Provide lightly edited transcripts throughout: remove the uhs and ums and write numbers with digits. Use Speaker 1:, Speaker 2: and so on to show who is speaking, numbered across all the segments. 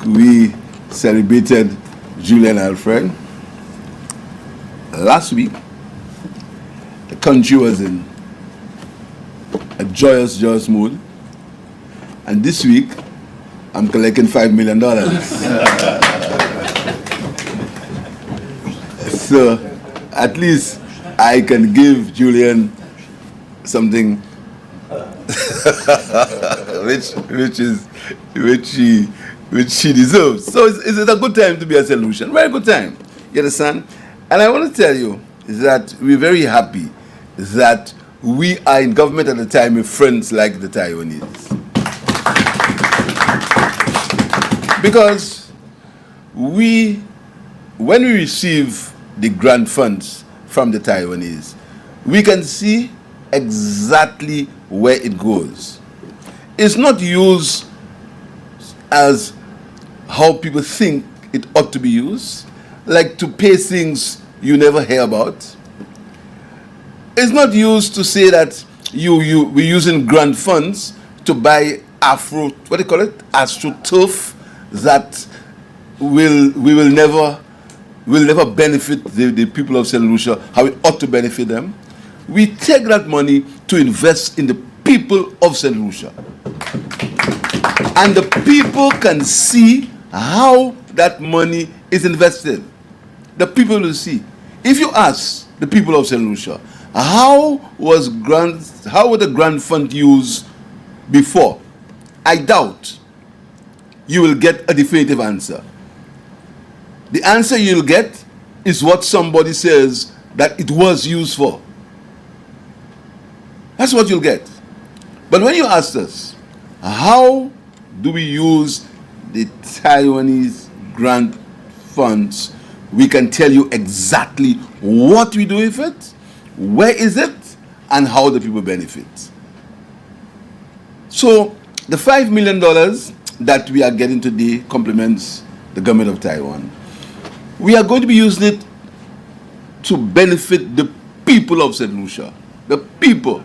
Speaker 1: we celebrated Julian Alfred. Last week, the country was in a joyous mood. And this week, I'm collecting $5 million. So at least I can give Julian something which she deserves. So it's a good time to be a solution. Very good time. You understand? And I want to tell you that we're very happy that we are in government at the time with friends like the Taiwanese. Because when we receive the grant funds from the Taiwanese, we can see exactly where it goes. It's not used as how people think it ought to be used, like to pay things you never hear about. It's not used to say that we're using grant funds to buy AstroTurf that will never benefit the people of St. Lucia how it ought to benefit them. We take that money to invest in the people of St. Lucia. And the people can see how that money is invested. The people will see. If you ask the people of St. Lucia, how were the grant fund used before? I doubt you will get a definitive answer. The answer you'll get is what somebody says that it was used for. That's what you'll get. But when you ask us, how do we use the Taiwanese grant funds, we can tell you exactly what we do with it, where is it, and how the people benefit. So the $5 million that we are getting today complements the government of Taiwan. We are going to be using it to benefit the people of St. Lucia. The people.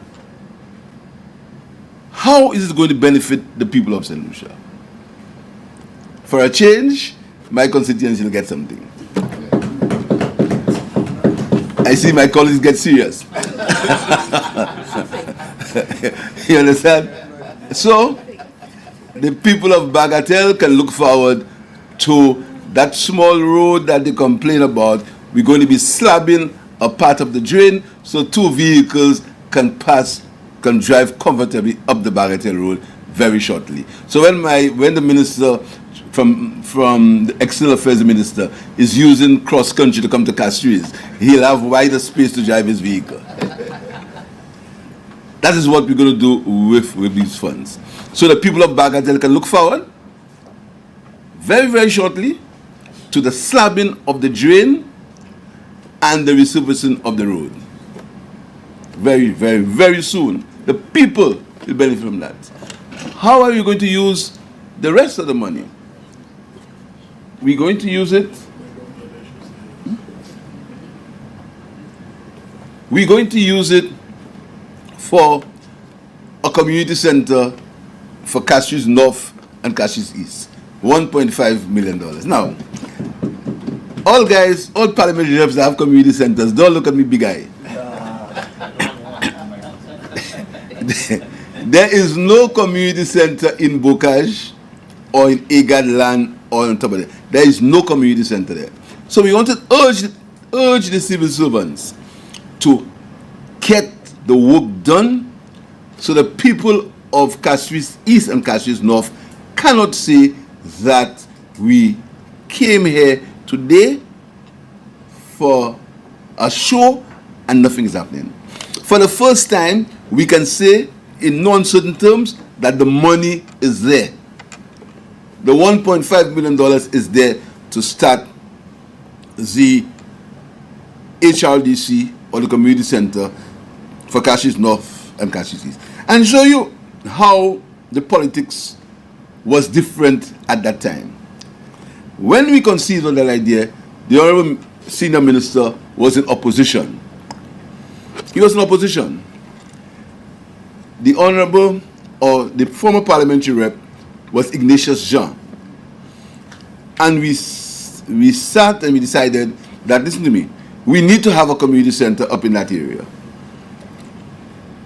Speaker 1: How is it going to benefit the people of St. Lucia? For a change, my constituents will get something. I see my colleagues get serious. You understand? So, the people of Bagatelle can look forward to that small road that they complain about. We're going to be slabbing a part of the drain so 2 vehicles can drive comfortably up the Bagatelle road very shortly. So when the minister from the External Affairs Minister is using cross country to come to Castries, he'll have wider space to drive his vehicle. That is what we're going to do with these funds. So the people of Bagatelle can look forward very, very shortly to the slabbing of the drain and the resurfacing of the road. Very, very, very soon. The people will benefit from that. How are you going to use the rest of the money? We're going to use it. We're going to use it for a community center for Castries North and Castries East. $1.5 million. Now, all parliamentary reps that have community centers, don't look at me, big eye. There is no community center in Bocage or in Agad land or on top of it. There is no community center there. So we want to urge the civil servants to get the work done so the people of Castries East and Castries North cannot say that we came here today for a show and nothing is happening. For the first time, we can say in no uncertain terms that the money is there. The $1.5 million is there to start the HRDC or the community center for Castries North and Castries East, and show you how the politics was different at that time. When we conceived on that idea, the Honorable Senior Minister was in opposition. He was in opposition. The Honorable, or the former parliamentary rep, was Ignatius Jean. And we sat and we decided that, listen to me, we need to have a community center up in that area.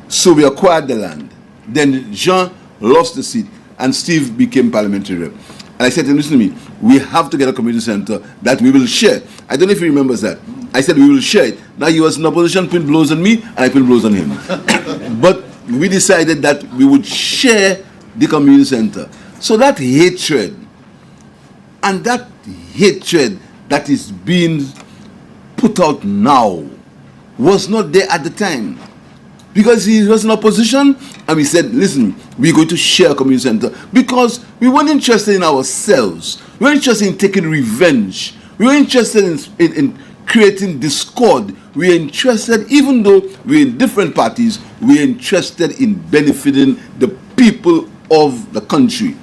Speaker 1: So we acquired the land. Then Jean lost the seat and Steve became parliamentary rep. And I said to him, listen to me, we have to get a community center that we will share. I don't know if he remembers that. I said we will share it. Now he was in opposition, put blows on me, and I put blows on him. But we decided that we would share the community center. So that hatred, and that hatred that is being put out now, was not there at the time. Because he was in opposition, and we said, listen, we're going to share a community center. Because we weren't interested in ourselves. We weren't interested in taking revenge. We were interested in creating discord. We were interested, even though we're in different parties, we're interested in benefiting the people of the country.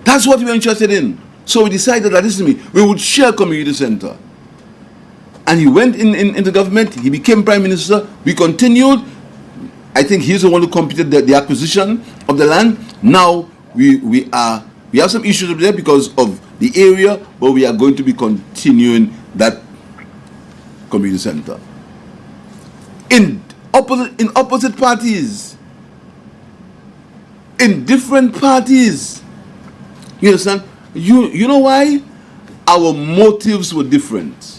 Speaker 1: That's what we were interested in. So we decided that, listen to me, we would share a community center. And he went into government, he became prime minister, we continued. I think he's the one who completed the acquisition of the land. Now we have some issues over there because of the area, but we are going to be continuing that community center. In opposite parties, in different parties. You understand? You know why? Our motives were different.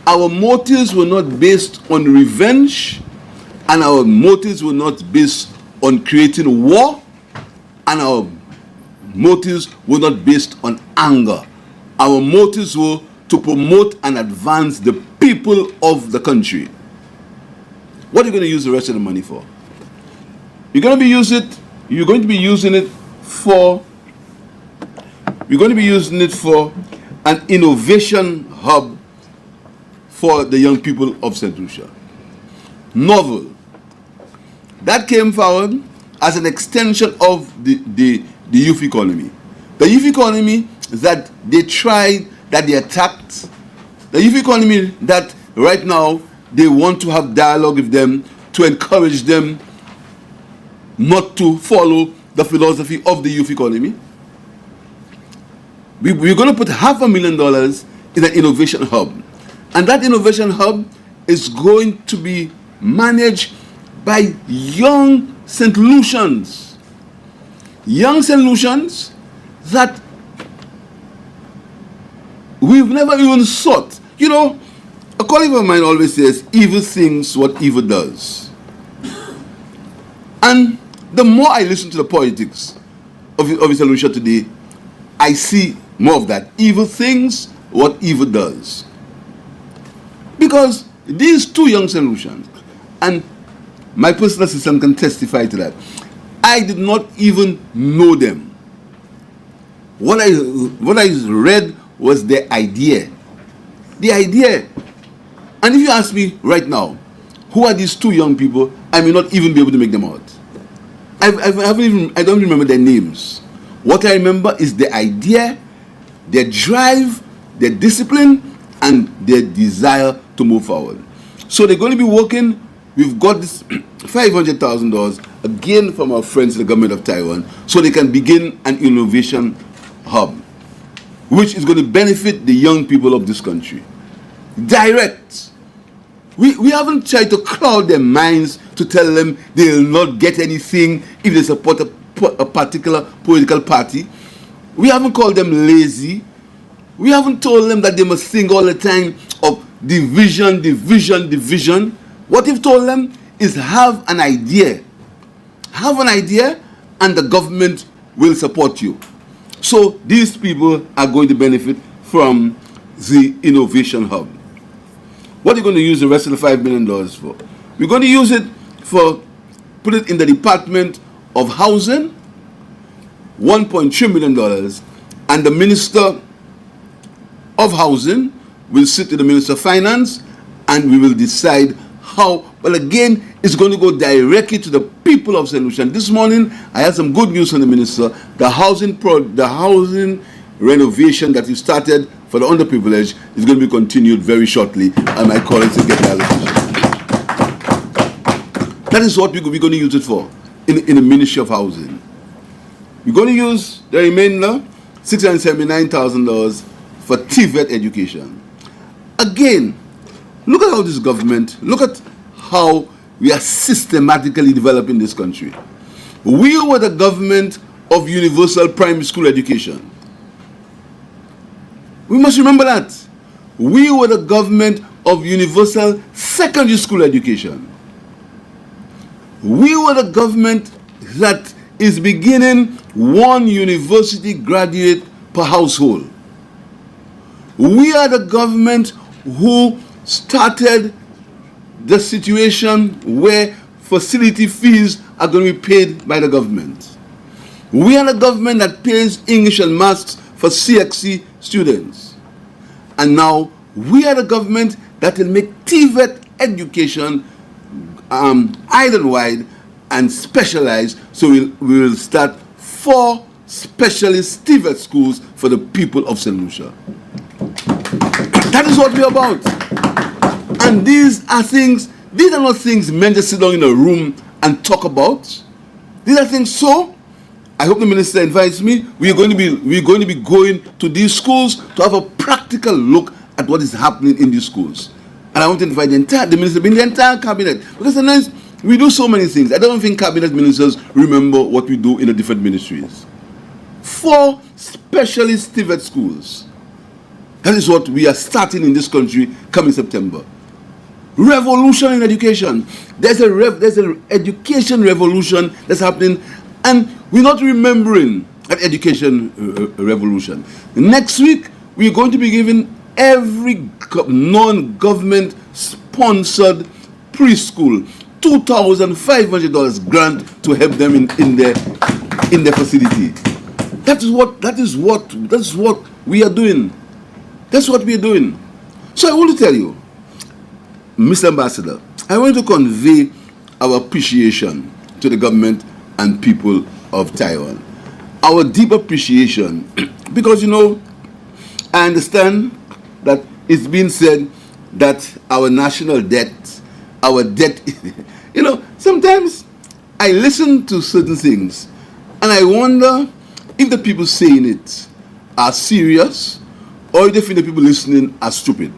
Speaker 1: Our motives were not based on revenge, and our motives were not based on creating war, and our motives were not based on anger. Our motives were to promote and advance the people of the country. What are you going to use the rest of the money for? You're going to be using it for an innovation hub for the young people of St. Lucia. Novel. That came forward as an extension of the youth economy. The youth economy that they tried, that they attacked. The youth economy that right now they want to have dialogue with them to encourage them not to follow the philosophy of the youth economy. We're going to put $500,000 in an innovation hub. And that innovation hub is going to be managed by young St. Lucians. Young St. Lucians that we've never even sought. You know, a colleague of mine always says, evil things what evil does. And the more I listen to the politics of St. Lucia today, I see more of that. Evil things what evil does. Because these two young St. Lucians, and my personal assistant can testify to that, I did not even know them. What I read was the idea. The idea. And if you ask me right now, who are these two young people, I may not even be able to make them out. I don't remember their names. What I remember is the idea, their drive, their discipline, and their desire to move forward. So they're going to be working. We've got this $500,000 again from our friends in the government of Taiwan, so they can begin an innovation hub, which is going to benefit the young people of this country. Direct. We haven't tried to cloud their minds to tell them they'll not get anything if they support a particular political party. We haven't called them lazy. We haven't told them that they must think all the time of division, division, division. What we've told them is have an idea. Have an idea and the government will support you. So these people are going to benefit from the innovation hub. What are you going to use the rest of the $5 million for? We're going to use it for, put it in the Department of Housing, $1.3 million, and the Minister of Housing will sit with the Minister of Finance, and we will decide how. But again, it's going to go directly to the people of St. Lucia. This morning, I had some good news from the Minister. The housing renovation that we started for the underprivileged is going to be continued very shortly, and my colleagues will get the allocation. That is what we're going to use it for in the Ministry of Housing. We're going to use the remainder, $679,000 for TVET education. Again, look at how this government, look at how we are systematically developing this country. We were the government of universal primary school education. We must remember that. We were the government of universal secondary school education. We were the government that is beginning one university graduate per household. We are the government who started the situation where facility fees are going to be paid by the government. We are the government that pays English and Maths for CXC students. And now we are the government that will make TVET education island-wide and specialized. So we will start 4 specialist TVET schools for the people of St. Lucia. That is what we're about. And these are not things men just sit down in a room and talk about. These are things, so I hope the minister invites me. We're going to be going to these schools to have a practical look at what is happening in these schools. And I want to invite the minister, the entire cabinet, because sometimes we do so many things. I don't think cabinet ministers remember what we do in the different ministries. 4 specialist TVET schools. That is what we are starting in this country coming September. Revolution in education. There's an education revolution that's happening, and we're not remembering that education revolution. Next week, we're going to be giving every non-government sponsored preschool $2,500 grant to help them in their facility. That is what we are doing. That's what we are doing. So I want to tell you, Mr. Ambassador, I want to convey our appreciation to the government and people of Taiwan. Our deep appreciation, because I understand that it's been said that our national debt, sometimes I listen to certain things and I wonder if the people saying it are serious or if they think the people listening are stupid.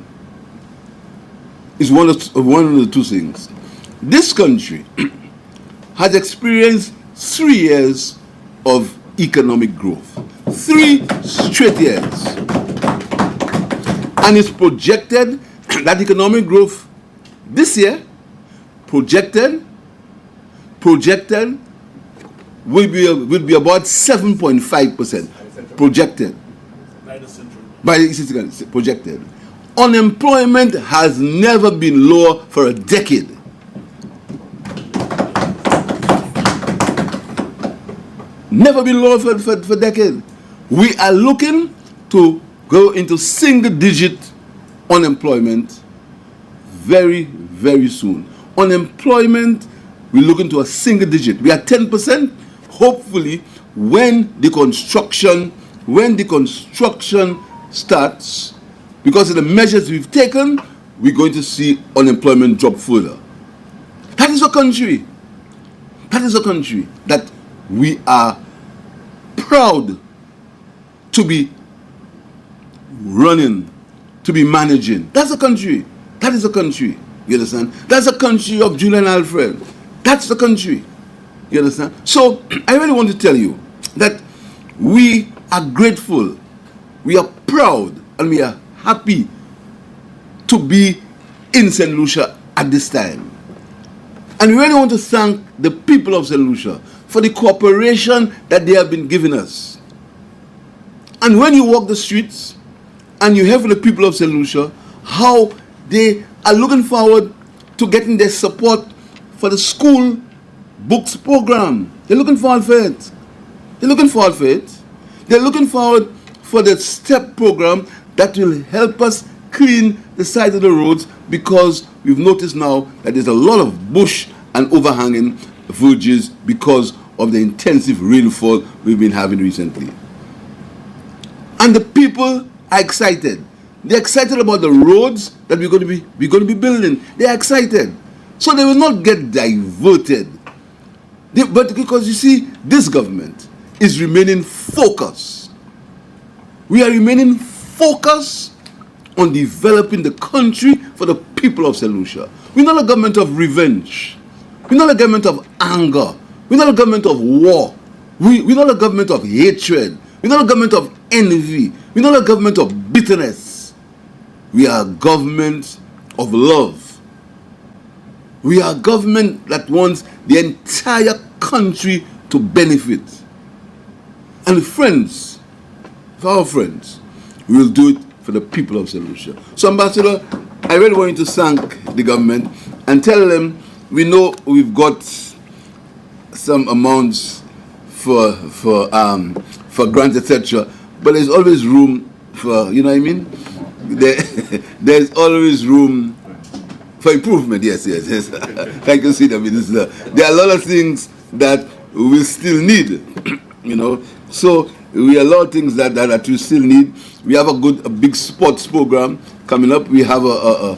Speaker 1: It's one of the two things. This country has experienced 3 years of economic growth. 3 straight years. And it's projected that economic growth this year, projected will be about 7.5%. Projected. By the central projected. Unemployment has never been lower for a decade. Never been lower for a decade. We are looking to go into single-digit unemployment very, very soon. Unemployment, we're looking to a single-digit. We are 10%. Hopefully, when the construction starts, because of the measures we've taken, we're going to see unemployment drop further. That is a country. That is a country that we are proud to be running, to be managing. That's a country. That is a country. You understand? That's a country of Julian Alfred. That's the country. You understand? So I really want to tell you that we are grateful, we are proud, and we are happy to be in St. Lucia at this time. And we really want to thank the people of St. Lucia for the cooperation that they have been giving us. And when you walk the streets and you hear from the people of St. Lucia how they are looking forward to getting their support for the school books program. They're looking forward for it. They're looking forward for it. They're looking forward for the STEP program that will help us clean the sides of the roads, because we've noticed now that there's a lot of bush and overhanging verges because of the intensive rainfall we've been having recently. And the people are excited. They're excited about the roads that we're going to be building. They're excited. So they will not get diverted. But because you see, this government is remaining focused. We are remaining focused on developing the country for the people of St. Lucia. We're not a government of revenge. We're not a government of anger. We're not a government of war. We're not a government of hatred. We're not a government of envy. We're not a government of bitterness. We are a government of love. We are a government that wants the entire country to benefit. And friends, for our friends, we will do it for the people of St. Lucia. So, Ambassador, I really want you to thank the government and tell them we know we've got some amounts for grants, etc. But there's always room for, you know what I mean? There's always room for improvement. Yes. Thank you, Senior Minister. There are a lot of things that we still need, you know. So we have a lot of things that we still need. We have a big sports program coming up. We have a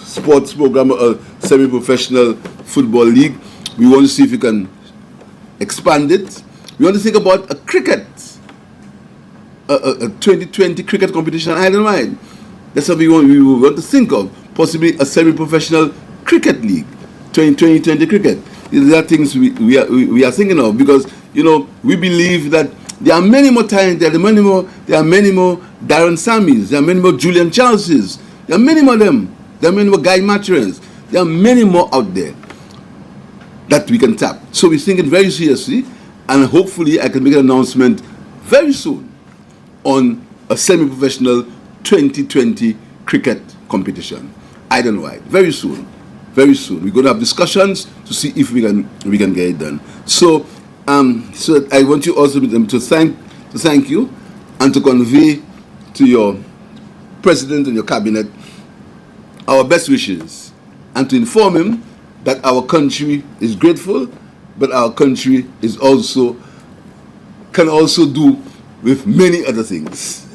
Speaker 1: sports program, a semi-professional football league. We want to see if we can expand it. We want to think about a 2020 cricket competition. I don't mind. That's what we want to think of. Possibly a semi-professional cricket league, 2020 cricket. These are things we are thinking of, because, you know, we believe that there are many more talent. There are many more Darren Sammys. There are many more Julian Charleses. There are many more of them. There are many more Guy Matrons. There are many more out there that we can tap. So we're thinking very seriously, and hopefully I can make an announcement very soon on a semi-professional 2020 cricket competition. I don't know why. Very soon. We're going to have discussions to see if we can get it done. So I want you also to thank you and to convey to your president and your cabinet our best wishes, and to inform him that our country is grateful, but our country can also do with many other things.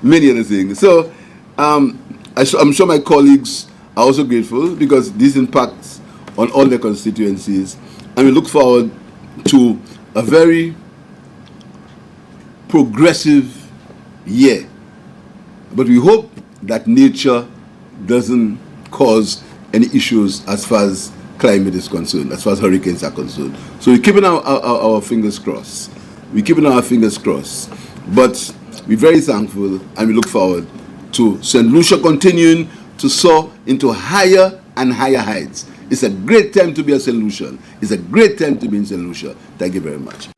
Speaker 1: Many other things. So I'm sure my colleagues are also grateful, because this impacts on all their constituencies, and we look forward to a very progressive year. But we hope that nature doesn't cause any issues as far as climate is concerned, as far as hurricanes are concerned. So we're keeping our fingers crossed. But we're very thankful, and we look forward to St. Lucia continuing to soar into higher and higher heights. It's a great time to be a St. Lucian. It's a great time to be in St. Lucia. Thank you very much.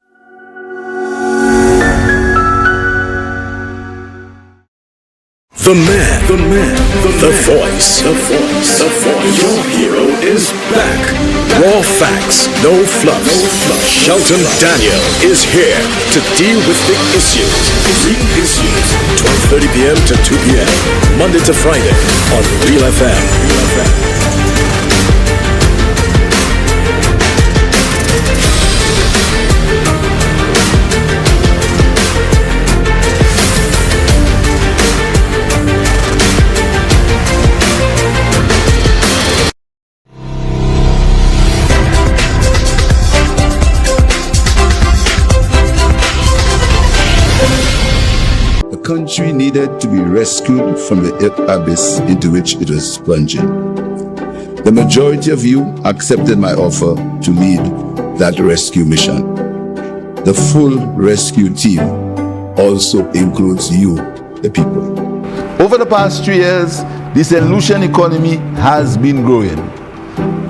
Speaker 2: The man, the voice. Your hero is back. Raw facts, no fluffs. Shelton Daniel is here to deal with the issues. 12:30 p.m. to 2 p.m. Monday to Friday on Real FM.
Speaker 3: The country needed to be rescued from the abyss into which it was plunging. The majority of you accepted my offer to lead that rescue mission. The full rescue team also includes you, the people.
Speaker 1: Over the past 3 years, the St. Lucian economy has been growing.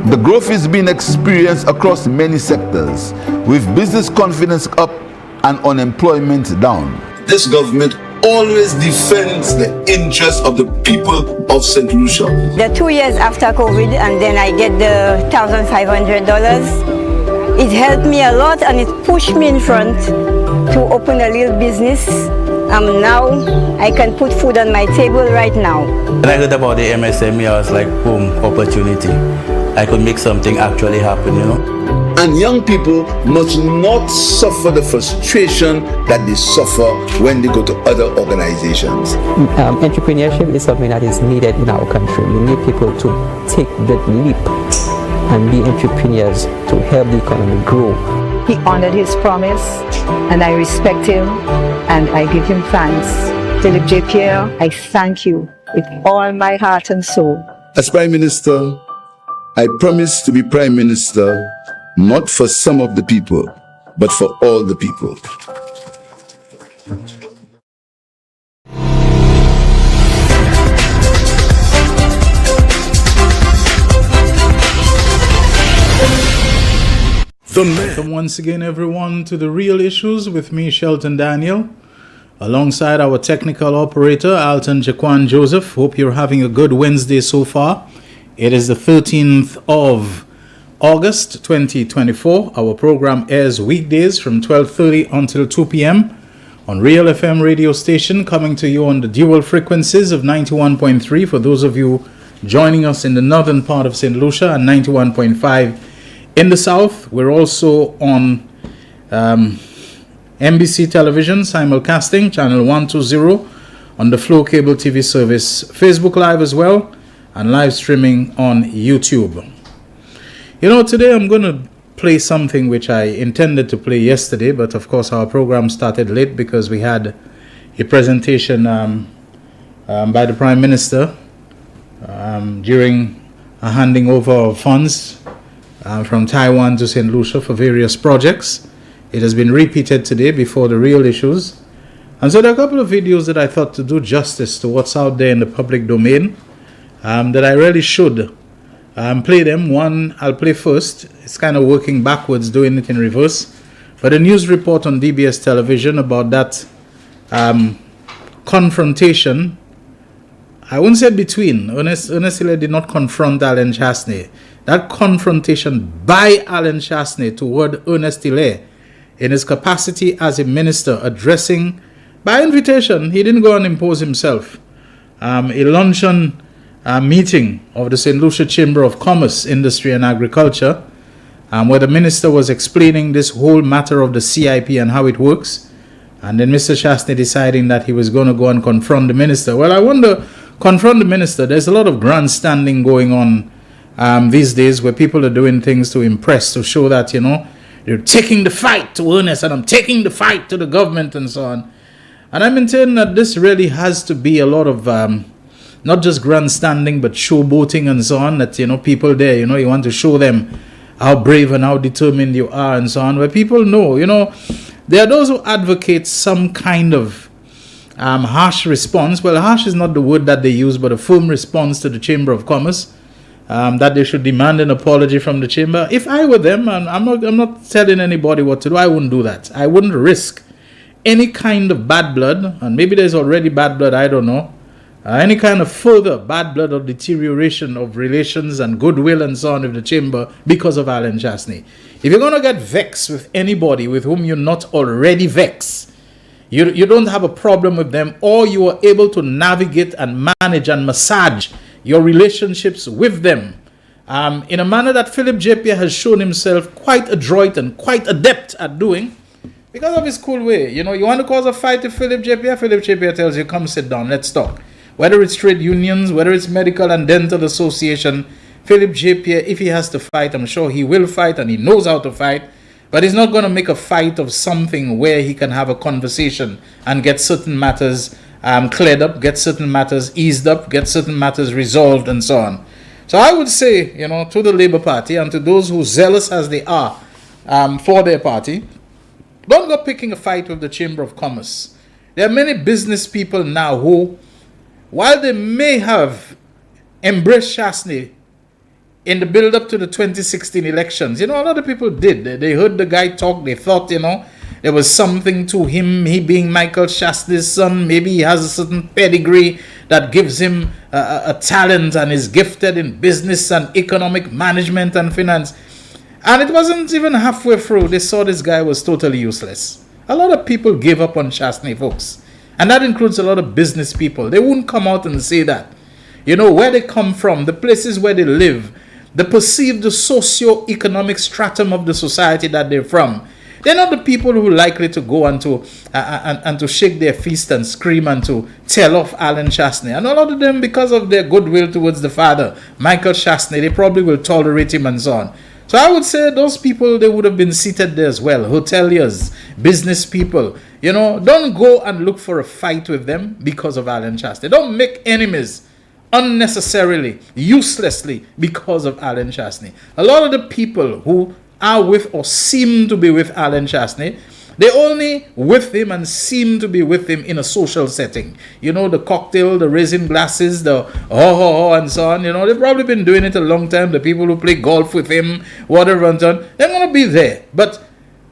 Speaker 1: The growth is being experienced across many sectors, with business confidence up and unemployment down.
Speaker 3: This government always defends the interests of the people of St. Lucia.
Speaker 4: The 2 years after COVID, and then I get the $1,500. It helped me a lot, and it pushed me in front to open a little business. Now I can put food on my table right now.
Speaker 5: When I heard about the MSME, I was like, boom, opportunity. I could make something actually happen, you know.
Speaker 1: And young people must not suffer the frustration that they suffer when they go to other organizations.
Speaker 6: Entrepreneurship is something that is needed in our country. We need people to take the leap and be entrepreneurs to help the economy grow.
Speaker 7: He honored his promise, and I respect him. and I give him thanks. Philip J. Pierre, I thank you with all my heart and soul.
Speaker 3: As Prime Minister, I promise to be Prime Minister not for some of the people, but for all the people.
Speaker 8: Welcome once again, everyone, to The Real Issues with me, Shelton Daniel, alongside our technical operator, Alton Jaquan Joseph. Hope you're having a good Wednesday so far. It is the 13th of August 2024. Our program airs weekdays from 12:30 until 2 p.m. on Real FM radio station, coming to you on the dual frequencies of 91.3 for those of you joining us in the northern part of St. Lucia, and 91.5 in the south. We're also on NBC television, simulcasting, channel 120 on the Flow Cable TV service, Facebook Live as well, and live streaming on YouTube. You know, today I'm going to play something which I intended to play yesterday, but of course our program started late because we had a presentation by the Prime Minister during a handing over of funds from Taiwan to St. Lucia for various projects. It has been repeated today before The Real Issues. And so there are a couple of videos that I thought to do justice to what's out there in the public domain that I really should play them. One I'll play first. It's kind of working backwards, doing it in reverse. But a news report on DBS television about that confrontation. I wouldn't say between. Ernest Hilaire did not confront Alan Chasney. That confrontation by Alan Chasney toward Ernest Hilaire in his capacity as a minister addressing, by invitation, he didn't go and impose himself, a luncheon meeting of the St. Lucia Chamber of Commerce, Industry and Agriculture, where the minister was explaining this whole matter of the CIP and how it works, and then Mr. Chasney deciding that he was going to go and confront the minister. Well, I wonder, confront the minister, there's a lot of grandstanding going on these days where people are doing things to impress, to show that, you know, they're taking the fight to Ernest and I'm taking the fight to the government and so on. And I maintain that this really has to be a lot of not just grandstanding, but showboating and so on, that, you know, people there, you know, you want to show them how brave and how determined you are and so on, where people know, you know, there are those who advocate some kind of harsh response. Well, harsh is not the word that they use, but a firm response to the Chamber of Commerce, that they should demand an apology from the chamber. If I were them, and I'm not telling anybody what to do, I wouldn't do that. I wouldn't risk any kind of bad blood, and maybe there's already bad blood, I don't know, any kind of further bad blood or deterioration of relations and goodwill and so on with the chamber because of Alan Chasney. If you're going to get vexed with anybody with whom you're not already vexed, you don't have a problem with them, or you are able to navigate and manage and massage your relationships with them in a manner that Philip J. Pierre has shown himself quite adroit and quite adept at doing because of his cool way. You know, you want to cause a fight to Philip J. Pierre tells you, come sit down, let's talk. Whether it's trade unions, whether it's medical and dental association, Philip J. Pierre, if he has to fight, I'm sure he will fight and he knows how to fight. But he's not going to make a fight of something where he can have a conversation and get certain matters cleared up, get certain matters eased up, get certain matters resolved and so on. So I would say, you know, to the Labour Party and to those who, zealous as they are for their party, don't go picking a fight with the Chamber of Commerce. There are many business people now who, while they may have embraced Chasney in the build-up to the 2016 elections, you know, a lot of people did. They heard the guy talk, they thought, you know, there was something to him, he being Michael Chasney's son. Maybe he has a certain pedigree that gives him a talent and is gifted in business and economic management and finance. And it wasn't even halfway through, they saw this guy was totally useless. A lot of people gave up on Chasney, folks. And that includes a lot of business people. They wouldn't come out and say that. You know, where they come from, the places where they live, the perceived socio-economic stratum of the society that they're from. They're not the people who are likely to go and to shake their fist and scream and to tell off Alan Chasney. And a lot of them, because of their goodwill towards the father, Michael Chasney, they probably will tolerate him and so on. So I would say those people, they would have been seated there as well. Hoteliers, business people, You know, don't go and look for a fight with them because of Alan Chastney. Don't make enemies unnecessarily, uselessly, because of Alan Chastney. A lot of the people who are with or seem to be with Alan Chastney, they only with him and seem to be with him in a social setting. You know, the cocktail, the raising glasses, the and so on. You know, they've probably been doing it a long time. The people who play golf with him, whatever and so on, they're going to be there. But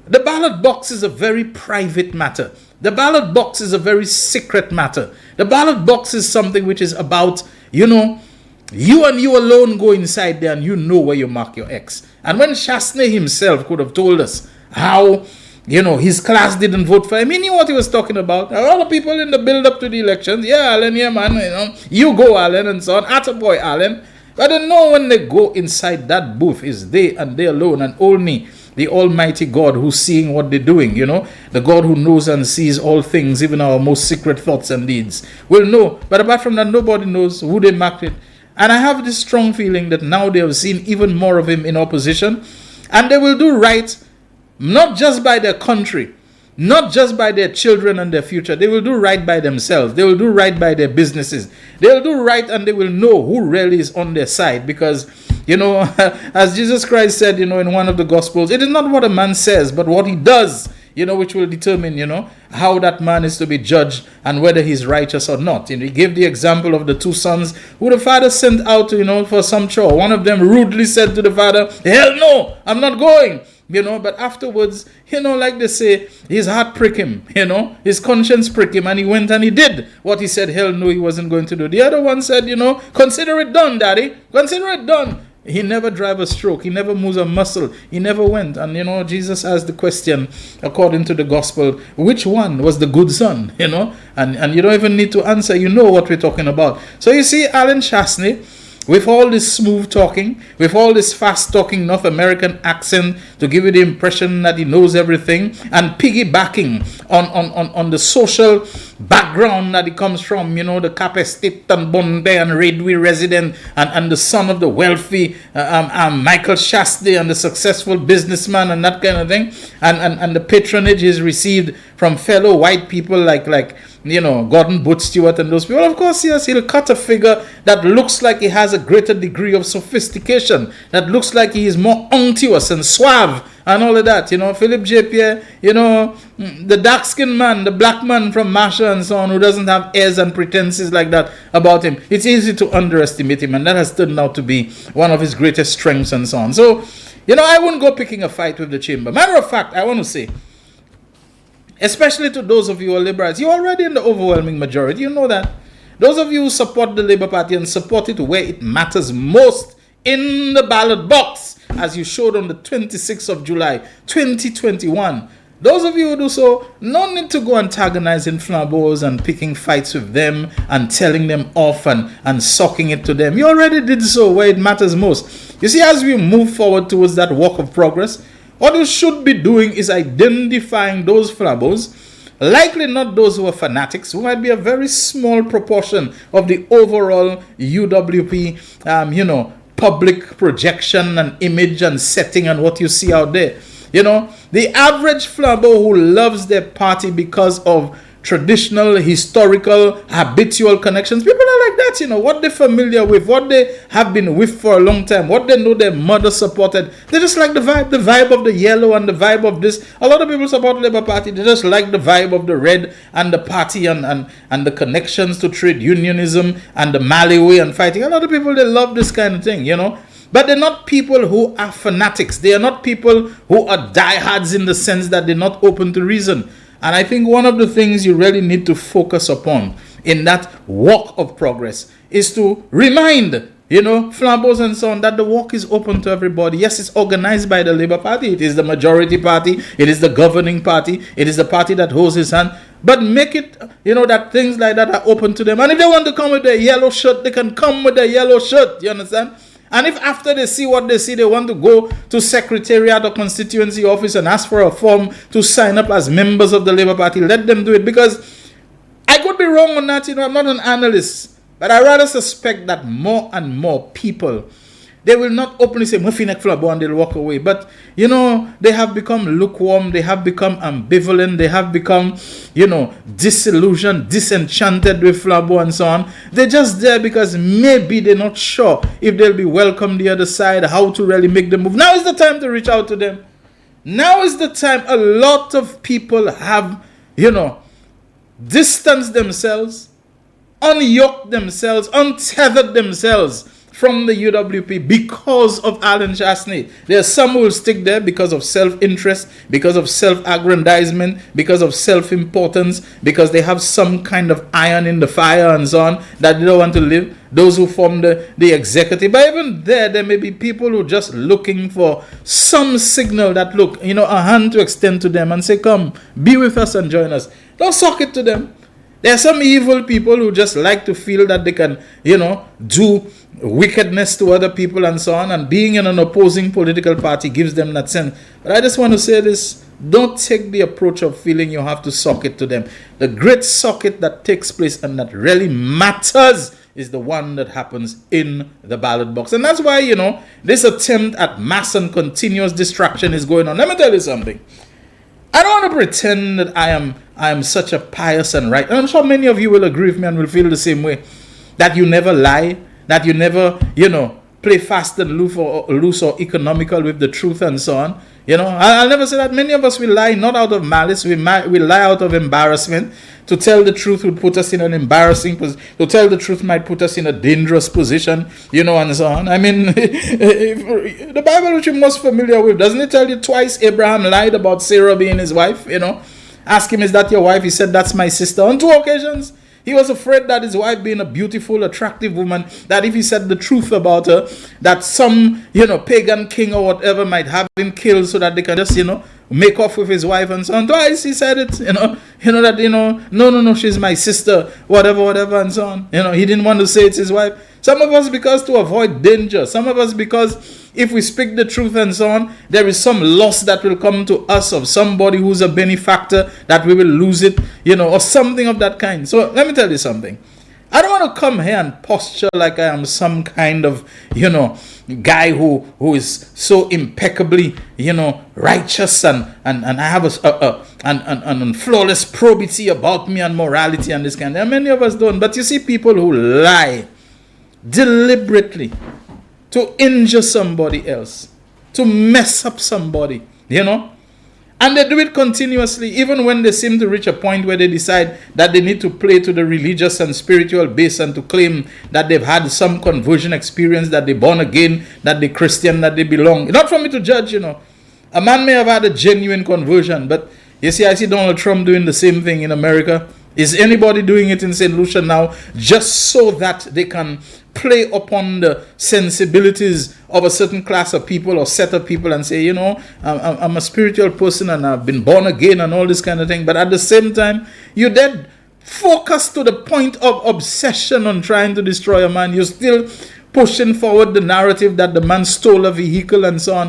Speaker 8: the ballot box is a very private matter. The ballot box is a very secret matter. The ballot box is something which is about, you know, you and you alone go inside there and you know where you mark your X. And when Chastney himself could have told us how, you know, his class didn't vote for him, he knew what he was talking about. A lot of people in the build-up to the elections, yeah, Alan, yeah, man, you know, you go, Alan, and so on. Attaboy, Alan. But they know when they go inside that booth, is they and they alone, and only the Almighty God who's seeing what they're doing, you know, the God who knows and sees all things, even our most secret thoughts and deeds, will know. But apart from that, nobody knows who they marked it. And I have this strong feeling that now they have seen even more of him in opposition, and they will do right, not just by their country, not just by their children and their future. They will do right by themselves. They will do right by their businesses. They will do right, and they will know who really is on their side, because, you know, as Jesus Christ said, you know, in one of the Gospels, it is not what a man says, but what he does, you know, which will determine, you know, how that man is to be judged and whether he's righteous or not. You know, he gave the example of the two sons who the father sent out, you know, for some chore. One of them rudely said to the father, hell no, I'm not going. You know, but afterwards, you know, like they say, his heart pricked him, you know, his conscience pricked him, and he went and he did what he said, hell no, he wasn't going to do. The other one said, you know, consider it done, daddy, consider it done. He never drive a stroke. He never moves a muscle. He never went. And, you know, Jesus asked the question, according to the gospel, which one was the good son, you know? And you don't even need to answer. You know what we're talking about. So you see, Alan Chastney, with all this smooth talking, with all this fast talking North American accent to give you the impression that he knows everything, and piggybacking on the social background that he comes from, you know, the Cape State and Bombay and Redway resident, and the son of the wealthy Michael Chastney, and the successful businessman and that kind of thing, and the patronage he's received from fellow white people like you know, Gordon Booth Stewart and those people. Of course, yes, he'll cut a figure that looks like he has a greater degree of sophistication, that looks like he is more unctuous and suave and all of that. You know, Philip J. Pierre, you know, the dark-skinned man, the black man from Masha and so on, who doesn't have airs and pretenses like that about him. It's easy to underestimate him, and that has turned out to be one of his greatest strengths and so on. So, you know, I wouldn't go picking a fight with the chamber. Matter of fact, I want to say, especially to those of you who are liberals, you're already in the overwhelming majority. You know that. Those of you who support the Labour Party and support it where it matters most, in the ballot box, as you showed on the 26th of July, 2021. Those of you who do so, no need to go antagonizing flambeaux and picking fights with them and telling them off and sucking it to them. You already did so where it matters most. You see, as we move forward towards that walk of progress, what you should be doing is identifying those flambeaux, likely not those who are fanatics, who might be a very small proportion of the overall UWP, you know, public projection and image and setting and what you see out there. You know, the average flambeau who loves their party because of traditional, historical, habitual connections. People are like that, you know, what they're familiar with, what they have been with for a long time, what they know their mother supported. They just like the vibe of the yellow and the vibe of this. A lot of people support the Labour Party. They just like the vibe of the red and the party and the connections to trade unionism and the Mali way and fighting. A lot of people, they love this kind of thing, you know. But they're not people who are fanatics. They are not people who are diehards in the sense that they're not open to reason. And I think one of the things you really need to focus upon in that walk of progress is to remind, you know, flambeaux and so on, that the walk is open to everybody. Yes, it's organized by the Labour Party. It is the majority party. It is the governing party. It is the party that holds his hand. But make it, you know, that things like that are open to them. And if they want to come with their yellow shirt, they can come with their yellow shirt. You understand? And if after they see what they see, they want to go to secretariat or constituency office and ask for a form to sign up as members of the Labour Party, let them do it. Because I could be wrong on that, you know, I'm not an analyst. But I rather suspect that more and more people, They will not openly say, Mafinek Flabo, and they'll walk away. But, they have become lukewarm. They have become ambivalent. They have become, disillusioned, disenchanted with Flabo and so on. They're just there because maybe they're not sure if they'll be welcome the other side, how to really make the move. Now is the time to reach out to them. Now is the time. A lot of people have, distanced themselves, unyoked themselves, untethered themselves from the UWP because of Alan Chasney. There are some who will stick there because of self-interest, because of self-aggrandizement, because of self-importance, because they have some kind of iron in the fire and so on that they don't want to live. Those who form the executive. But even there may be people who are just looking for some signal that, look, a hand to extend to them and say, come, be with us and join us. Don't sock it to them. There are some evil people who just like to feel that they can, do wickedness to other people and so on. And being in an opposing political party gives them that sense. But I just want to say this. Don't take the approach of feeling you have to sock it to them. The great socket that takes place and that really matters is the one that happens in the ballot box. And that's why, this attempt at mass and continuous distraction is going on. Let me tell you something. I don't want to pretend that I am such a pious and right. And I'm sure many of you will agree with me and will feel the same way. That you never lie. That you never, play fast and loose or economical with the truth and so on. I'll never say that. Many of us will lie not out of malice. We lie out of embarrassment. To tell the truth would put us in an embarrassing position. To tell the truth might put us in a dangerous position, and so on. I mean, the Bible, which you're most familiar with, doesn't it tell you twice Abraham lied about Sarah being his wife? Ask him, is that your wife? He said, that's my sister. On 2 occasions. He was afraid that his wife, being a beautiful, attractive woman, that if he said the truth about her, that some, pagan king or whatever might have him killed so that they can just, make off with his wife and so on. Twice he said it, no, she's my sister, whatever, and so on. He didn't want to say it's his wife. Some of us because to avoid danger. Some of us because if we speak the truth and so on, there is some loss that will come to us of somebody who's a benefactor, that we will lose it, or something of that kind. So let me tell you something. I don't want to come here and posture like I am some kind of, guy who is so impeccably, righteous and I have a flawless probity about me and morality and this kind of thing. Many of us don't. But you see people who lie deliberately to injure somebody else, to mess up somebody, And they do it continuously, even when they seem to reach a point where they decide that they need to play to the religious and spiritual base and to claim that they've had some conversion experience, that they're born again, that they're Christian, that they belong. Not for me to judge, A man may have had a genuine conversion, but you see, I see Donald Trump doing the same thing in America. Is anybody doing it in St. Lucia now just so that they can play upon the sensibilities of a certain class of people or set of people and say, I'm a spiritual person and I've been born again and all this kind of thing. But at the same time, you then focus to the point of obsession on trying to destroy a man. You're still pushing forward the narrative that the man stole a vehicle and so on.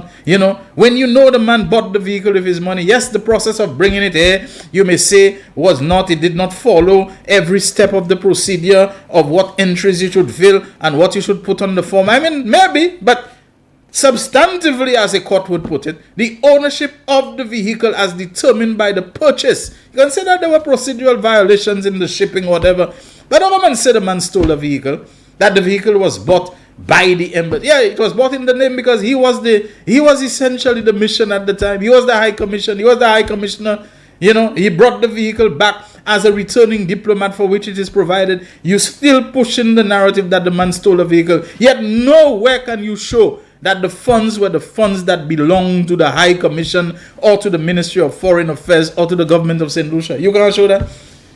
Speaker 8: When the man bought the vehicle with his money, yes, the process of bringing it here, you may say, it did not follow every step of the procedure of what entries you should fill and what you should put on the form. I mean, maybe, but substantively, as a court would put it, the ownership of the vehicle as determined by the purchase. You can say that there were procedural violations in the shipping or whatever, but the woman said the man stole a vehicle, that the vehicle was bought by the embassy. Yeah, it was bought in the name because he was essentially the mission at the time. He was the high commission. He was the high commissioner. He brought the vehicle back as a returning diplomat for which it is provided. You're still pushing the narrative that the man stole a vehicle. Yet nowhere can you show that the funds were the funds that belonged to the High Commission or to the Ministry of Foreign Affairs or to the government of St. Lucia. You gonna show that?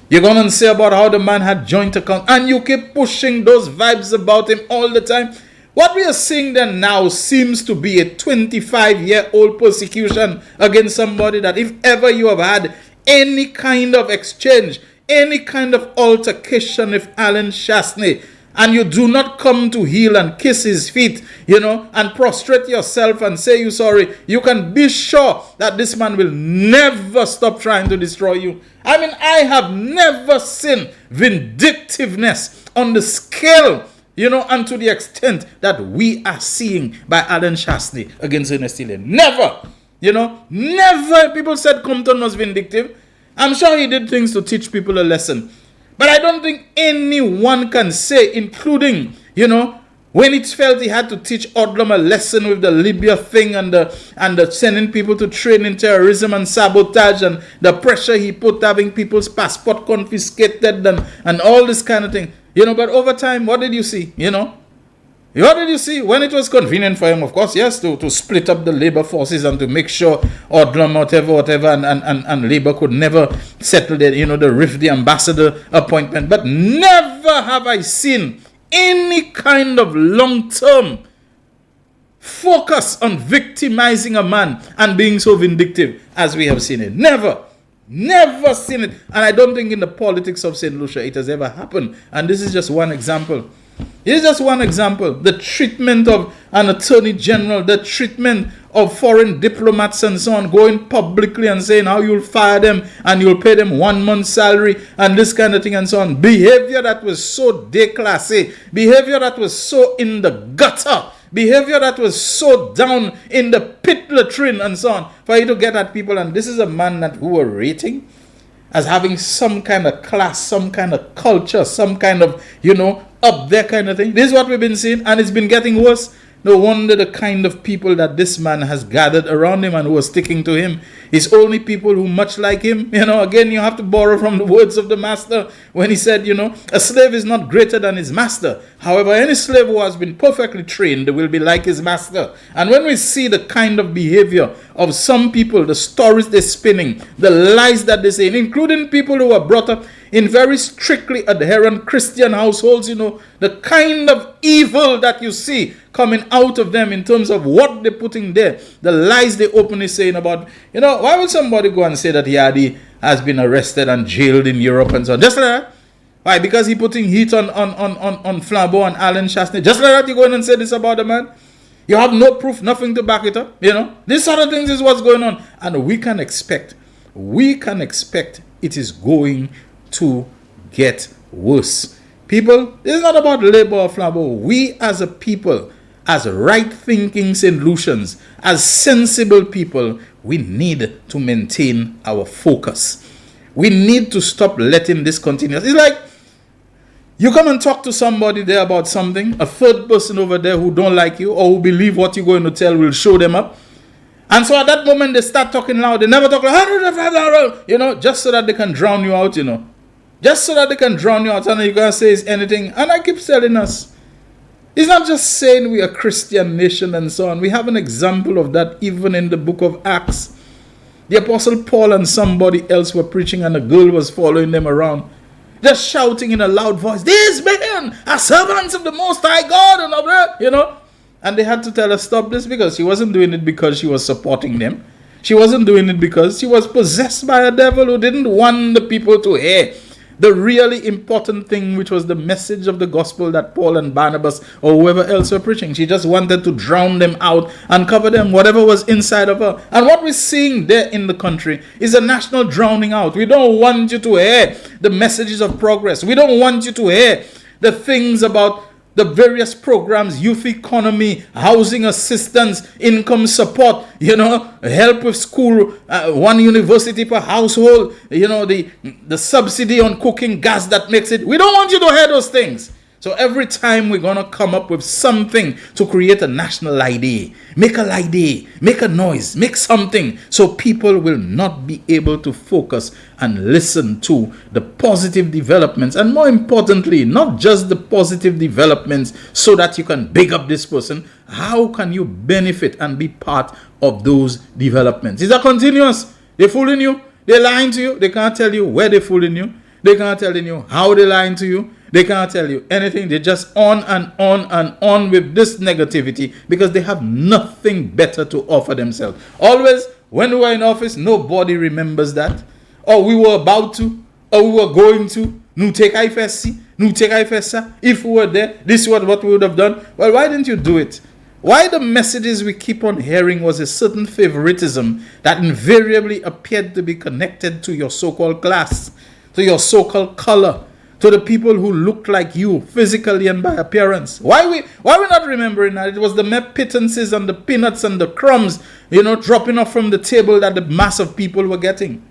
Speaker 8: You're going to say about how the man had joint account, and you keep pushing those vibes about him all the time. What we are seeing then now seems to be a 25-year-old persecution against somebody that if ever you have had any kind of exchange, any kind of altercation with Alan Chasney, and you do not come to heel and kiss his feet, and prostrate yourself and say you're sorry, you can be sure that this man will never stop trying to destroy you. I have never seen vindictiveness on the scale and to the extent that we are seeing by Alan Chasney against Ernest Hilaire. Never, never. People said Compton was vindictive. I'm sure he did things to teach people a lesson. But I don't think anyone can say, including, when it felt he had to teach Odlum a lesson with the Libya thing and the sending people to train in terrorism and sabotage and the pressure he put having people's passport confiscated and all this kind of thing. But over time, what did you see? What did you see? When it was convenient for him, of course, yes, to split up the labor forces and to make sure Odlum, whatever, and labor could never settle the ambassador appointment. But never have I seen any kind of long-term focus on victimizing a man and being so vindictive as we have seen it. Never seen it. And I don't think in the politics of St. Lucia it has ever happened. And this is just one example. It is just one example. The treatment of an attorney general, the treatment of foreign diplomats and so on, going publicly and saying how you'll fire them and you'll pay them 1 month's salary and this kind of thing and so on. Behavior that was so déclassé, behavior that was so in the gutter, behavior that was so down in the pit latrine and so on, for you to get at people. And this is a man that who were rating as having some kind of class, some kind of culture, some kind of, up there kind of thing. This is what we've been seeing, and it's been getting worse. No wonder the kind of people that this man has gathered around him and who are sticking to him is only people who much like him. Again, you have to borrow from the words of the master when he said, a slave is not greater than his master. However, any slave who has been perfectly trained will be like his master. And when we see the kind of behavior of some people, the stories they're spinning, the lies that they say, including people who are brought up in very strictly adherent Christian households, the kind of evil that you see coming out of them in terms of what they're putting there, the lies they openly saying about, why would somebody go and say that Yadi has been arrested and jailed in Europe and so on? Just like that. Why? Because he putting heat on Flambeau and Alan Chasney. Just like that, you go in and say this about the man. You have no proof, nothing to back it up. These sort of things is what's going on. And we can expect it is going to get worse. People, this is not about labor or Flambeau. We as a people, as right-thinking St. Lucians, as sensible people, we need to maintain our focus. We need to stop letting this continue. It's like you come and talk to somebody there about something, a third person over there who don't like you or who believe what you're going to tell will show them up. And so at that moment they start talking loud. They never talk like, just so that they can drown you out, Just so that they can drown you out and you can't say anything. And I keep telling us, it's not just saying we are a Christian nation and so on. We have an example of that even in the book of Acts. The Apostle Paul and somebody else were preaching and a girl was following them around, just shouting in a loud voice, "These men are servants of the Most High God," and all that, And they had to tell her, stop this, because she wasn't doing it because she was supporting them. She wasn't doing it because she was possessed by a devil who didn't want the people to hear the really important thing, which was the message of the gospel that Paul and Barnabas or whoever else were preaching. She just wanted to drown them out and cover them, whatever was inside of her. And what we're seeing there in the country is a national drowning out. We don't want you to hear the messages of progress. We don't want you to hear the things about the various programs, youth economy, housing assistance, income support, help with school, 1 university per household, the subsidy on cooking gas that makes it. We don't want you to hear those things. So every time we're going to come up with something to create a national ID, make a noise, make something so people will not be able to focus and listen to the positive developments. And more importantly, not just the positive developments so that you can big up this person. How can you benefit and be part of those developments? Is that continuous? They're fooling you. They're lying to you. They can't tell you where they're fooling you. They can't tell you how they're lying to you. They can't tell you anything. They're just on and on and on with this negativity because they have nothing better to offer themselves. Always, when we were in office, nobody remembers that. Or we were about to, or we were going to. If we were there, this is what we would have done. Well, why didn't you do it? Why the messages we keep on hearing was a certain favoritism that invariably appeared to be connected to your so-called class, to your so-called color, to the people who looked like you physically and by appearance. Why we not remembering that it was the mere pittances and the peanuts and the crumbs, dropping off from the table that the mass of people were getting,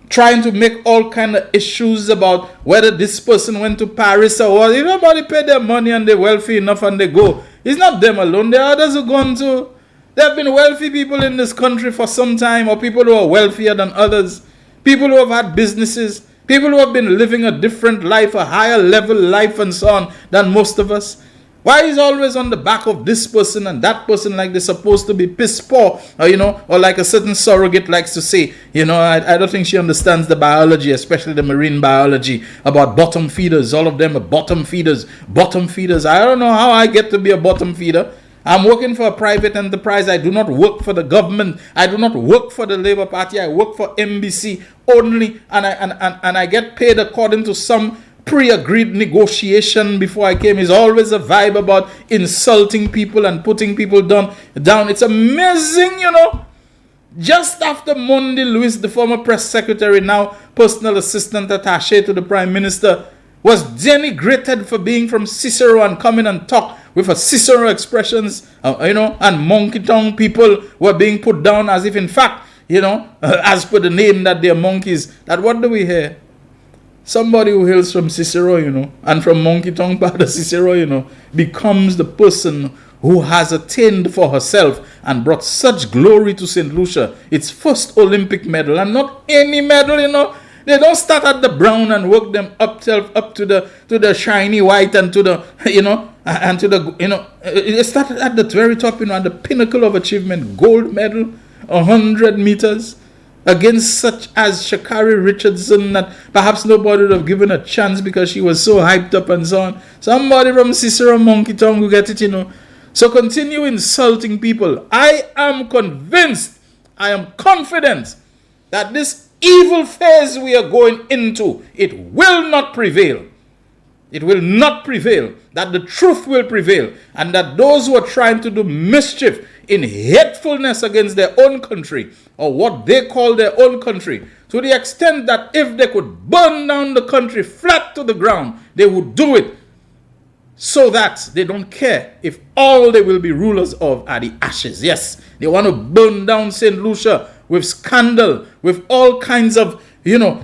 Speaker 8: trying to make all kind of issues about whether this person went to Paris or what. If nobody paid their money and they're wealthy enough and they go, it's not them alone. There are others who gone to. There have been wealthy people in this country for some time, or people who are wealthier than others, people who have had businesses, people who have been living a different life, a higher level life and so on than most of us. Why is always on the back of this person and that person like they're supposed to be piss poor, or like a certain surrogate likes to say, I don't think she understands the biology, especially the marine biology, about bottom feeders. All of them are bottom feeders. Bottom feeders. I don't know how I get to be a bottom feeder. I'm working for a private enterprise. I do not work for the government. I do not work for the Labour Party. I work for MBC only, and I get paid according to some pre-agreed negotiation before I came. Is always a vibe about insulting people and putting people down. It's amazing, Just after Monday, Lewis, the former press secretary, now personal assistant attaché to the Prime Minister, was denigrated for being from Cicero and coming and talk with a Cicero expressions, and monkey tongue people were being put down as if in fact, as per the name that they're monkeys. That what do we hear? Somebody who hails from Cicero, and from monkey tongue part of Cicero, becomes the person who has attained for herself and brought such glory to St. Lucia, its first Olympic medal, and not any medal, They don't start at the brown and work them up to the shiny white and to the, and to the, they start at the very top, at the pinnacle of achievement, gold medal, 100 meters, against such as Sha'Carri Richardson that perhaps nobody would have given a chance because she was so hyped up and so on. Somebody from Cicero Monkey Tongue who get it, So continue insulting people. I am convinced, I am confident that this evil phase we are going into, it will not prevail. It will not prevail. That the truth will prevail. And that those who are trying to do mischief in hatefulness against their own country, or what they call their own country, to the extent that if they could burn down the country flat to the ground, they would do it, so that they don't care if all they will be rulers of are the ashes. Yes, they want to burn down St. Lucia with scandal, with all kinds of,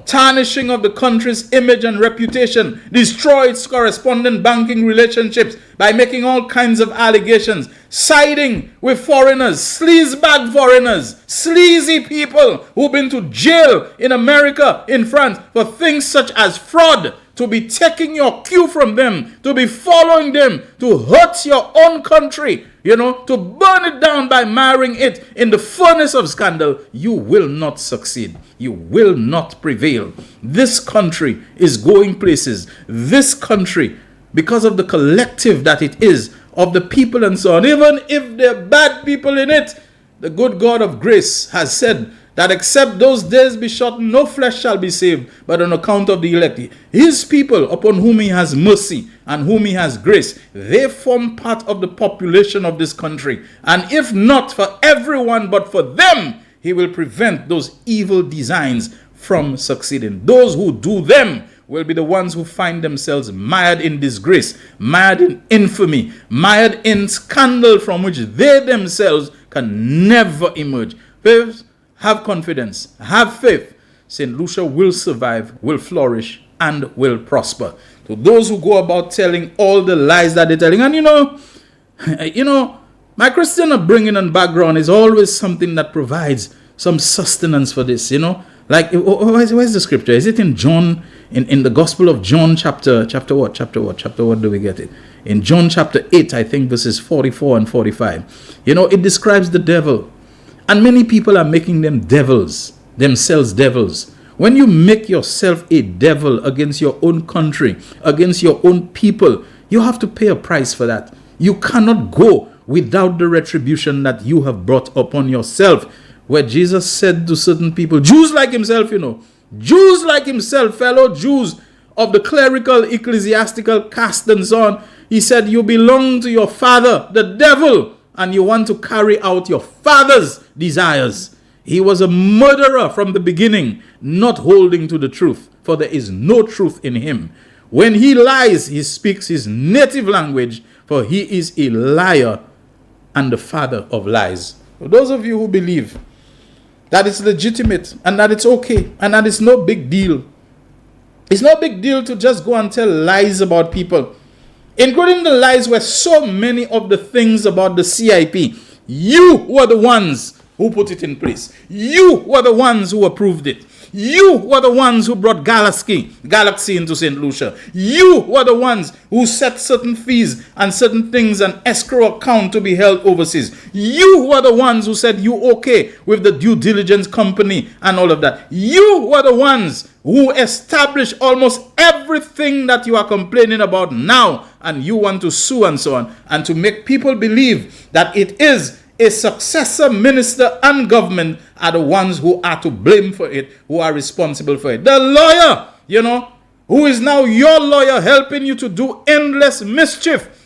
Speaker 8: tarnishing of the country's image and reputation, destroy its correspondent banking relationships by making all kinds of allegations, siding with foreigners, sleazebag foreigners, sleazy people who've been to jail in America, in France, for things such as fraud, to be taking your cue from them, to be following them, to hurt your own country, to burn it down by marrying it in the furnace of scandal. You will not succeed. You will not prevail. This country is going places. This country, because of the collective that it is, of the people and so on, even if there are bad people in it, the good God of grace has said that except those days be shortened, no flesh shall be saved, but on account of the elect. His people, upon whom he has mercy and whom he has grace, they form part of the population of this country. And if not for everyone but for them, he will prevent those evil designs from succeeding. Those who do them will be the ones who find themselves mired in disgrace, mired in infamy, mired in scandal from which they themselves can never emerge. Have confidence, have faith. St. Lucia will survive, will flourish, and will prosper. To those who go about telling all the lies that they're telling, and my Christian upbringing and background is always something that provides some sustenance for this, Like, where's the scripture? Is it in John, in the Gospel of John, chapter what? Chapter what do we get it? In John chapter 8, I think verses 44 and 45. It describes the devil. And many people are making themselves devils. When you make yourself a devil against your own country, against your own people, you have to pay a price for that. You cannot go without the retribution that you have brought upon yourself. Where Jesus said to certain people, Jews like himself, Jews like himself, fellow Jews of the clerical, ecclesiastical caste and so on, he said, you belong to your father, the devil, and you want to carry out your father's desires. He was a murderer from the beginning, not holding to the truth. for there is no truth in him. When he lies, he speaks his native language, for he is a liar and the father of lies. For those of you who believe that it's legitimate and that it's okay and that it's no big deal, it's no big deal to just go and tell lies about people, including the lies where so many of the things about the CIP, you were the ones who put it in place. You were the ones who approved it. You were the ones who brought Galaxy into St. Lucia. You were the ones who set certain fees and certain things and escrow account to be held overseas. You were the ones who said you okay with the due diligence company and all of that. You were the ones who established almost everything that you are complaining about now, and you want to sue and so on, and to make people believe that it is a successor minister and government are the ones who are to blame for it, who are responsible for it. The lawyer, who is now your lawyer helping you to do endless mischief.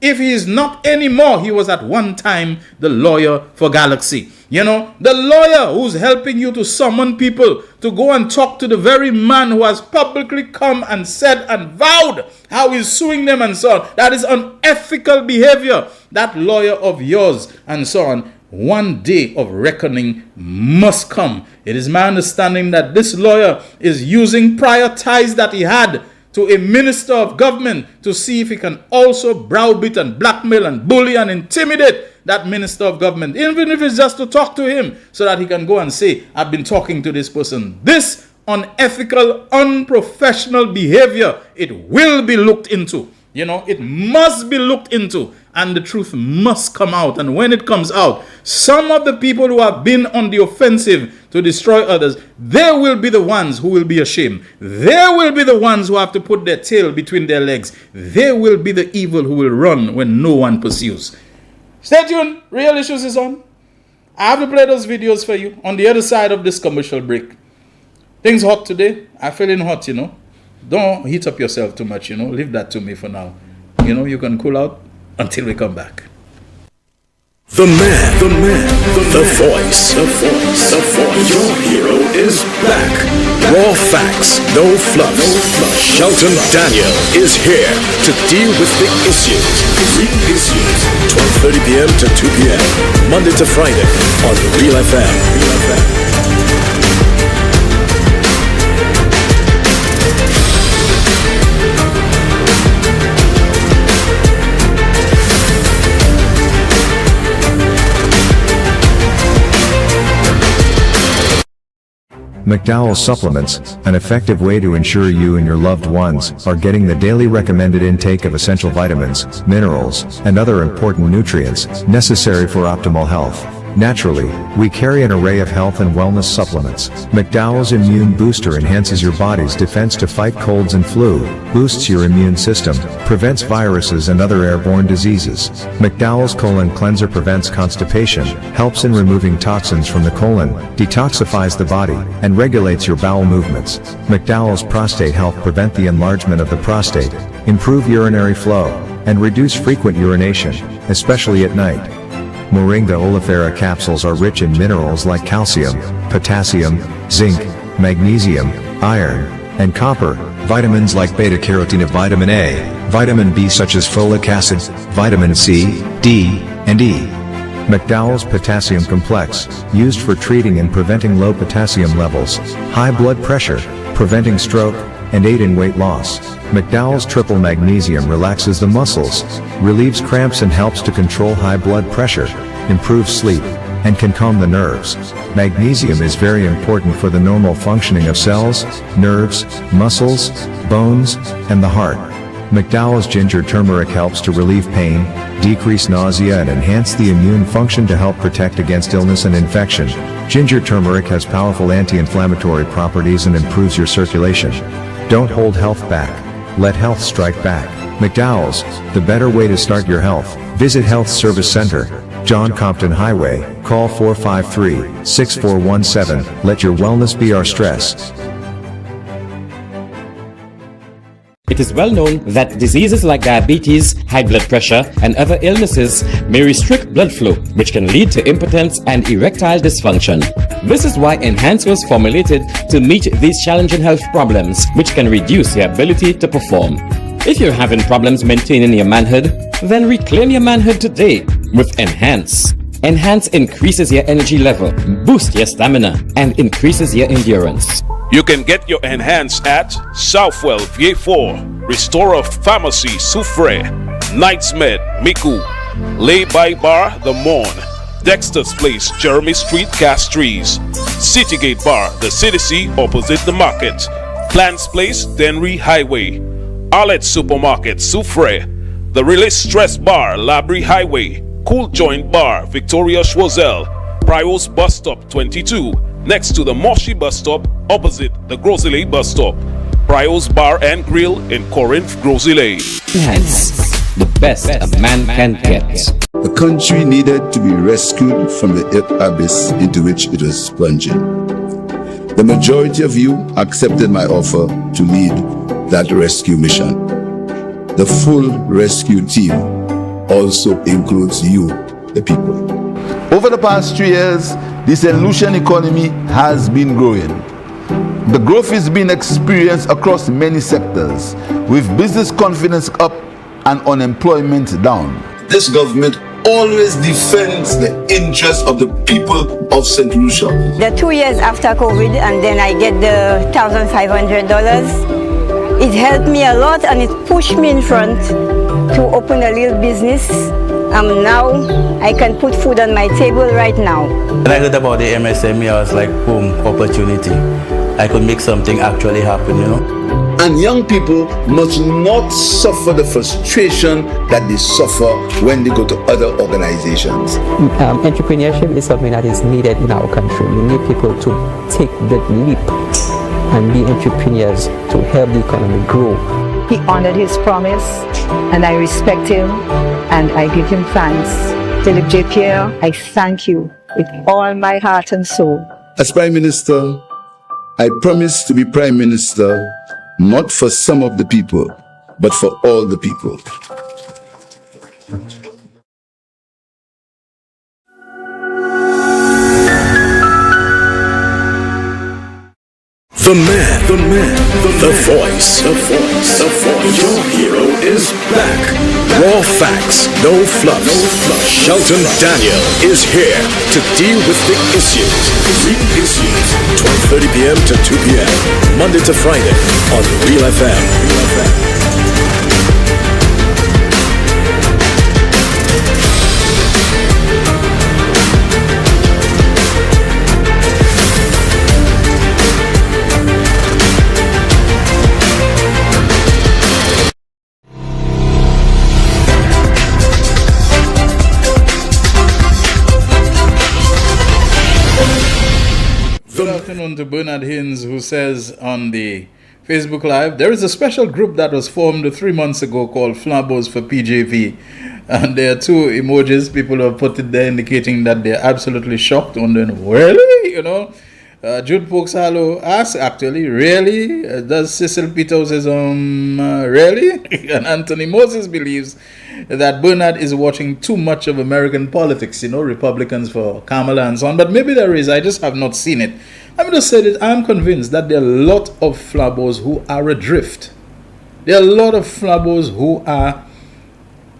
Speaker 8: If he is not anymore, he was at one time the lawyer for Galaxy. The lawyer who's helping you to summon people to go and talk to the very man who has publicly come and said and vowed how he's suing them and so on. That is unethical behavior. That lawyer of yours and so on. One day of reckoning must come. It is my understanding that this lawyer is using prior ties that he had to a minister of government to see if he can also browbeat and blackmail and bully and intimidate that minister of government, even if it's just to talk to him so that he can go and say, I've been talking to this person. This unethical, unprofessional behavior, it will be looked into. It must be looked into, and the truth must come out. And when it comes out, some of the people who have been on the offensive to destroy others, they will be the ones who will be ashamed. They will be the ones who have to put their tail between their legs. They will be the evil who will run when no one pursues. Stay tuned. Real Issues is on. I have to play those videos for you on the other side of this commercial break. Things hot today. I'm feeling hot, Don't heat up yourself too much, Leave that to me for now. You can cool out until we come back.
Speaker 2: The voice. Your hero is back. Raw facts, no fluff. Shelton Daniel is here to deal with the issues. Real issues. 12:30 p.m. to 2 p.m. Monday to Friday on Real FM.
Speaker 9: McDowell Supplements, an effective way to ensure you and your loved ones are getting the daily recommended intake of essential vitamins, minerals, and other important nutrients necessary for optimal health. Naturally, we carry an array of health and wellness supplements. McDowell's Immune Booster enhances your body's defense to fight colds and flu, boosts your immune system, prevents viruses and other airborne diseases. McDowell's Colon Cleanser prevents constipation, helps in removing toxins from the colon, detoxifies the body, and regulates your bowel movements. McDowell's Prostate Health prevent the enlargement of the prostate, improve urinary flow, and reduce frequent urination, especially at night. Moringa oleifera capsules are rich in minerals like calcium, potassium, zinc, magnesium, iron, and copper, vitamins like beta-carotene of vitamin A, vitamin B such as folic acid, vitamin C, D, and E. McDowell's Potassium Complex, used for treating and preventing low potassium levels, high blood pressure, preventing stroke, and aid in weight loss. McDowell's Triple Magnesium relaxes the muscles, relieves cramps and helps to control high blood pressure, improves sleep, and can calm the nerves. Magnesium is very important for the normal functioning of cells, nerves, muscles, bones, and the heart. McDowell's Ginger Turmeric helps to relieve pain, decrease nausea and enhance the immune function to help protect against illness and infection. Ginger turmeric has powerful anti-inflammatory properties and improves your circulation. Don't hold health back. Let health strike back. McDowell's, the better way to start your health. Visit Health Service Center, John Compton Highway, call 453-6417. Let your wellness be our stress.
Speaker 10: It is well known that diseases like diabetes, high blood pressure, and other illnesses may restrict blood flow, which can lead to impotence and erectile dysfunction. This is why Enhance was formulated to meet these challenging health problems, which can reduce your ability to perform. If you're having problems maintaining your manhood, then reclaim your manhood today with Enhance. Enhance increases your energy level, boosts your stamina, and increases your endurance.
Speaker 11: You can get your Enhance at Southwell VA4, Restorer Pharmacy Soufre, Knights Med Miku, Lay by Bar The Morn, Dexter's Place Jeremy Street Castries, Citygate Bar The City opposite the market, Plants Place Denry Highway, Arlette Supermarket Soufre, The Release Stress Bar Labrie Highway, Cool Joint Bar Victoria Schwazel, Prios Bus Stop 22, next to the Moshi Bus Stop opposite the Grosile Bus Stop, Prios Bar and Grill in Corinth, Grosile.
Speaker 10: Enhance, the best a man can get.
Speaker 3: The country needed to be rescued from the abyss into which it was plunging. The majority of you accepted my offer to lead that rescue mission. The full rescue team also includes you, the people.
Speaker 1: Over the past 3 years, the St. Lucian economy has been growing. The growth is being experienced across many sectors, with business confidence up and unemployment down.
Speaker 3: This government always defends the interests of the people of St. Lucia.
Speaker 4: The 2 years after COVID, and then I get the $1,500. It helped me a lot, and it pushed me in front to open a little business. Now I can put food on my table right now.
Speaker 5: When I heard about the MSME, I was like, boom, opportunity. I could make something actually happen, you know.
Speaker 3: And young people must not suffer the frustration that they suffer when they go to other organizations.
Speaker 6: Entrepreneurship is something that is needed in our country. We need people to take the leap and be entrepreneurs to help the economy grow.
Speaker 7: He honored his promise, and I respect him, and I give him thanks. Philip J. Pierre, I thank you with all my heart and soul.
Speaker 3: As Prime Minister, I promise to be Prime Minister not for some of the people, but for all the people.
Speaker 2: The man, the voice. Your hero is back. Raw facts, no fluff. Shelton Daniel is here to deal with the issues. 12:30 p.m. to 2 p.m. Monday to Friday on Real FM.
Speaker 8: Good afternoon to Bernard Hines, who says on the Facebook Live, there is a special group that was formed 3 months ago called Flabos for PJV. And there are 2 emojis. People have put it there indicating that they're absolutely shocked, wondering, really? You know? Jude Poxalo asks, actually, really? Does Cecil Peters says, really? And Anthony Moses believes that Bernard is watching too much of American politics, you know, Republicans for Kamala and so on. But maybe there is, I just have not seen it. I'm just saying that I'm convinced that there are a lot of Flabos who are adrift. There are a lot of Flabos who are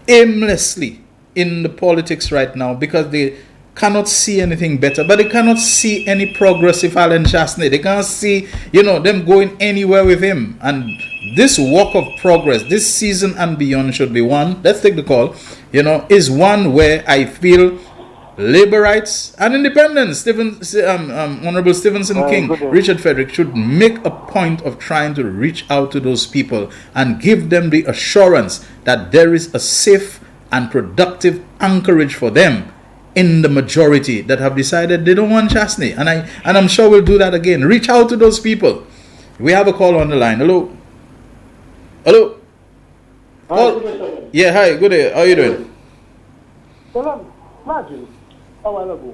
Speaker 8: aimlessly in the politics right now because they cannot see anything better, but they cannot see any progress with Alan Chasney. They can't see, you know, them going anywhere with him. And this walk of progress, this season and beyond should be one, let's take the call, you know, is one where I feel labor rights and independence, Honorable Stephenson King, Richard Frederick should make a point of trying to reach out to those people and give them the assurance that there is a safe and productive anchorage for them in the majority that have decided they don't want Chasney. And I'm sure we'll do that again. Reach out to those people. We have a call on the line. Hello? Hello? Oh, yeah, hi, good day. How are you doing?
Speaker 12: Well, imagine a while ago,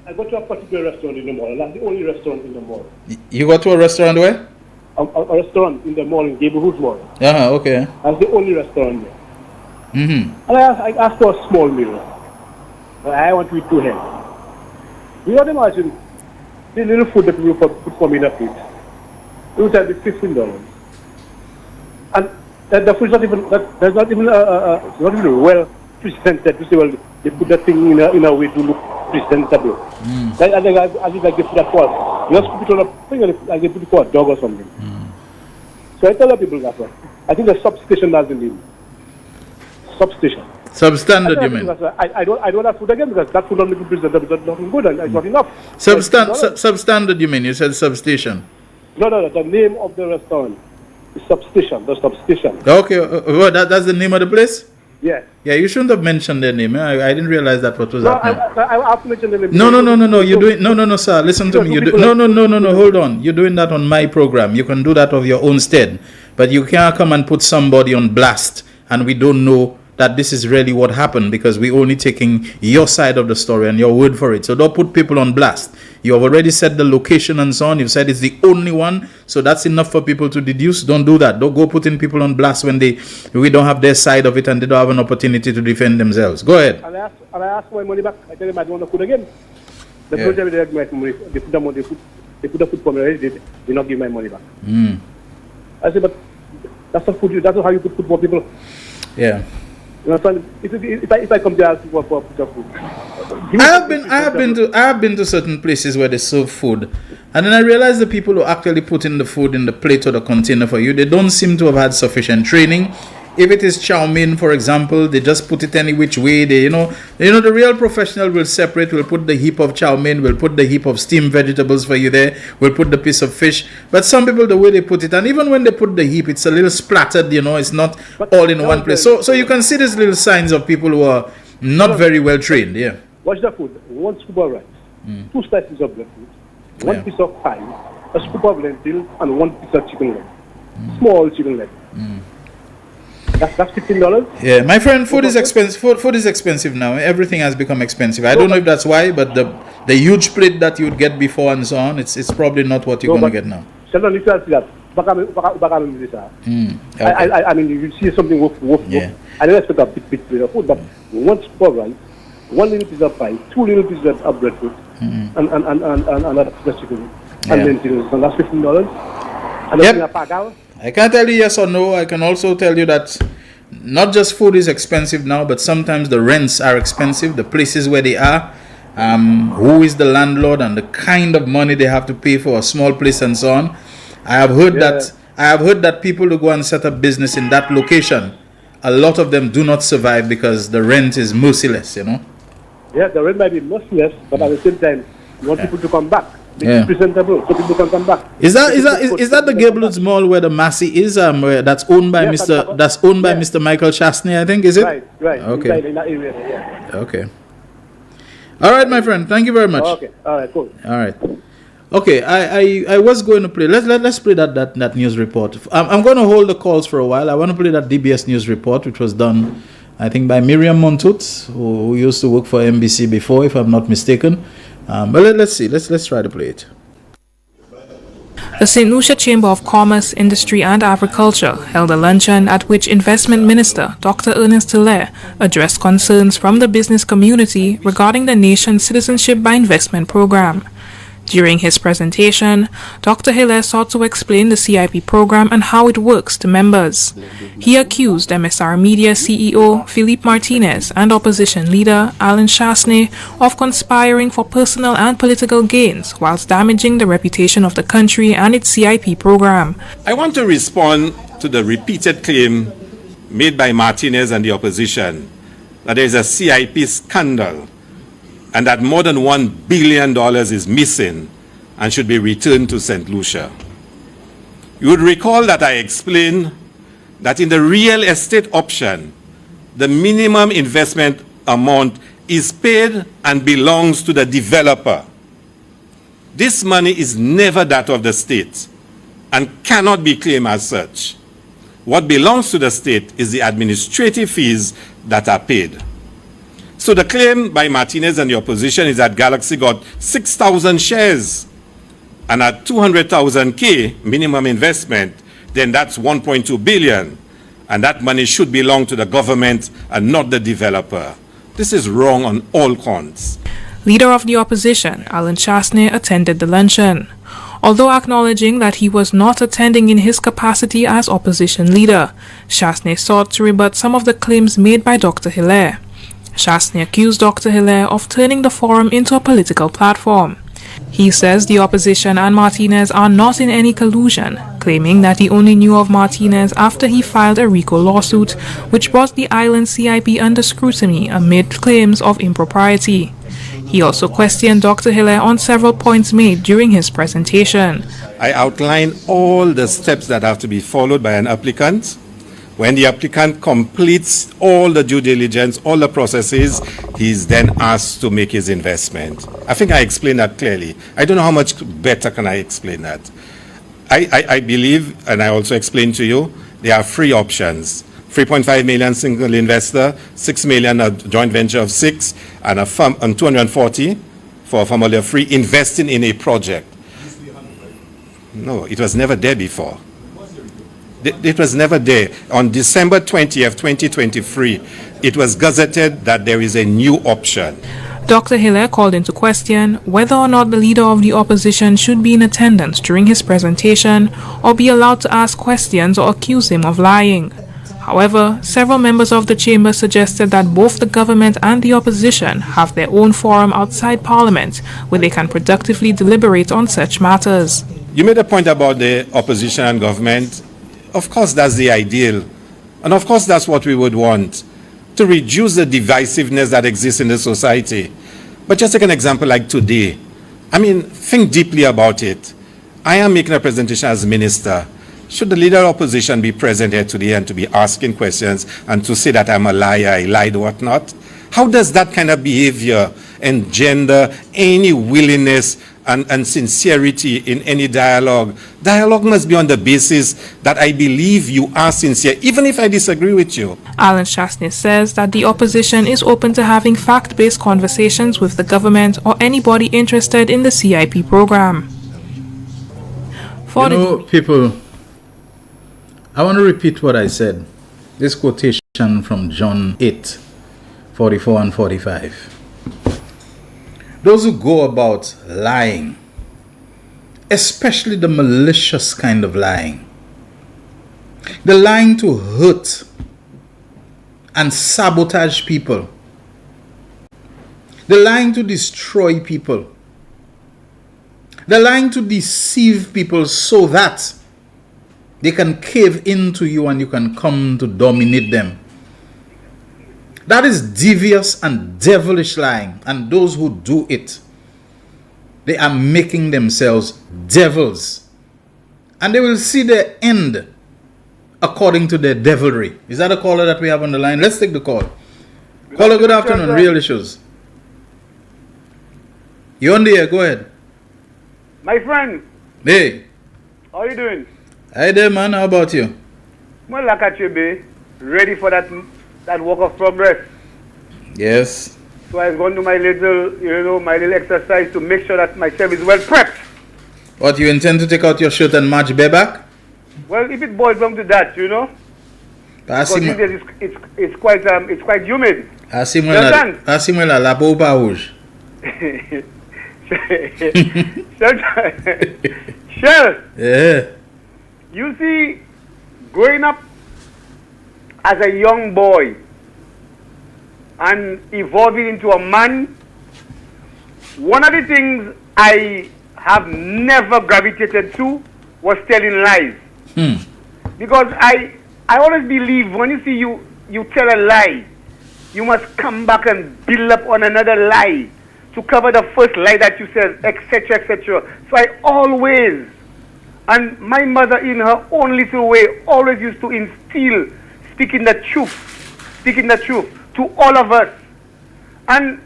Speaker 12: I got to a particular restaurant in the mall. That's the only restaurant in the mall.
Speaker 8: You got to a restaurant where?
Speaker 12: a restaurant in the mall in Gablehurst Mall.
Speaker 8: Okay.
Speaker 12: That's the only restaurant there.
Speaker 8: Mm-hmm.
Speaker 12: And I asked for a small meal. I want to eat 2 heads. You know, imagine the little food that we put for me in a plate. It would have been $15. And the food is not even, there's not even well presented. You say, well, they put that thing in a way to look presentable. Like, I think like they put that for, you just put it on a thing like they put it for a dog or something. So I tell the people that one. I think the substation has the name. Substation.
Speaker 8: Substandard, you mean?
Speaker 12: I don't have food again because that food not looking presentable, that's nothing good and it's not enough.
Speaker 8: Substandard, you mean? You said substation.
Speaker 12: No, the name of the restaurant is Substation, the Substation.
Speaker 8: Okay, well, that's the name of the place?
Speaker 12: Yes.
Speaker 8: Yeah, you shouldn't have mentioned their name. I didn't realize that what was happening.
Speaker 12: I have to mention the name.
Speaker 8: No, you're doing, no, sir, listen to me. No, hold on. You're doing that on my program. You can do that of your own stead. But you can't come and put somebody on blast and we don't know that this is really what happened because we're only taking your side of the story and your word for it. So don't put people on blast. You have already said the location and so on. You've said it's the only one. So that's enough for people to deduce. Don't do that. Don't go putting people on blast when we don't have their side of it and they don't have an opportunity to defend themselves. Go ahead.
Speaker 12: And I asked for my money back. I tell them I don't want to food again. The project they put the money, they put the food for me already. They did not give my money back. I said, but that's not food. That's not how you put food for people.
Speaker 8: Yeah.
Speaker 12: You know, if I come there, I'll for food.
Speaker 8: I have been to certain places where they serve food, and then I realize the people who actually put in the food in the plate or the container for you, they don't seem to have had sufficient training. If it is chow mein, for example, they just put it any which way. They, the real professional will separate. Will put the heap of chow mein. Will put the heap of steamed vegetables for you there. Will put the piece of fish. But some people, the way they put it, and even when they put the heap, it's a little splattered. It's not all in one place. So you can see these little signs of people who are not very well trained. Yeah.
Speaker 12: Watch the food. 1 scoop of rice, 2 slices of bread fruit, 1 piece of pie, a scoop of lentil, and 1 piece of chicken leg. Small chicken leg. That's $15.
Speaker 8: Yeah, my friend, food is expensive. Food is expensive now. Everything has become expensive. I don't know if that's why, but the huge plate that you would get before and so on, it's probably not what you're going to get now.
Speaker 12: Shelton, you can see that. I mean, you see something work.
Speaker 8: Yeah.
Speaker 12: I didn't expect a big plate of food, but 1 scoop of rice, 1 little piece of pie, 2 little pieces of bread fruit, and a chicken, and lentils, and that's $15. And
Speaker 8: yep. I can't tell you yes or no. I can also tell you that not just food is expensive now, but sometimes the rents are expensive, the places where they are, who is the landlord and the kind of money they have to pay for a small place and so on. I have heard that people who go and set up business in that location, a lot of them do not survive because the rent is merciless,
Speaker 12: Yeah, the rent might be merciless, but at the same time, you want people to come back. It's presentable, so people can come back.
Speaker 8: Is that the Gablehurst Mall where the Massey is? Where that's owned by Mr. Michael Chastney, I think, is it?
Speaker 12: Right.
Speaker 8: Okay.
Speaker 12: In that area, yeah.
Speaker 8: Okay. All right, my friend. Thank you very much.
Speaker 12: Okay. All right. Cool.
Speaker 8: All right. Okay. I was going to play. Let's play that news report. I'm going to hold the calls for a while. I want to play that DBS news report, which was done, I think, by Miriam Montut, who used to work for NBC before, if I'm not mistaken. But let's see. Let's try to play it.
Speaker 13: The St. Lucia Chamber of Commerce, Industry and Agriculture held a luncheon at which Investment Minister Dr. Ernest Hilaire addressed concerns from the business community regarding the nation's Citizenship by Investment program. During his presentation, Dr. Hilaire sought to explain the CIP program and how it works to members. He accused MSR Media CEO Philippe Martinez and opposition leader Alan Chastney of conspiring for personal and political gains whilst damaging the reputation of the country and its CIP program.
Speaker 14: I want to respond to the repeated claim made by Martinez and the opposition that there is a CIP scandal and that more than $1 billion is missing and should be returned to St. Lucia. You would recall that I explained that in the real estate option, the minimum investment amount is paid and belongs to the developer. This money is never that of the state and cannot be claimed as such. What belongs to the state is the administrative fees that are paid. So the claim by Martinez and the opposition is that Galaxy got 6,000 shares. And at 200,000 minimum investment, then that's 1.2 billion. And that money should belong to the government and not the developer. This is wrong on all counts.
Speaker 13: Leader of the opposition, Alan Chasney, attended the luncheon. Although acknowledging that he was not attending in his capacity as opposition leader, Chasney sought to rebut some of the claims made by Dr. Hilaire. Chasney accused Dr. Hilaire of turning the forum into a political platform. He says the opposition and Martinez are not in any collusion, claiming that he only knew of Martinez after he filed a RICO lawsuit, which brought the island CIP under scrutiny amid claims of impropriety. He also questioned Dr. Hilaire on several points made during his presentation.
Speaker 14: I outline all the steps that have to be followed by an applicant. When the applicant completes all the due diligence, all the processes, he's then asked to make his investment. I think I explained that clearly. I don't know how much better can I explain that. I believe, and I also explained to you, there are three options. 3.5 million single investor, 6 million a joint venture of 6, and and 240 for a family of 3 investing in a project. No, it was never there before. It was never there. On December 20th, 2023, it was gazetted that there is a new option.
Speaker 13: Dr. Hilaire called into question whether or not the leader of the opposition should be in attendance during his presentation or be allowed to ask questions or accuse him of lying. However, several members of the chamber suggested that both the government and the opposition have their own forum outside Parliament where they can productively deliberate on such matters.
Speaker 14: You made a point about the opposition and government. Of course, that's the ideal. And of course, that's what we would want, to reduce the divisiveness that exists in the society. But just take an example like today. I mean, think deeply about it. I am making a presentation as minister. Should the leader of opposition be present here today and to be asking questions and to say that I'm a liar, I lied, whatnot? How does that kind of behavior engender any willingness and sincerity in any dialogue? Dialogue must be on the basis that I believe you are sincere, even if I disagree with you.
Speaker 13: Alan Chasney says that the opposition is open to having fact-based conversations with the government or anybody interested in the CIP program.
Speaker 8: People, I want to repeat what I said. This quotation from John 8, 44 and 45. Those who go about lying, especially the malicious kind of lying, the lying to hurt and sabotage people, the lying to destroy people, the lying to deceive people so that they can cave into you and you can come to dominate them. That is devious and devilish lying, and those who do it, they are making themselves devils, and they will see their end according to their devilry. Is that a caller that we have on the line? Let's take the call. Caller, good afternoon. Real Issues. You're on the air. Go ahead.
Speaker 15: My friend.
Speaker 8: Hey.
Speaker 15: How are you doing?
Speaker 8: Hi there, man. How about you?
Speaker 15: Well, like at you, be ready for that work of progress.
Speaker 8: Yes.
Speaker 15: So I was going to my little exercise to make sure that myself is well prepped.
Speaker 8: What, you intend to take out your shirt and match bareback?
Speaker 15: Well, if it boils down to that, because these days it's quite humid.
Speaker 8: Assimela la boba rouge.
Speaker 15: Shell.
Speaker 8: Yeah.
Speaker 15: You see, growing up as a young boy and evolving into a man, one of the things I have never gravitated to was telling lies. Because I always believe when you see you tell a lie, you must come back and build up on another lie to cover the first lie that you said, etc., etc. So I always, and my mother in her own little way, always used to instill speaking the truth to all of us. And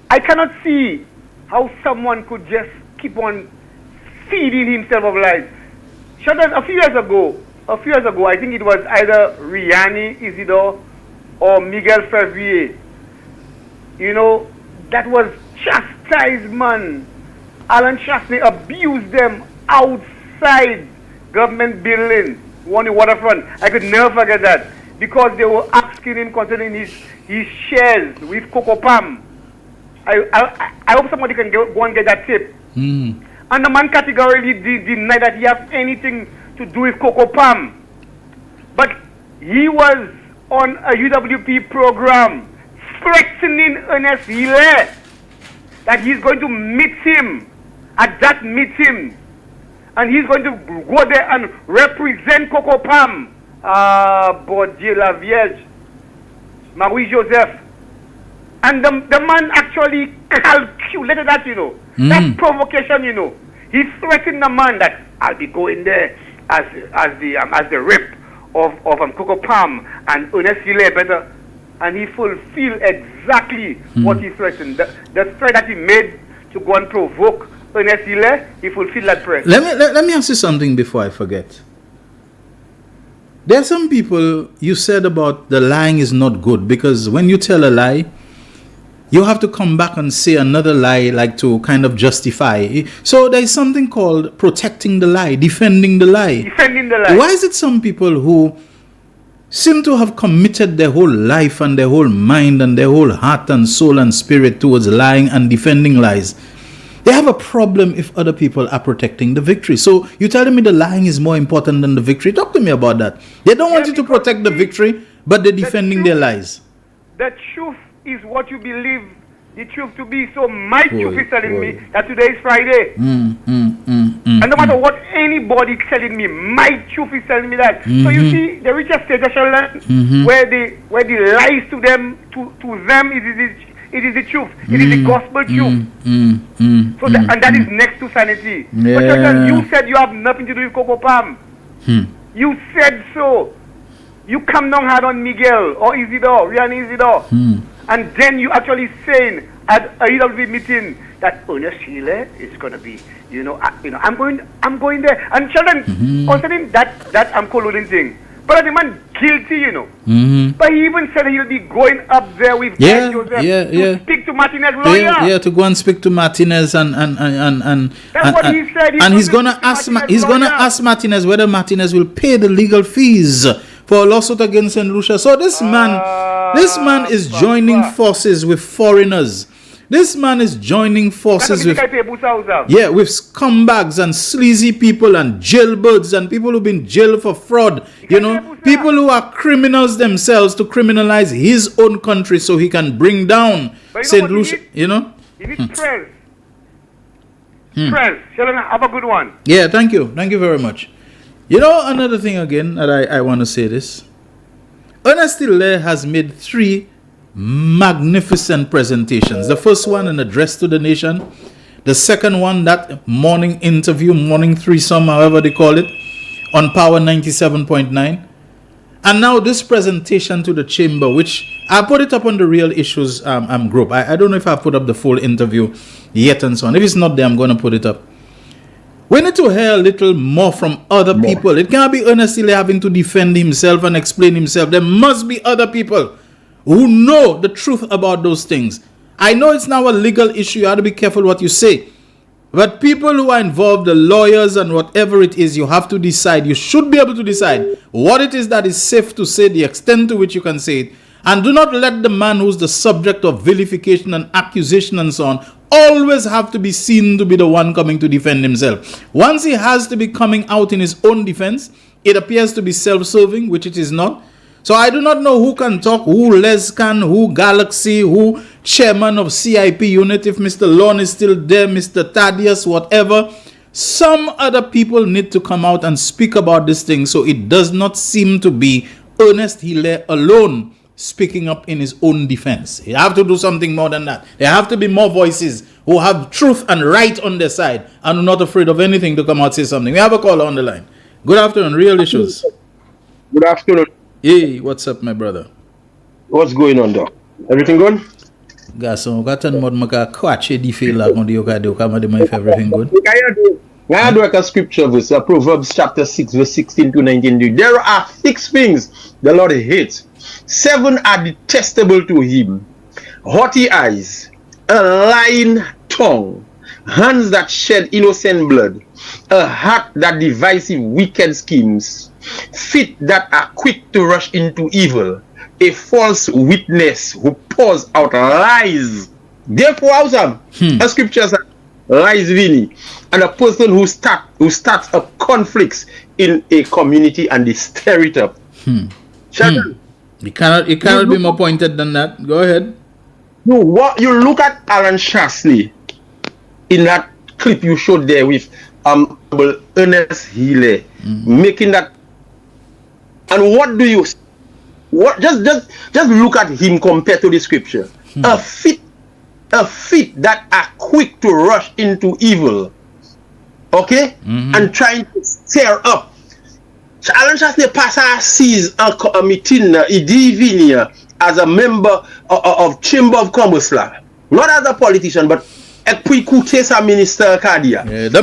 Speaker 15: I cannot see how someone could just keep on feeding himself of lies. A few years ago, I think it was either Riani Isidore or Miguel Fevrier, that was chastisement Alan Chasney abused them outside government building, on the waterfront. I could never forget that. Because they were asking him concerning his shares with Coco Palm. I hope somebody can go and get that tape. And the man categorically denied that he has anything to do with Coco Palm. But he was on a UWP program threatening Ernest Hilaire that he's going to meet him at that meeting. And he's going to go there and represent Coco Palm. Bon Dieu la Vierge, Marie Joseph. And the man actually calculated that, you know. That provocation, you know. He threatened the man that I'll be going there as the rep of Coco Palm and Ernest Hilaire better. And he fulfilled exactly what he threatened. The threat that he made to go and provoke Ernest Hilaire, he fulfilled that threat.
Speaker 8: Let me ask you something before I forget. There are some people, you said about the lying is not good, because when you tell a lie, you have to come back and say another lie, like to kind of justify. So there is something called protecting the lie, defending the lie.
Speaker 15: Defending the lie.
Speaker 8: Why is it some people who seem to have committed their whole life and their whole mind and their whole heart and soul and spirit towards lying and defending lies, they have a problem if other people are protecting the victory? So you're telling me the lying is more important than the victory? Talk to me about that. They don't want you to protect the victory, but they're defending their lies.
Speaker 15: The truth is what you believe the truth to be. So my truth is telling me that today is Friday. And no matter what anybody is telling me, my truth is telling me that. So you see, the richest state of Shelton, where the lies to them it is the truth. It is the gospel truth. So and that is next to sanity.
Speaker 8: Yeah.
Speaker 15: But you said you have nothing to do with Coco Palm. You said so. You come down hard on Miguel or Isidore, Rian Isidore. And then you actually saying at a UWP meeting that Ernest Hilaire is going to be, I'm going there. And Shelton, concerning that I'm colluding thing, but the man guilty, But he even said he'll be going up there with Joseph to speak to Martinez lawyer.
Speaker 8: Yeah, to go and speak to Martinez and
Speaker 15: that's what he said.
Speaker 8: And he's gonna ask Martinez whether Martinez will pay the legal fees for a lawsuit against St. Lucia. So this man is joining forces with foreigners. This man is joining forces with scumbags and sleazy people and jailbirds and people who've been jailed for fraud. People who are criminals themselves to criminalize his own country so he can bring down St. Lucia.
Speaker 15: You need press. Press. Sheldon, have a good one.
Speaker 8: Yeah, thank you. Thank you very much. Another thing again that I want to say this. Ernest Hilaire has made 3 magnificent presentations. The first one, an address to the nation. The second one, that morning interview, morning threesome, however they call it, on Power 97.9. And now this presentation to the chamber, which I put it up on the Real Issues group. I don't know if I put up the full interview yet and so on. If it's not there, I'm going to put it up. We need to hear a little more from other people. It can't be Ernest Hilaire having to defend himself and explain himself. There must be other people who know the truth about those things. I know it's now a legal issue. You have to be careful what you say. But people who are involved, the lawyers and whatever it is, you have to decide. You should be able to decide what it is that is safe to say, the extent to which you can say it. And do not let the man who's the subject of vilification and accusation and so on always have to be seen to be the one coming to defend himself. Once he has to be coming out in his own defense, it appears to be self-serving, which it is not. So I do not know who can talk, who Les can, who Galaxy, who chairman of CIP unit, if Mr. Lon is still there, Mr. Thaddeus, whatever. Some other people need to come out and speak about this thing so it does not seem to be Ernest Hilaire alone speaking up in his own defense. You have to do something more than that. There have to be more voices who have truth and right on their side and are not afraid of anything to come out and say something. We have a caller on the line. Good afternoon, Real Issues.
Speaker 16: Good afternoon.
Speaker 8: Hey, what's up, my brother?
Speaker 16: What's going on, Doc? Everything good?
Speaker 8: Gason, gatan mod maka kwache di fela kondi yoka de okama de my everything good.
Speaker 16: I do like a scripture verse, Proverbs chapter 6, verse 16 to 19. There are 6 things the Lord hates. 7 are detestable to him: haughty eyes, a lying tongue, hands that shed innocent blood, a heart that devises wicked schemes, feet that are quick to rush into evil, a false witness who pours out lies. Therefore, awesome. A scripture says, lies really, and a person who starts up conflicts in a community and they stir it up. Shelton,
Speaker 8: it cannot be more pointed than that. Go ahead.
Speaker 16: You look at Alan Shasley in that clip you showed there with Ernest Healy making that, and what do you just look at him compared to the scripture. A feet that are quick to rush into evil, okay, and trying to stir up. Alan Shasley pastor sees a meeting as a member of Chamber of Commerce, not as a politician, but a minister.
Speaker 8: Yeah, the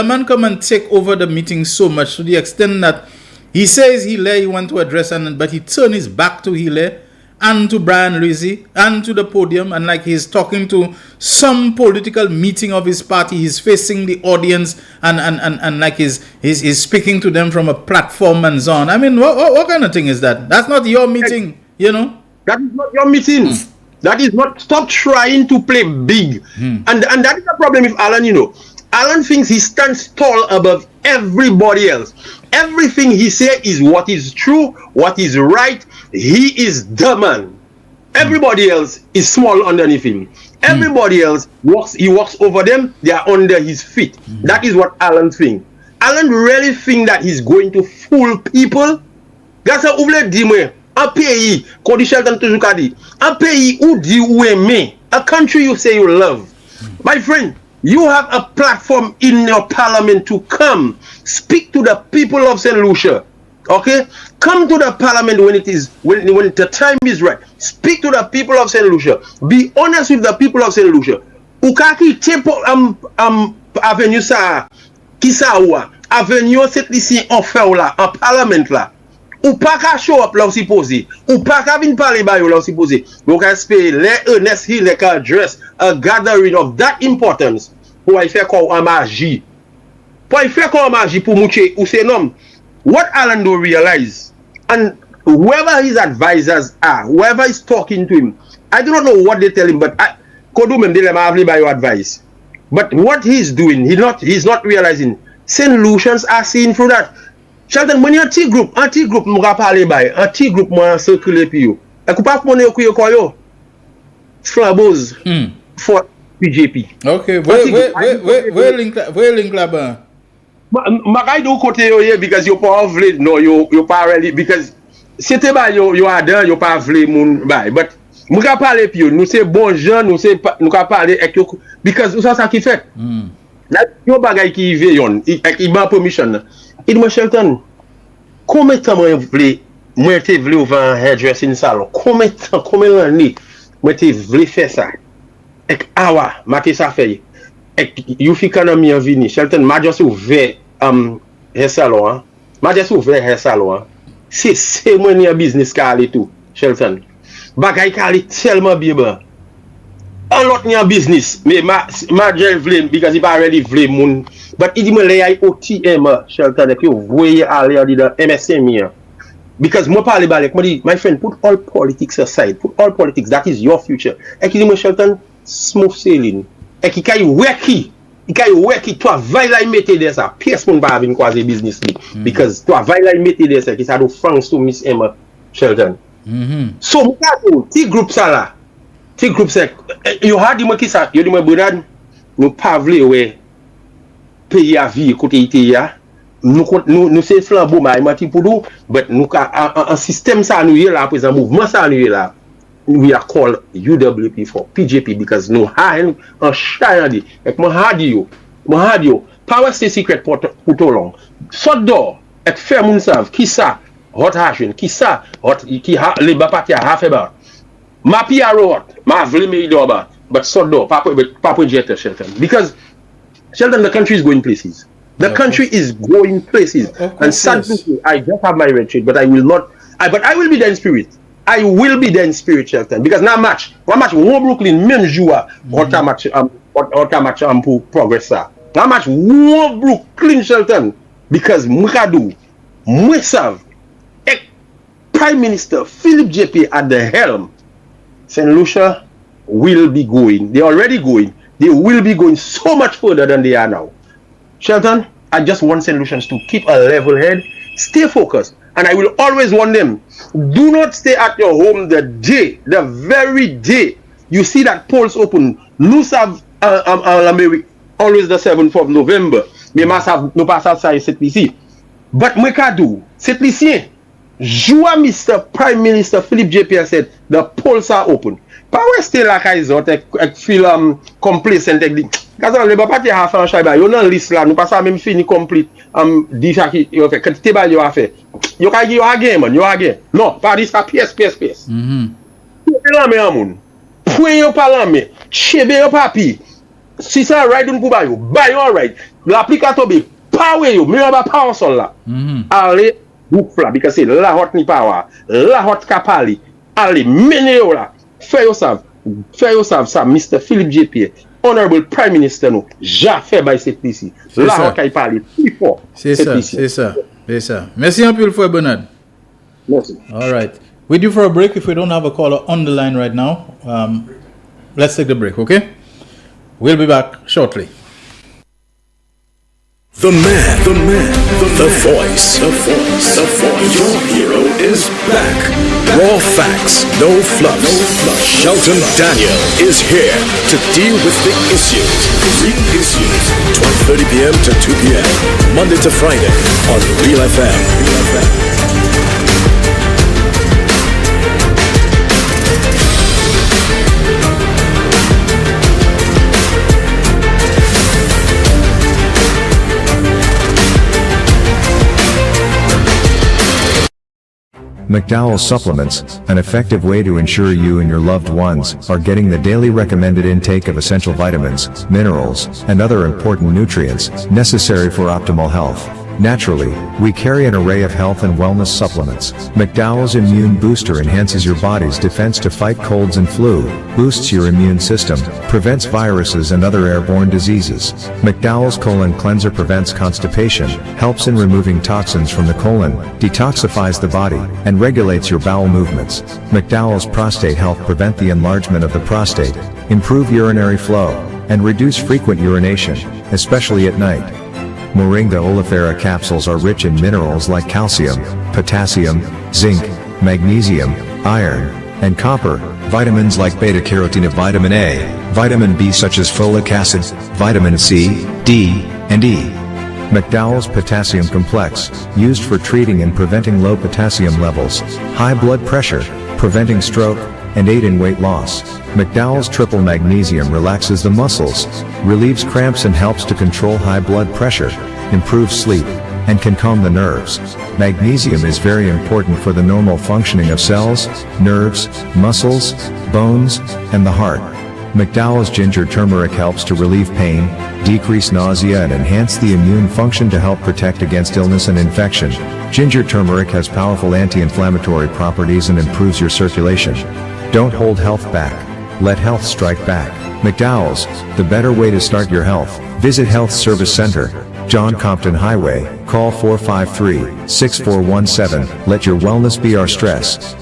Speaker 8: man come and take over the meeting so much to the extent that he says he want to address, but he turn his back to Hile and to Brian Rizzi and to the podium, and like he's talking to some political meeting of his party, he's facing the audience and like he's speaking to them from a platform and so on. I mean, what kind of thing is that? That's not your meeting, you know?
Speaker 16: That is not your meeting. That is not. Stop trying to play big. And that is the problem with Alan, you know. Alan thinks he stands tall above everybody else. Everything he says is what is true, what is right. He is the man. Everybody else is small underneath him. Everybody else he walks over them, they are under his feet. That is what Alan thinks. Alan really thinks that he's going to fool people. That's a ouvle dimwe. Un pays, Cody Shelton toujours dit, un pays où dit ou aimer, a country you say you love. My friend, you have a platform in your parliament to come speak to the people of St. Lucia. Okay? Come to the parliament when the time is right. Speak to the people of St. Lucia. Be honest with the people of St. Lucia. Ukaki tepo avenue sa kisawa avenue set ici en fait là en parlement là. Ou pas qu'à show up là aussi posé. Ou pas qu'à venir parler ba yo là aussi posé. Donc espérer les Ernest Hill les address a gathering of that importance pour y faire quoi en magie. Pour y faire quoi en magie pour moucher ou c'est nom. What Alan do realize, and whoever his advisors are, whoever is talking to him, I do not know what they tell him, but Kodum they have by your advice. But what he's doing, he's not realizing. St. Lucians are seeing through that. Shelton, when you're a T group, mga parle by, a T group mga circulate piyo. Ako pa pone yo kuyo koyo. Flabos for PJP.
Speaker 8: Okay, where link laba?
Speaker 16: Magay do kote yo ye because you pa vle no you pa really because c'était ba you are there you pa vle moun bay but mga parle piyo nous c'est bon gens nous c'est nous ka parler avec yo because ça qui fait. Là yo bagay qui ve yon il ba permission. Il me Shelton, combien de temps moi te vle ouvrir un hairdressing salon? Combien d'années moi te vle faire ça? Et awa, mate ça fait. Et you fi kana mi vini. Shelton, ma just ouvert hair salon hein. Ma just ouvert hair salon hein. C'est moi ni business ka ale tout, Shelton. Bagay ka ale tellement bien ba. Un lot ni business, mais ma just vle because he pas really vle moun. But it me lay OTM Shelton if you voye aller the MSM because mo parle balek mo di my friend put all politics aside, put all politics, that is your future. E ki di mo Shelton smooth sailing. E ki kay weki to availa mette de sa pièce moun ba vin kwaze business li because to availa mette de sa ki sa do France to Miss Emma Shelton. So mo ka do ti group sa la. Ti group sa you had di mo ki sa yo di mo brad no pavle we pays à vie côté ITA nous c'est flambeau mati pour nous but nous un système ça nous là présent mouvement ça nous là we are called UWP for PJP because nous ha un chayandi et moi hadio power stay secret pour tout long so door et faire moun savent qui ça hot hashing qui ça hot qui les parti a half about ma PRO ma vle me do about but so door pas project Shelton because Shelton, the country is going places. The country is going places. And sadly, I just have my retreat, but I will not. But I will be there in spirit. I will be there in spirit, Shelton. Because now match, one match, one Brooklyn, même jour, autant match pour progress ça. Now match, one Brooklyn, Shelton. Because Mukadu, Mwesav, Prime Minister Philip JP at the helm, St. Lucia will be going. They're already going. They will be going so much further than they are now. Shelton, I just want St. Lucians to keep a level head, stay focused, and I will always warn them, do not stay at your home the very day you see that polls open. Nous savons l'Amérique, always the 7th of November. Mais nous pas ça ici. But Mekadu, c'est ici. Joua Mr. Prime Minister Philip JP said the polls are open. Pas rester là kaizot ek feel complacent ek di. Kazan le ba parti ha fan chay ba yo nan list là nous pas ça même fini complete di ça qui yo fait quand te ba yo a fait. Yo ka yo a game man, yo a game. Non, pas di ça pièce. Là mais amoun. Point yo pas là mais chebe yo papi. Si ça right on pour ba yo all right. L'applicateur be power yo, mais on va pas ensemble là. Allez book là because c'est la hot ni power. La hot kapali. Allez mener yo là. Fais yourself ça, Mr. Philip JP, Honorable Prime Minister, nous, j'ai fait by cette ici. Là, on peut parler plus fort.
Speaker 8: C'est ça. Merci un peu, le frère Bernard.
Speaker 16: Merci.
Speaker 8: All right. We're due for a break. If we don't have a caller on the line right now, let's take the break, okay? We'll be back shortly.
Speaker 2: The man, the voice. Your hero is back. Raw facts, no fluff. Shelton Daniel is here to deal with the issues. Real issues. 12:30 p.m. to 2 p.m. Monday to Friday on Real FM.
Speaker 9: McDowell's Supplements, an effective way to ensure you and your loved ones are getting the daily recommended intake of essential vitamins, minerals, and other important nutrients necessary for optimal health. Naturally, we carry an array of health and wellness supplements. McDowell's Immune Booster enhances your body's defense to fight colds and flu, boosts your immune system, prevents viruses and other airborne diseases. McDowell's Colon Cleanser prevents constipation, helps in removing toxins from the colon, detoxifies the body, and regulates your bowel movements. McDowell's Prostate Health prevent the enlargement of the prostate, improve urinary flow, and reduce frequent urination, especially at night. Moringa oleifera capsules are rich in minerals like calcium, potassium, zinc, magnesium, iron, and copper, vitamins like beta-carotene of vitamin A, vitamin B such as folic acid, vitamin C, D, and E. McDowell's Potassium Complex, used for treating and preventing low potassium levels, high blood pressure, preventing stroke, and aid in weight loss. McDowell's Triple Magnesium relaxes the muscles, relieves cramps and helps to control high blood pressure, improves sleep, and can calm the nerves. Magnesium is very important for the normal functioning of cells, nerves, muscles, bones, and the heart. McDowell's Ginger Turmeric helps to relieve pain, decrease nausea and enhance the immune function to help protect against illness and infection. Ginger turmeric has powerful anti-inflammatory properties and improves your circulation. Don't hold health back. Let health strike back. McDowell's, the better way to start your health. Visit Health Service Center, John Compton Highway, call 453-6417. Let your wellness be our stress.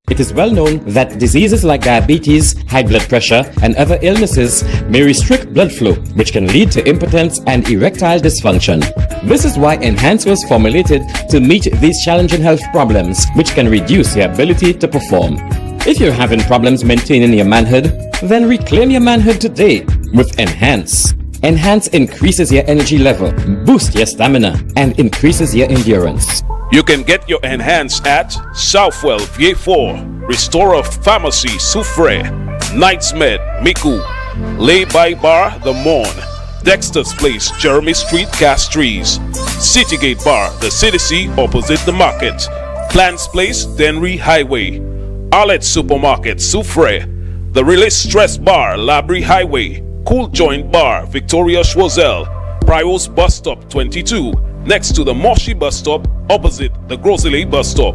Speaker 10: It is well known that diseases like diabetes, high blood pressure, and other illnesses may restrict blood flow, which can lead to impotence and erectile dysfunction. This is why Enhance was formulated to meet these challenging health problems, which can reduce your ability to perform. If you're having problems maintaining your manhood, then reclaim your manhood today with Enhance. Enhance increases your energy level, boosts your stamina, and increases your endurance.
Speaker 11: You can get your Enhance at Southwell VA4, Restorer Pharmacy Soufre, Knights Med Miku, Lay by Bar The Morn, Dexter's Place Jeremy Street Castries, Citygate Bar The City opposite the market, Plants Place Denry Highway, Arlette Supermarket Soufre, The Release Stress Bar Labrie Highway, Cool Joint Bar Victoria Schwazel, Prios Bus Stop 22, next to the Moshi Bus Stop opposite the Grosley bus stop.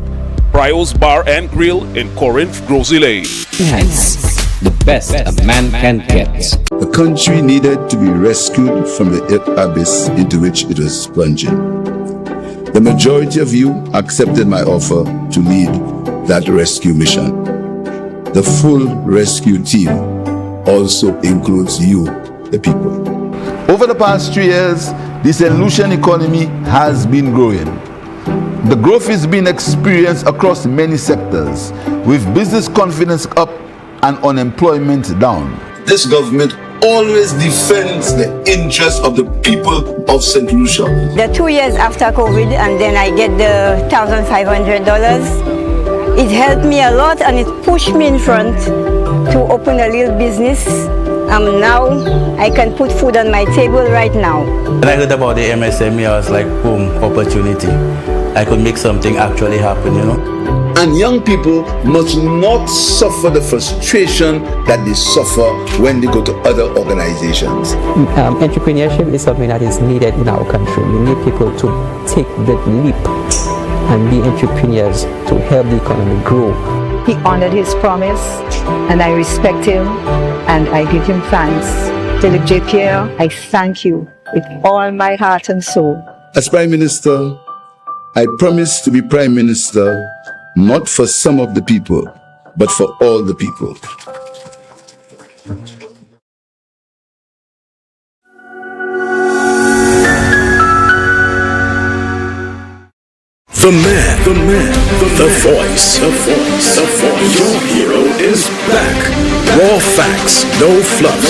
Speaker 11: Prio's Bar and Grill in Corinth, Grosley.
Speaker 10: Yes, the best a man can get.
Speaker 3: The country needed to be rescued from the abyss into which it was plunging. The majority of you accepted my offer to lead that rescue mission. The full rescue team also includes you, the people.
Speaker 1: Over the past 3 years, the solution economy has been growing. The growth is being experienced across many sectors, with business confidence up and unemployment down.
Speaker 3: This government always defends the interests of the people of St. Lucia.
Speaker 4: The 2 years after COVID, and then I get the $1,500. It helped me a lot, and it pushed me in front to open a little business. Now I can put food on my table right now.
Speaker 5: When I heard about the MSME, I was like, boom, opportunity. I could make something actually happen, you know.
Speaker 3: And young people must not suffer the frustration that they suffer when they go to other organizations.
Speaker 6: Entrepreneurship is something that is needed in our country. We need people to take the leap and be entrepreneurs to help the economy grow.
Speaker 7: He honored his promise, and I respect him, and I give him thanks. Philip J. Pierre, I thank you with all my heart and soul.
Speaker 3: As Prime Minister, I promise to be Prime Minister not for some of the people, but for all the people.
Speaker 2: The man, the voice. Your hero is back. Raw facts, no fluff.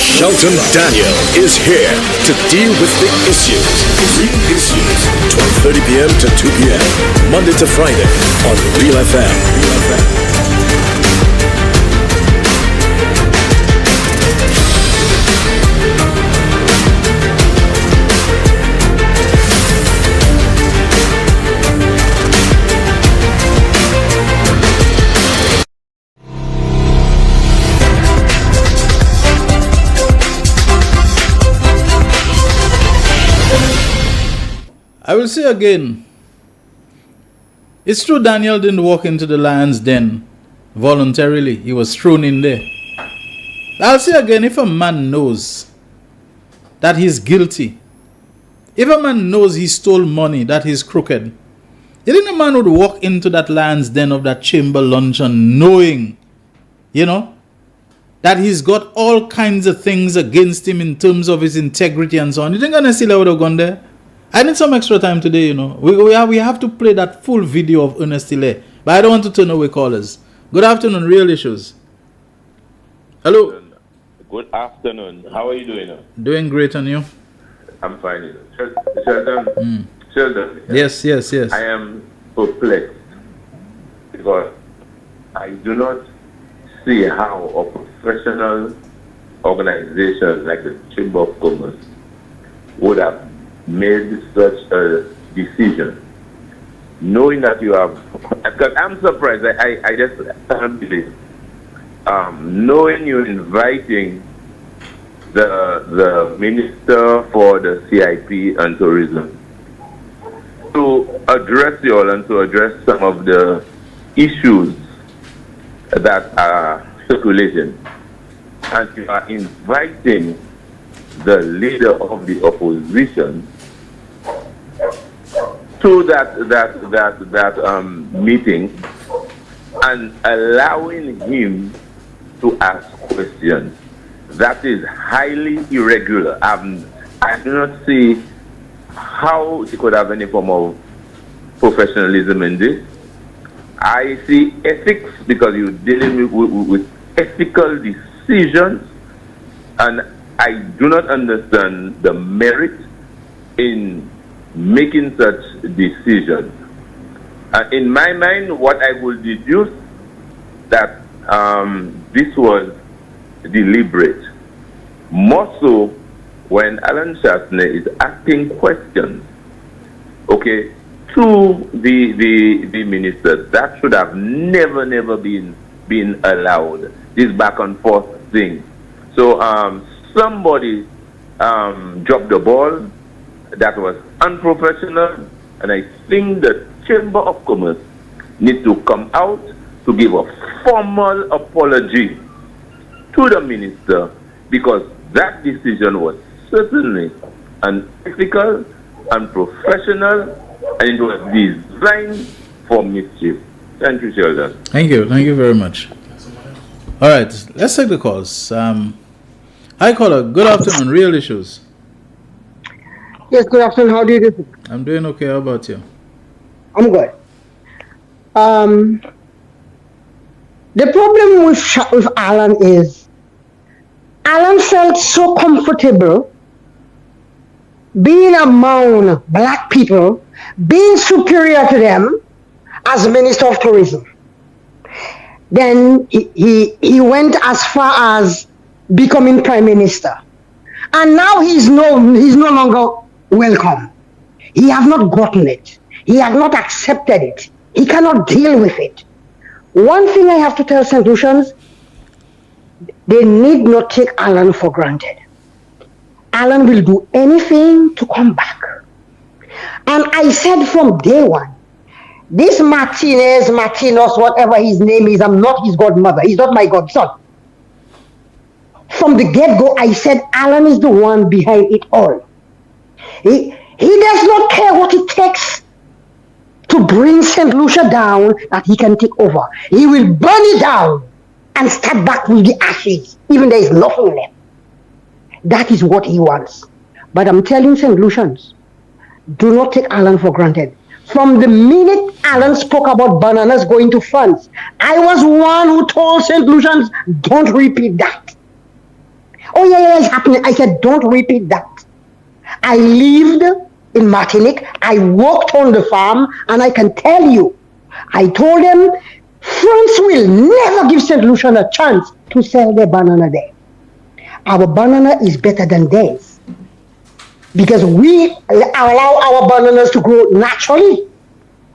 Speaker 2: Shelton Daniel is here to deal with the issues. Real issues. 12:30 p.m. to 2 p.m. Monday to Friday on Real FM.
Speaker 8: I will say again, it's true Daniel didn't walk into the lion's den voluntarily. He was thrown in there. I'll say again, if a man knows that he's guilty, if a man knows he stole money, that he's crooked, you think a man would walk into that lion's den of that chamber luncheon knowing, that he's got all kinds of things against him in terms of his integrity and so on? You think Ernestile would have gone there? I need some extra time today, We have to play that full video of Ernestile, but I don't want to turn away callers. Good afternoon, Real Issues. Hello.
Speaker 17: Good afternoon. How are you doing?
Speaker 8: Doing great, and you?
Speaker 17: I'm fine. Shelton. Shelton.
Speaker 8: Yes.
Speaker 17: I am perplexed because I do not see how a professional organization like the Chamber of Commerce would have made such a decision, knowing that you have. Because I'm surprised. I just can't believe. Knowing you're inviting the Minister for the CIP and Tourism to address you all and to address some of the issues that are circulating, and you are inviting the leader of the opposition to that meeting and allowing him to ask questions. That is highly irregular. I do not see how he could have any form of professionalism in this. I see ethics because you're dealing with ethical decisions, and I do not understand the merit in making such decisions. In my mind, what I will deduce that this was deliberate, more so when Alan Chastney is asking questions, okay, to the minister. That should have never been allowed. This back and forth thing. So somebody dropped the ball. That was unprofessional, And I think the Chamber of Commerce need to come out to give a formal apology to the minister, because that decision was certainly unethical, unprofessional, and it was designed for mischief. Thank you, Sheldon.
Speaker 8: Thank you very much. All right, let's take the calls. Hi, caller. Good afternoon. Real Issues.
Speaker 18: Yes, good afternoon. How do you do?
Speaker 8: I'm doing okay. How about you?
Speaker 18: I'm good. The problem with Alan is Alan felt so comfortable being among black people, being superior to them as Minister of Tourism. Then he went as far as becoming Prime Minister. And now he's no longer welcome. He has not gotten it. He has not accepted it. He cannot deal with it. One thing I have to tell St. Lucians, they need not take Alan for granted. Alan will do anything to come back. And I said from day one, this Martinez, whatever his name is, I'm not his godmother. He's not my godson. From the get-go, I said Alan is the one behind it all. He does not care what it takes to bring St. Lucia down that he can take over. He will burn it down and start back with the ashes, even there is nothing left. That is what he wants. But I'm telling St. Lucians, do not take Alan for granted. From the minute Alan spoke about bananas going to France, I was one who told St. Lucians, don't repeat that. Oh yeah, it's happening. I said, don't repeat that. I lived in Martinique. I worked on the farm, and I can tell you, I told them, France will never give St. Lucian a chance to sell their banana there. Our banana is better than theirs, because we allow our bananas to grow naturally.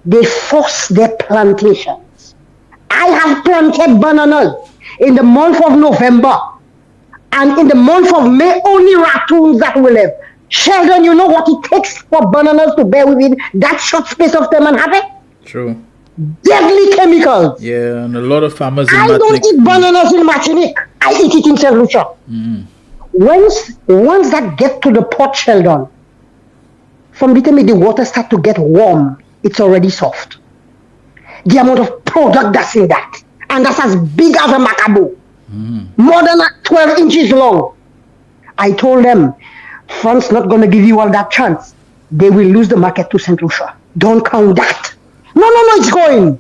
Speaker 18: They force their plantations. I have planted bananas in the month of November, and in the month of May, only raccoons that will live. Sheldon, you know what it takes for bananas to bear within that short space of time and have it?
Speaker 8: True.
Speaker 18: Deadly chemicals.
Speaker 8: Yeah, and a lot of farmers in
Speaker 18: I
Speaker 8: Martinique.
Speaker 18: don't eat bananas in Martinique. I eat it in St. Lucia. Once that get to the pot, Sheldon, from the time the water start to get warm, it's already soft. The amount of product that's in that, and that's as big as a macaboo, more than 12 inches long. I told them, France not going to give you all that chance. They will lose the market to St. Lucia. Don't count that. No, it's going.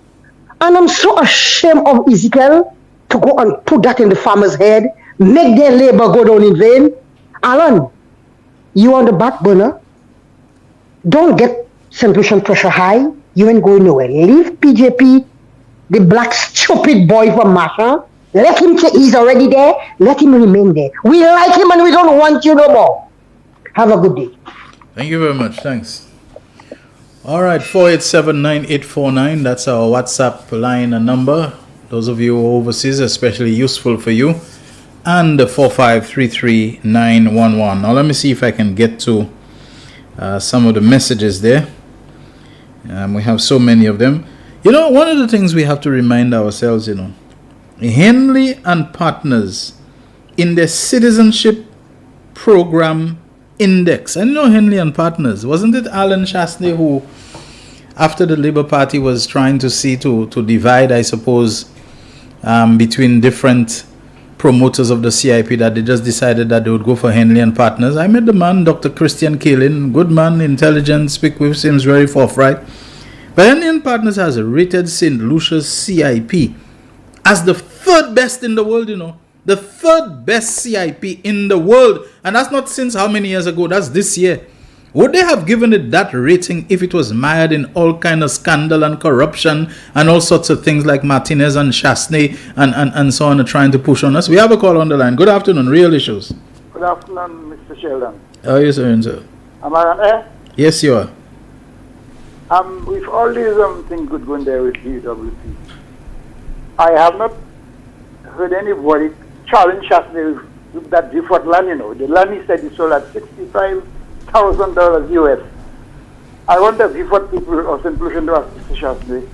Speaker 18: And I'm so ashamed of Ezekiel to go and put that in the farmer's head, make their labor go down in vain. Alan, you on the back burner. Don't get St. Lucian pressure high. You ain't going nowhere. Leave PJP, the black stupid boy from Masha. Let him, he's already there. Let him remain there. We like him and we don't want you no more. Have a good day.
Speaker 8: Thank you very much. Thanks. All right, 487-9849. That's our WhatsApp line and number. Those of you overseas, especially useful for you. And 4533911. Now let me see if I can get to some of the messages there. We have so many of them. You know, one of the things we have to remind ourselves, Henley and Partners in their citizenship program index. And Henley and Partners, wasn't it Alan Chasney who, after the Labour Party was trying to see to divide, I suppose, between different promoters of the CIP, that they just decided that they would go for Henley and Partners? I met the man, Dr. Christian Kalin, good man, intelligent, speak with, seems very forthright. But Henley and Partners has rated St. Lucia's CIP as the third best in the world, The third best CIP in the world. And that's not since how many years ago? That's this year. Would they have given it that rating if it was mired in all kind of scandal and corruption and all sorts of things like Martinez and Chasney and so on trying to push on us? We have a call on the line. Good afternoon. Real Issues.
Speaker 19: Good afternoon, Mr. Sheldon.
Speaker 8: How are you, sir?
Speaker 19: Am I on air?
Speaker 8: Yes, you are.
Speaker 19: With all these things good going there with DWP, I have not heard anybody challenge Chasney with that default land, The land he said he sold at $65,000 US. I wonder if what people of St. Lucia to ask Mr. Shasney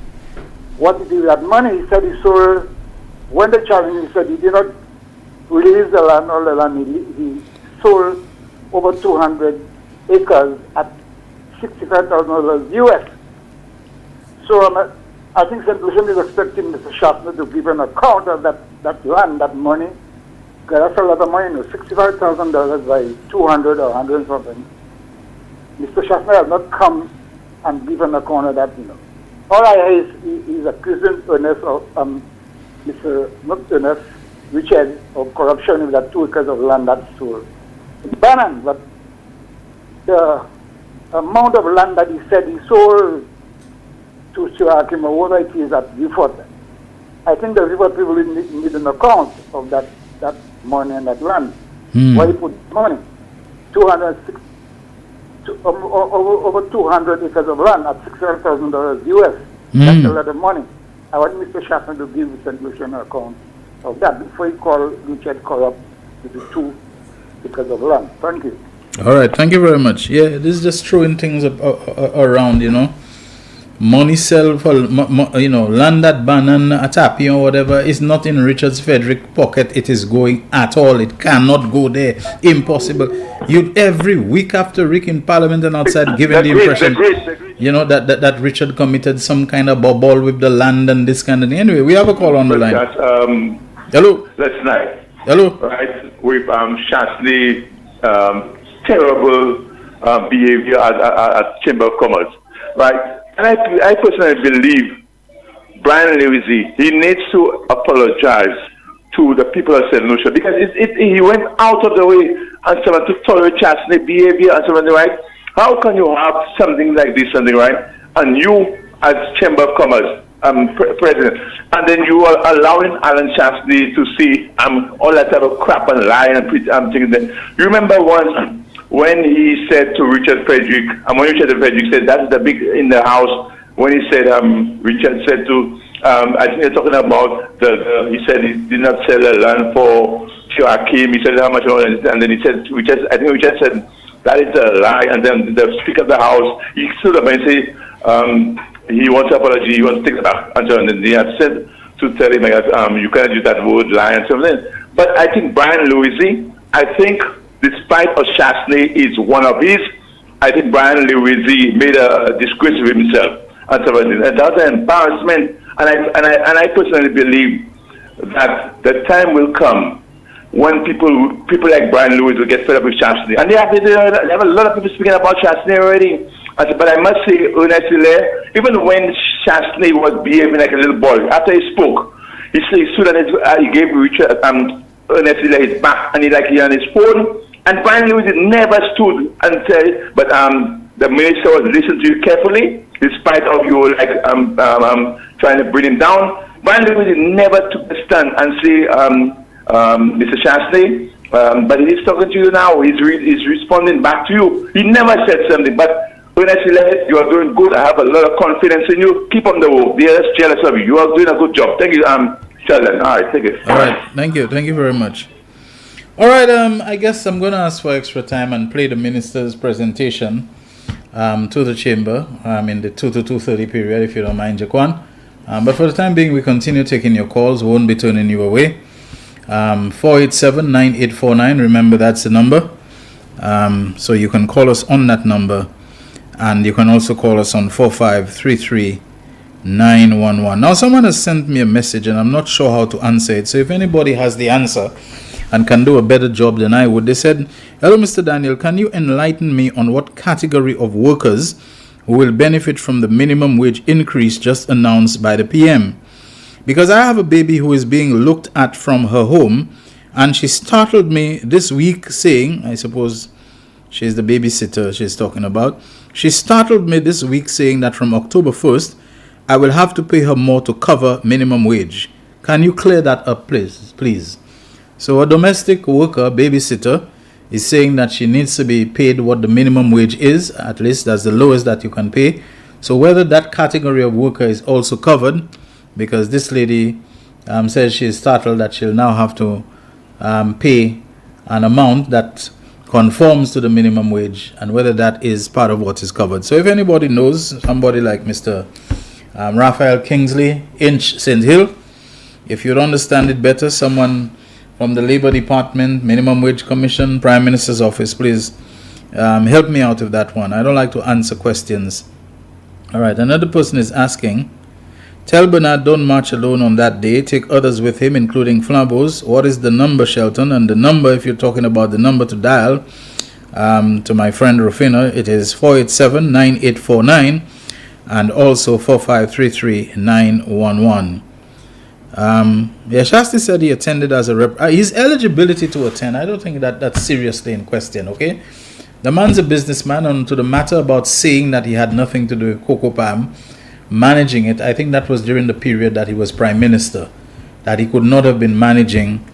Speaker 19: what he did with that money. He said he sold, when the challenge, he said he did not release the land, all the land, he sold over 200 acres at $65,000 US. So I think St. Lucia is expecting Mr. Shasney to give an account of that land, that money, because that's a lot of money, you know, $65,000 by 200 or 100 something. Mr. Shasney has not come and given a account of that, you know. All I hear is he's accusing Ernest of not Ernest, Richard, of corruption with that 2 acres of land that's sold in Bannon. But the amount of land that he said he sold to Sirakim or whatever it is at Beaufort, I think the Beaufort people need an account of that money and that land. Where he put money. Over 200 acres of land at $600,000 US. That's a lot of money. I want Mr. Shasney to give St. Lucia an account of that before he called Richard corrupt with the 2 acres of land. Thank you.
Speaker 8: All right, thank you very much. Yeah, this is just throwing things around, you know. Money sell for, you know, land at Bannon, at Tapi or whatever is not in Richard's Frederick pocket. It is going at all. It cannot go there. Impossible. You every week after Rick in Parliament and outside giving the impression, you know, that Richard committed some kind of bubble with the land and this kind of thing. Anyway, we have a call on the line. Hello.
Speaker 17: Last night.
Speaker 8: Hello.
Speaker 17: Right, with Shasney terrible behavior at Chamber of Commerce. Right. And I personally believe Brian Lewisi, he needs to apologize to the people of St. Lucia because he went out of the way and someone to tolerate Shasney behavior and something, right? How can you have something like this, something, right? And you, as Chamber of Commerce president, and then you are allowing Alan Shasney to see all that type of crap and lie and things. You remember once when he said to Richard Frederick, and when Richard Frederick said that's the big in the house, when he said, Richard said to, I think they're talking about he said he did not sell the land for Joachim, he said how much, and then he said, I think Richard said, that is a lie, and then the Speaker of the House, he stood up and said, he wants apology, he wants to take it back, and then he had said to tell him, you cannot use that word, lie, and something. But I think Brian Lewisi, I think, despite Shasney is one of his, I think Brian Lewisi made a disgrace of himself. And that's an embarrassment. And I personally believe that the time will come when people like Brian Lewis will get fed up with Shasney. And they have a lot of people speaking about Shasney already. But I must say, honestly, even when Shasney was behaving like a little boy, after he spoke, he stood and he gave Richard Ernest his back, and he on his phone. And Brian Lewis never stood and said, but the minister was listening to you carefully, despite of you trying to bring him down. Brian Lewis never took the stand and say, Mr. Shasney, but he's talking to you now. He's responding back to you. He never said something, but honestly, you are doing good. I have a lot of confidence in you. Keep on the work. They are just jealous of you. You are doing a good job. Thank you, Sheldon. All right, thank you.
Speaker 8: All right, thank you. Thank you very much. All right, I guess I'm going to ask for extra time and play the minister's presentation to the chamber in the 2 to 2:30 period, if you don't mind, Jaquan. But for the time being, we continue taking your calls. We won't be turning you away. 487-9849. Remember, that's the number. So you can call us on that number. And you can also call us on 4533-911. Now, someone has sent me a message, and I'm not sure how to answer it. So if anybody has the answer and can do a better job than I would, they said, hello, Mr. Daniel, can you enlighten me on what category of workers who will benefit from the minimum wage increase just announced by the PM? Because I have a baby who is being looked at from her home, and she startled me this week saying, I suppose she's the babysitter she's talking about. She startled me this week saying that from October 1st, I will have to pay her more to cover minimum wage. Can you clear that up, please? So a domestic worker, babysitter, is saying that she needs to be paid what the minimum wage is. At least that's the lowest that you can pay. So whether that category of worker is also covered, because this lady says she is startled that she'll now have to pay an amount that conforms to the minimum wage and whether that is part of what is covered. So if anybody knows, somebody like Mr. Raphael Kingsley, Inch, St. Hill, if you'd understand it better, someone from the Labor Department, Minimum Wage Commission, Prime Minister's Office, please help me out with that one. I don't like to answer questions. All right, another person is asking, tell Bernard don't march alone on that day. Take others with him, including Flambos. What is the number, Shelton? And the number, if you're talking about the number to dial, to my friend Rufina, it is 487-9849 and also 4533-911. Shasti said he attended as a rep. His eligibility to attend, I don't think that's seriously in question, okay? The man's a businessman, and to the matter about saying that he had nothing to do with Cocoa Palm, managing it, I think that was during the period that he was Prime Minister, that he could not have been managing,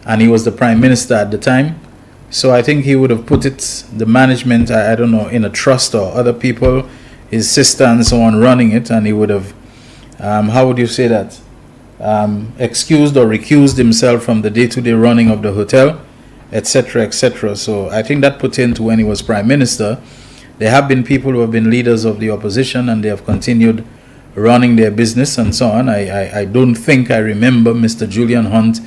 Speaker 8: and he was the Prime Minister at the time. So I think he would have put it, the management, I don't know, in a trust or other people, his sister and so on running it, and he would have, how would you say that, excused or recused himself from the day-to-day running of the hotel, etc., etc. So I think that pertained to when he was Prime Minister. There have been people who have been leaders of the opposition and they have continued running their business and so on. I don't think I remember Mr. Julian Hunt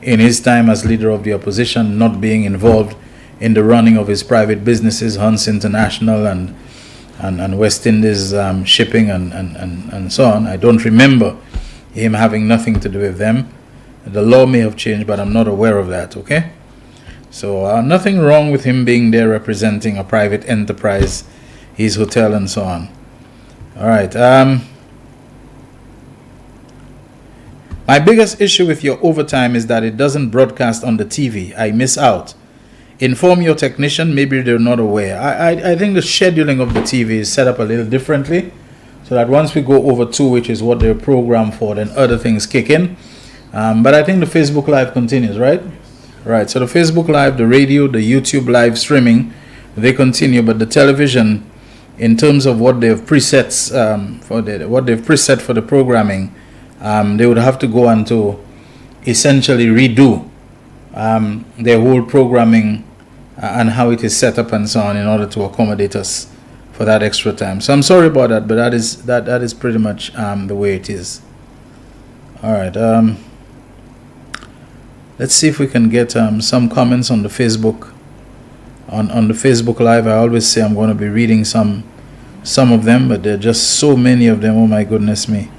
Speaker 8: in his time as leader of the opposition not being involved in the running of his private businesses, Hunt's International and West Indies shipping and so on. I don't remember him having nothing to do with them. The law may have changed, but I'm not aware of that, okay? So nothing wrong with him being there representing a private enterprise, his hotel and so on. All right. My biggest issue with your overtime is that it doesn't broadcast on the TV. I miss out. Inform your technician, maybe they're not aware. I think the scheduling of the TV is set up a little differently, so that once we go over 2, which is what they're programmed for, then other things kick in. But I think the Facebook Live continues, right? Right, so the Facebook Live, the radio, the YouTube live streaming, they continue, but the television, in terms of what they've presets what they've preset for the programming, they would have to go on to essentially redo their whole programming and how it is set up and so on in order to accommodate us for that extra time. So I'm sorry about that, but that is pretty much the way it is. All right. Let's see if we can get some comments on the Facebook, on the Facebook Live. I always say I'm going to be reading some of them, but there are just so many of them. Oh my goodness me!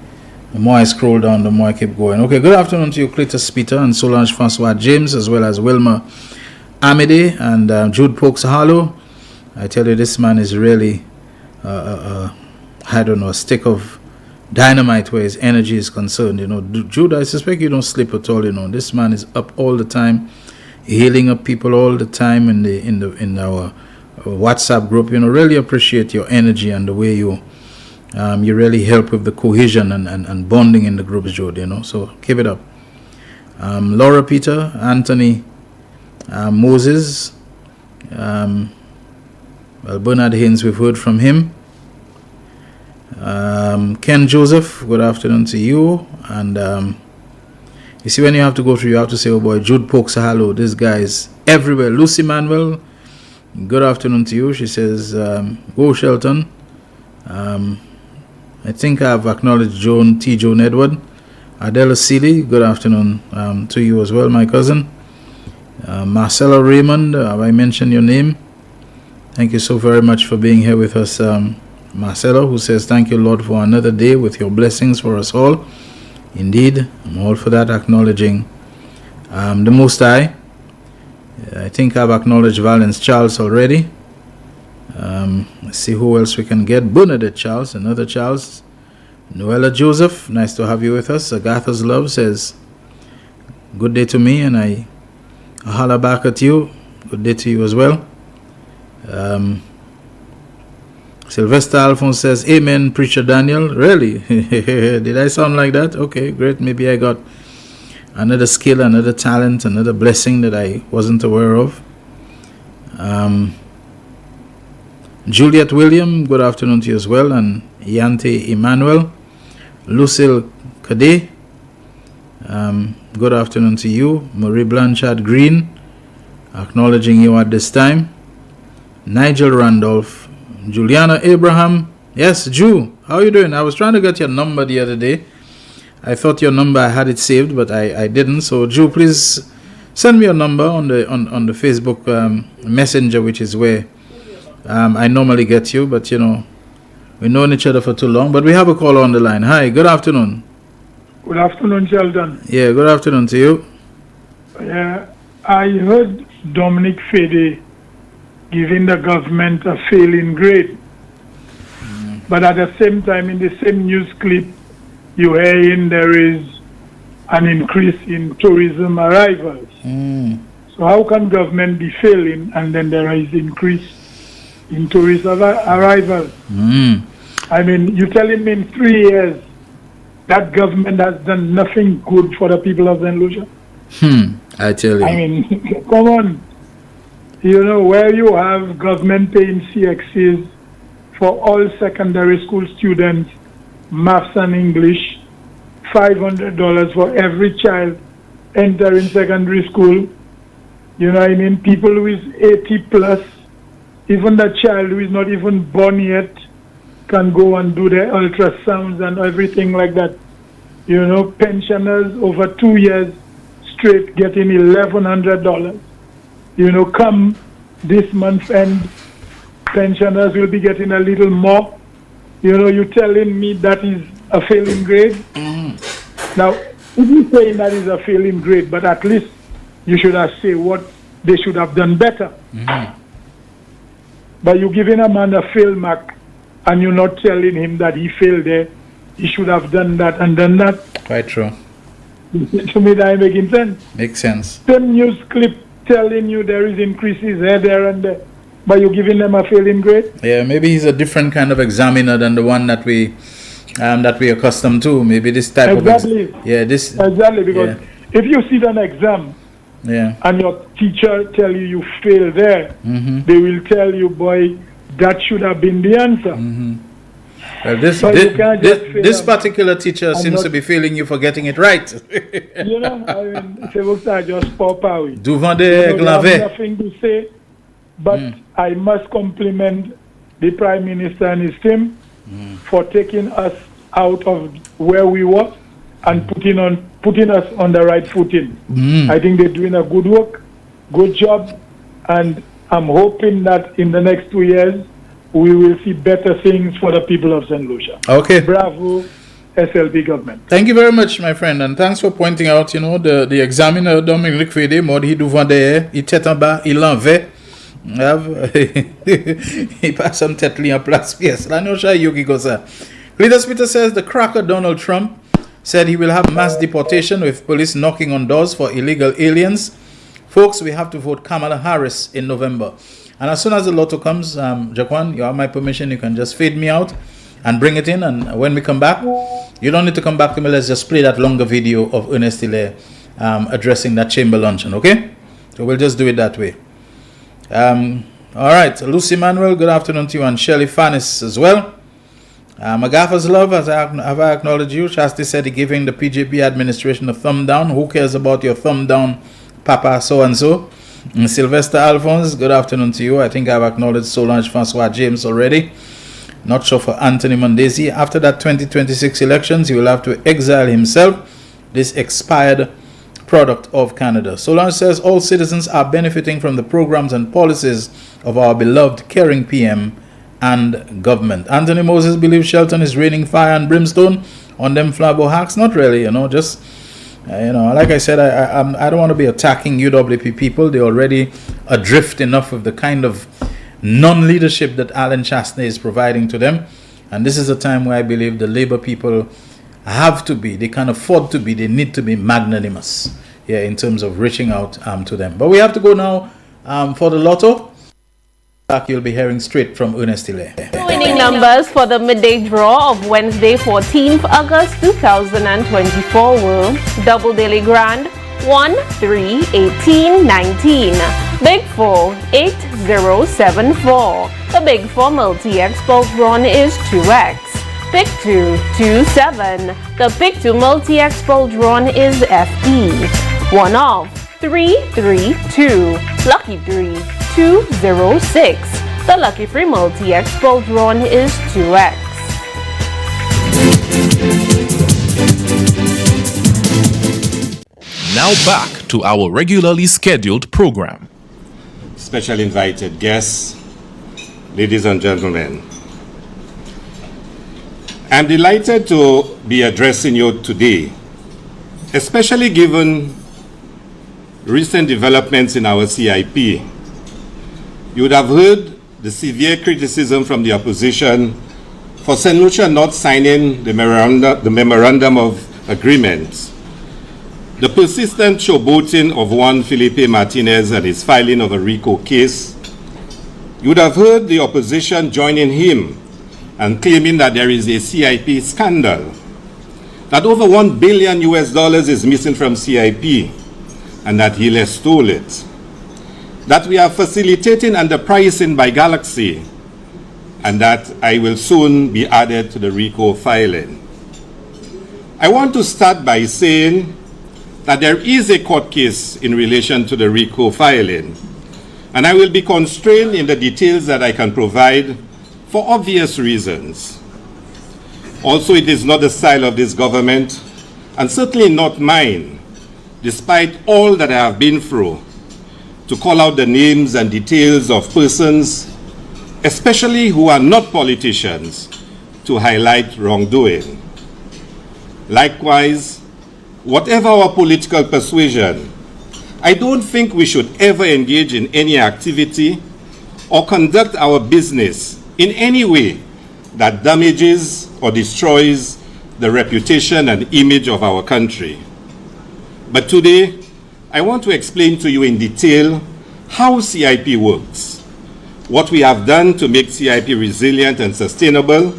Speaker 8: The more I scroll down, the more I keep going. Okay, good afternoon to you, Cletus Peter and Solange Francois James, as well as Wilma Amide and Jude Pokes Harlow. I tell you, this man is really, I don't know, a stick of dynamite where his energy is concerned. You know, Jude, I suspect you don't sleep at all. You know, this man is up all the time, healing up people all the time in our WhatsApp group. You know, really appreciate your energy and the way you really help with the cohesion and bonding in the groups, Jude. You know, so keep it up. Laura Peter, Anthony Moses, well, Bernard Haynes, we've heard from him. Ken Joseph, good afternoon to you. And you see, when you have to go through, you have to say, oh boy, Jude Pokes hello, this guy is everywhere. Lucy Manuel, good afternoon to you. She says, go Shelton. I think I've acknowledged Joan Edward. Adela Seeley, good afternoon to you as well, my cousin. Marcella Raymond, have I mentioned your name? Thank you so very much for being here with us, Marcelo, who says, thank you, Lord, for another day with your blessings for us all. Indeed, I'm all for that, acknowledging the Most High. I think I've acknowledged Valence Charles already. Let's see who else we can get. Bernadette Charles, another Charles. Noella Joseph, nice to have you with us. Agatha's Love says, good day to me, and I holler back at you. Good day to you as well. Sylvester Alphonse says, amen, Preacher Daniel. Really? Did I sound like that? Okay, great. Maybe I got another skill, another talent, another blessing that I wasn't aware of. Juliet William, good afternoon to you as well. And Yante Emmanuel. Lucille Kade, good afternoon to you. Marie Blanchard Green. Acknowledging you at this time. Nigel Randolph, Juliana Abraham. Yes, Ju, how are you doing? I was trying to get your number the other day. I thought your number, I had it saved, but I didn't. So, Ju, please send me your number on the Facebook Messenger, which is where I normally get you. But, you know, we've known each other for too long. But we have a caller on the line. Hi, good afternoon.
Speaker 20: Good afternoon, Shelton.
Speaker 8: Yeah, good afternoon to you.
Speaker 20: I heard Dominic Fede giving the government a failing grade. But at the same time, in the same news clip, you hearing there is an increase in tourism arrivals. So how can government be failing and then there is increase in tourist arrivals? I mean, you're telling me in 3 years that government has done nothing good for the people of St. Lucia?
Speaker 8: I tell you.
Speaker 20: I mean, come on. You know, where you have government paying CXCs for all secondary school students, maths and English, $500 for every child entering secondary school. You know what I mean? People who is 80 plus, even the child who is not even born yet can go and do their ultrasounds and everything like that. You know, pensioners over 2 years straight getting $1,100. You know, come this month end, pensioners will be getting a little more. You know, you're telling me that is a failing grade? Now, if you're saying that is a failing grade, but at least you should have said what they should have done better. But you're giving a man a fail mark and you're not telling him that he failed there. He should have done that and done that.
Speaker 8: Quite true.
Speaker 20: To me, that ain't making sense.
Speaker 8: Makes sense.
Speaker 20: Same news clip telling you there is increases here, there, and there, but you're giving them a failing grade?
Speaker 8: Yeah, maybe he's a different kind of examiner than the one that we accustomed to. Maybe this type of
Speaker 20: Exactly, because if you sit an exam and your teacher tell you failed there, they will tell you, boy, that should have been the answer.
Speaker 8: Well, this particular teacher seems to be failing you for getting it right.
Speaker 20: You know, I mean, c'est pour ça just pop out.
Speaker 8: Devant des
Speaker 20: I have
Speaker 8: glavets.
Speaker 20: nothing to say, but I must compliment the Prime Minister and his team for taking us out of where we were and putting us on the right footing. I think they're doing a good work, good job, and I'm hoping that in the next 2 years we will see better things for the people of St. Lucia.
Speaker 8: Okay.
Speaker 20: Bravo, SLP government.
Speaker 8: Thank you very much, my friend, and thanks for pointing out, you know, the examiner Dominic Fede, modi devant derrière, il tête en bas, il l'envers. Il passe some tête li en place pièce. La no sha yogi go ça. Cletus Peter says the cracker Donald Trump said he will have mass deportation with police knocking on doors for illegal aliens. Folks, we have to vote Kamala Harris in November. And as soon as the lotto comes, Jaquan, you have my permission. You can just fade me out and bring it in. And when we come back, you don't need to come back to me. Let's just play that longer video of Ernest Hilaire addressing that chamber luncheon, okay? So we'll just do it that way. All right. Lucy Manuel, good afternoon to you. And Shelley Fanis as well. Magafa's love, have I acknowledged you? Shasti said he giving the PJP administration a thumb down. Who cares about your thumb down, Papa so-and-so? And Sylvester Alphonse, good afternoon to you. I think I've acknowledged Solange Francois James already. Not sure for Anthony Mondesi. After that 2026 elections, he will have to exile himself, this expired product of Canada. Solange says all citizens are benefiting from the programs and policies of our beloved caring PM and government. Anthony Moses believes Shelton is raining fire and brimstone on them Flabo hacks. Not really, you know, just... like I said, I don't want to be attacking UWP people. They're already adrift enough of the kind of non-leadership that Alan Chastney is providing to them. And this is a time where I believe the Labour people have to be, they can afford to be, they need to be magnanimous in terms of reaching out to them. But we have to go now for the lotto. You'll be hearing straight from Ernest Hilaire.
Speaker 21: Winning numbers for the midday draw of Wednesday, 14th August 2024 were Double Daily Grand 1, 3, 18, 19, Big 4, 8074. The Big 4 multi-X run is 2X. Pick 2, 2, 7. The Pick 2 multi-X run is FE. 1 off. 332. Lucky 3 206. The Lucky Free Multi-X Bolt Run is 2X.
Speaker 11: Now back to our regularly scheduled program.
Speaker 14: Special invited guests, ladies and gentlemen. I'm delighted to be addressing you today, especially given recent developments in our CIP. You would have heard the severe criticism from the opposition for St. Lucia not signing the memorandum of agreement, the persistent showboating of one Felipe Martinez and his filing of a RICO case. You would have heard the opposition joining him and claiming that there is a CIP scandal, that over $1 billion is missing from CIP, and that Hill stole it, that we are facilitating underpricing by Galaxy, and that I will soon be added to the RICO filing. I want to start by saying that there is a court case in relation to the RICO filing, and I will be constrained in the details that I can provide for obvious reasons. Also, it is not the style of this government, and certainly not mine, despite all that I have been through, to call out the names and details of persons, especially who are not politicians, to highlight wrongdoing. Likewise, whatever our political persuasion, I don't think we should ever engage in any activity or conduct our business in any way that damages or destroys the reputation and image of our country. But today, I want to explain to you in detail how CIP works, what we have done to make CIP resilient and sustainable,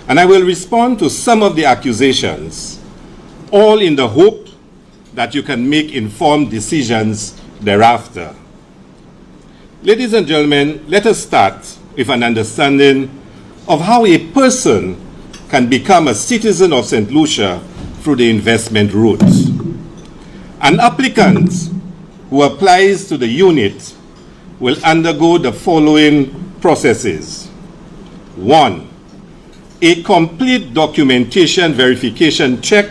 Speaker 14: and I will respond to some of the accusations, all in the hope that you can make informed decisions thereafter. Ladies and gentlemen, let us start with an understanding of how a person can become a citizen of St. Lucia through the investment route. An applicant who applies to the unit will undergo the following processes. 1. A complete documentation verification check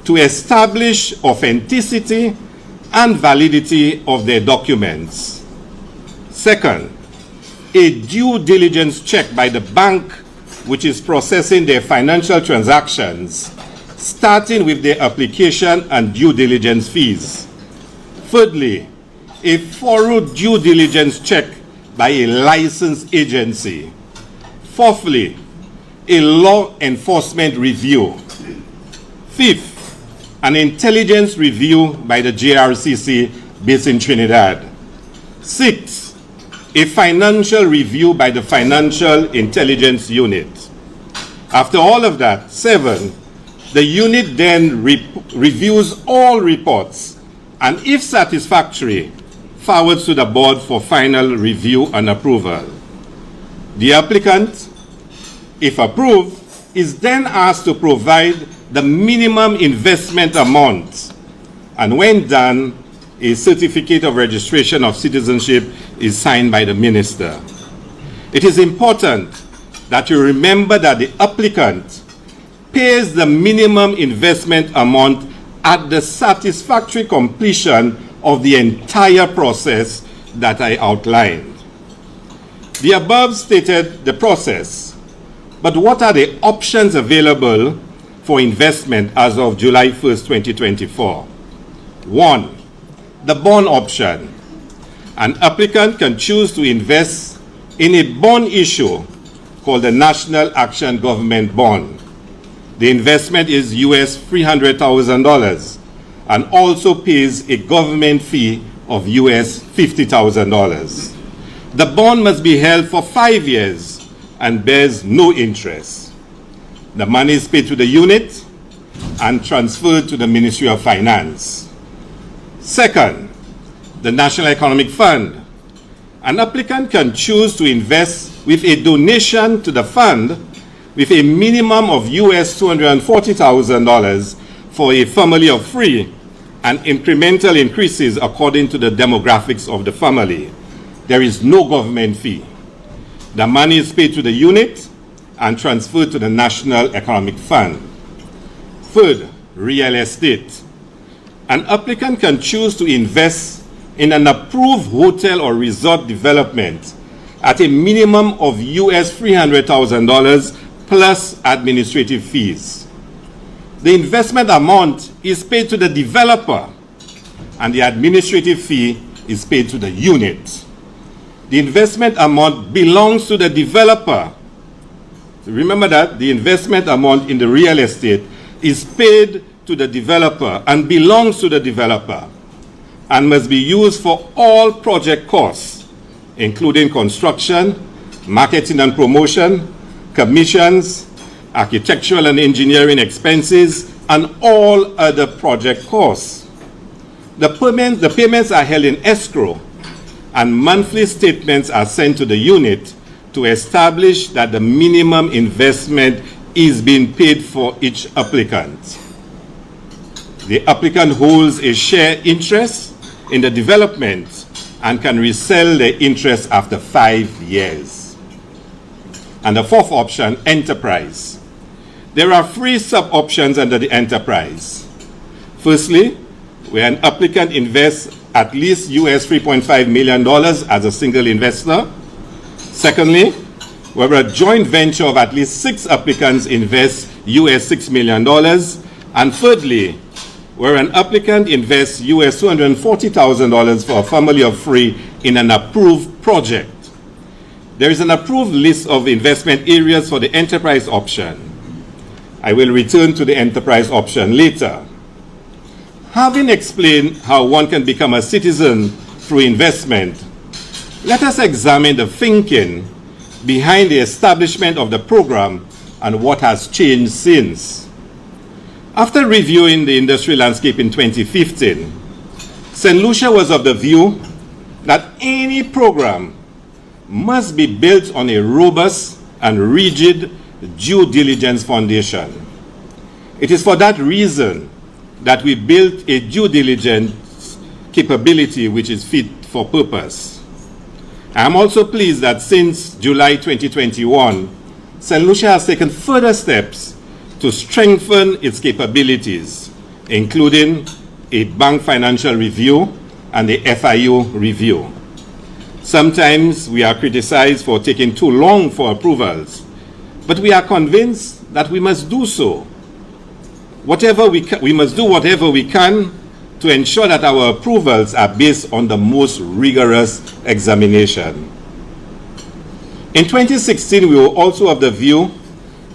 Speaker 14: to establish authenticity and validity of their documents. Second, a due diligence check by the bank which is processing their financial transactions, starting with their application and due diligence fees. Thirdly, a thorough due diligence check by a licensed agency. Fourthly, a law enforcement review. Fifth, an intelligence review by the JRCC based in Trinidad. Sixth, a financial review by the Financial Intelligence Unit. After all of that, 7, the unit then reviews all reports and, if satisfactory, forwards to the board for final review and approval. The applicant, if approved, is then asked to provide the minimum investment amount, and when done, a certificate of registration of citizenship is signed by the minister. It is important that you remember that the applicant pays the minimum investment amount at the satisfactory completion of the entire process that I outlined. The above stated the process, but what are the options available for investment as of July 1st, 2024? 1. The bond option. An applicant can choose to invest in a bond issue called the National Action Government Bond. The investment is US $300,000 and also pays a government fee of US $50,000. The bond must be held for 5 years and bears no interest. The money is paid to the unit and transferred to the Ministry of Finance. Second, the National Economic Fund. An applicant can choose to invest with a donation to the fund with a minimum of US $240,000 for a family of 3 and incremental increases according to the demographics of the family. There is no government fee. The money is paid to the unit and transferred to the National Economic Fund. Third, real estate. An applicant can choose to invest in an approved hotel or resort development at a minimum of US $300,000 plus administrative fees. The investment amount is paid to the developer and the administrative fee is paid to the unit. The investment amount belongs to the developer. Remember that the investment amount in the real estate is paid to the developer and belongs to the developer and must be used for all project costs, including construction, marketing and promotion, commissions, architectural and engineering expenses, and all other project costs. The payments are held in escrow, and monthly statements are sent to the unit to establish that the minimum investment is being paid for each applicant. The applicant holds a share interest in the development and can resell the interest after 5 years. And the fourth option, enterprise. There are 3 sub-options under the enterprise. Firstly, where an applicant invests at least US $3.5 million as a single investor. Secondly, where a joint venture of at least 6 applicants invests US $6 million. And thirdly, where an applicant invests US $240,000 for a family of 3 in an approved project. There is an approved list of investment areas for the enterprise option. I will return to the enterprise option later. Having explained how one can become a citizen through investment, let us examine the thinking behind the establishment of the program and what has changed since. After reviewing the industry landscape in 2015, St. Lucia was of the view that any program must be built on a robust and rigid due diligence foundation. It is for that reason that we built a due diligence capability which is fit for purpose. I am also pleased that since July 2021, St. Lucia has taken further steps to strengthen its capabilities, including a bank financial review and the FIU review. Sometimes we are criticized for taking too long for approvals, but we are convinced that we must do so. We must do whatever we can to ensure that our approvals are based on the most rigorous examination. In 2016, we were also of the view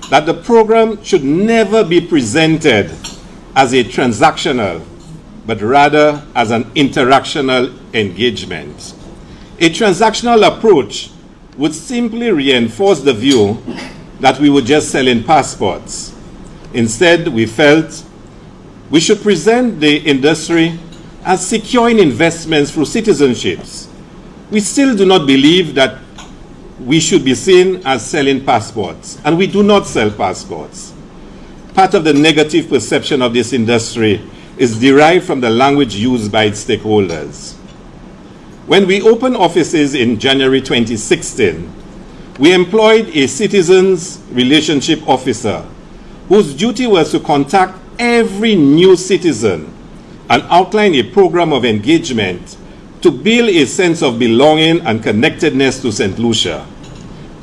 Speaker 14: that the program should never be presented as a transactional, but rather as an interactional engagement. A transactional approach would simply reinforce the view that we were just selling passports. Instead, we felt we should present the industry as securing investments through citizenships. We still do not believe that we should be seen as selling passports, and we do not sell passports. Part of the negative perception of this industry is derived from the language used by its stakeholders. When we opened offices in January 2016, we employed a citizens relationship officer whose duty was to contact every new citizen and outline a program of engagement to build a sense of belonging and connectedness to St. Lucia.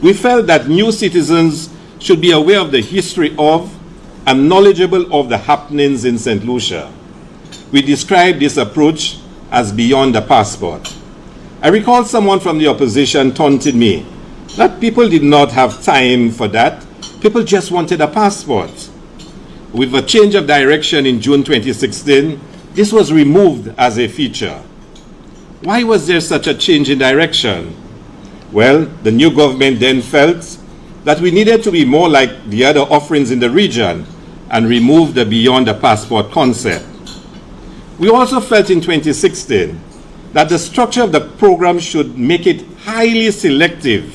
Speaker 14: We felt that new citizens should be aware of the history of and knowledgeable of the happenings in St. Lucia. We described this approach as beyond the passport. I recall someone from the opposition taunted me that people did not have time for that. People just wanted a passport. With a change of direction in June 2016, this was removed as a feature. Why was there such a change in direction? Well, the new government then felt that we needed to be more like the other offerings in the region and remove the beyond the passport concept. We also felt in 2016 that the structure of the program should make it highly selective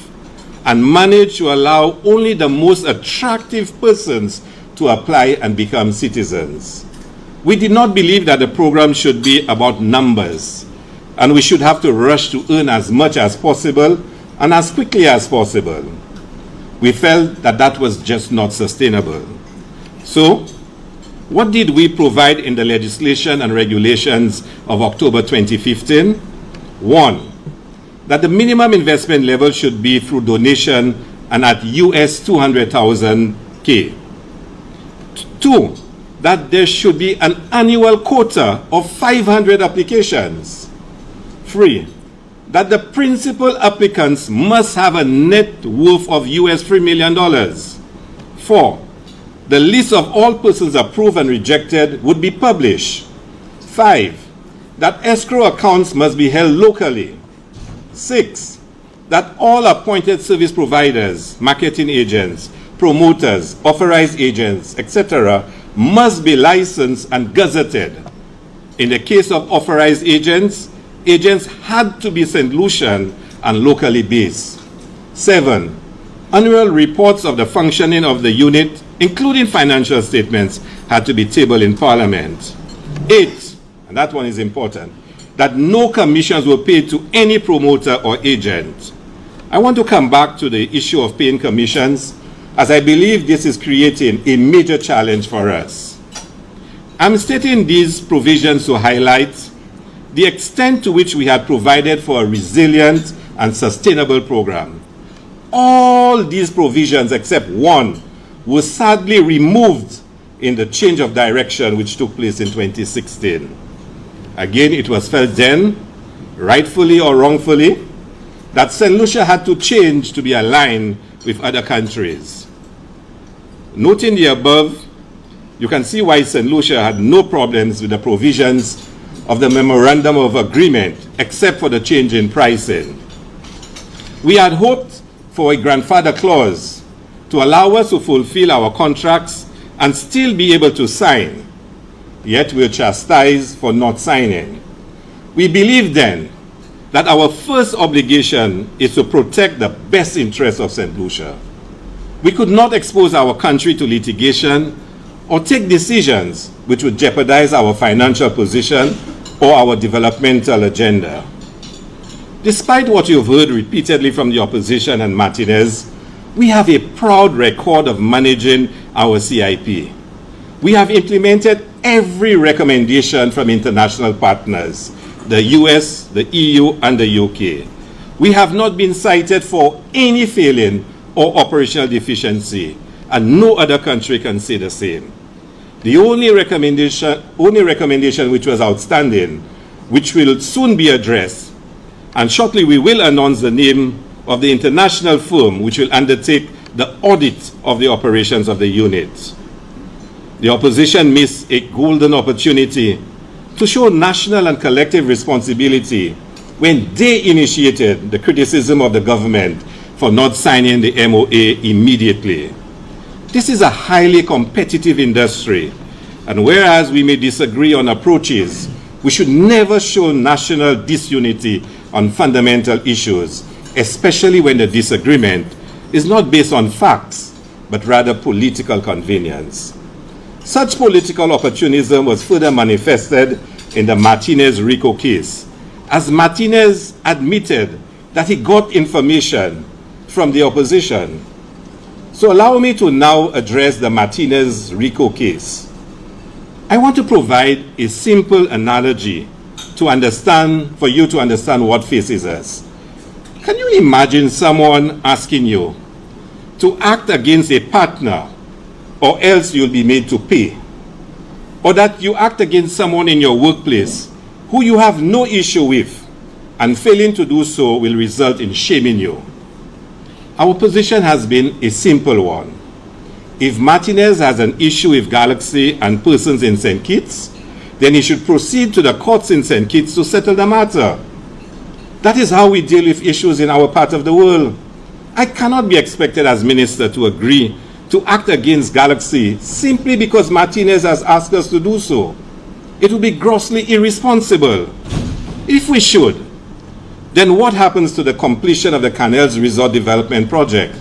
Speaker 14: and managed to allow only the most attractive persons to apply and become citizens. We did not believe that the program should be about numbers, and we should have to rush to earn as much as possible and as quickly as possible. We felt that that was just not sustainable. So, what did we provide in the legislation and regulations of October 2015? One, that the minimum investment level should be through donation and at US 200,000 K. Two, that there should be an annual quota of 500 applications. Three, that the principal applicants must have a net worth of US $3 million. Four, the list of all persons approved and rejected would be published. Five, that escrow accounts must be held locally. Six, that all appointed service providers, marketing agents, promoters, authorized agents, etc., must be licensed and gazetted. In the case of authorized agents, agents had to be St. Lucian and locally based. 7, annual reports of the functioning of the unit, including financial statements, had to be tabled in Parliament. 8, and that one is important, that no commissions were paid to any promoter or agent. I want to come back to the issue of paying commissions, as I believe this is creating a major challenge for us. I'm stating these provisions to highlight the extent to which we had provided for a resilient and sustainable program. All these provisions, except one, were sadly removed in the change of direction which took place in 2016. Again, it was felt then, rightfully or wrongfully, that St. Lucia had to change to be aligned with other countries. Noting the above, you can see why St. Lucia had no problems with the provisions of the Memorandum of Agreement, except for the change in pricing. We had hoped for a grandfather clause to allow us to fulfill our contracts and still be able to sign, yet we were chastised for not signing. We believed then that our first obligation is to protect the best interests of St. Lucia. We could not expose our country to litigation or take decisions which would jeopardize our financial position or our developmental agenda. Despite what you've heard repeatedly from the opposition and Martinez, we have a proud record of managing our CIP. We have implemented every recommendation from international partners, the US, the EU, and the UK. We have not been cited for any failing or operational deficiency, and no other country can say the same. The only recommendation which was outstanding, which will soon be addressed, and shortly we will announce the name of the international firm which will undertake the audit of the operations of the unit. The opposition missed a golden opportunity to show national and collective responsibility when they initiated the criticism of the government for not signing the MOA immediately. This is a highly competitive industry, and whereas we may disagree on approaches, we should never show national disunity on fundamental issues, especially when the disagreement is not based on facts, but rather political convenience. Such political opportunism was further manifested in the Martinez-Rico case, as Martinez admitted that he got information from the opposition. So allow me to now address the Martinez-Rico case. I want to provide a simple analogy for you to understand what faces us. Can you imagine someone asking you to act against a partner or else you'll be made to pay? Or that you act against someone in your workplace who you have no issue with, and failing to do so will result in shaming you? Our position has been a simple one. If Martinez has an issue with Galaxy and persons in St. Kitts, then he should proceed to the courts in St. Kitts to settle the matter. That is how we deal with issues in our part of the world. I cannot be expected as minister to agree to act against Galaxy simply because Martinez has asked us to do so. It would be grossly irresponsible. If we should, then what happens to the completion of the Canals Resort Development Project?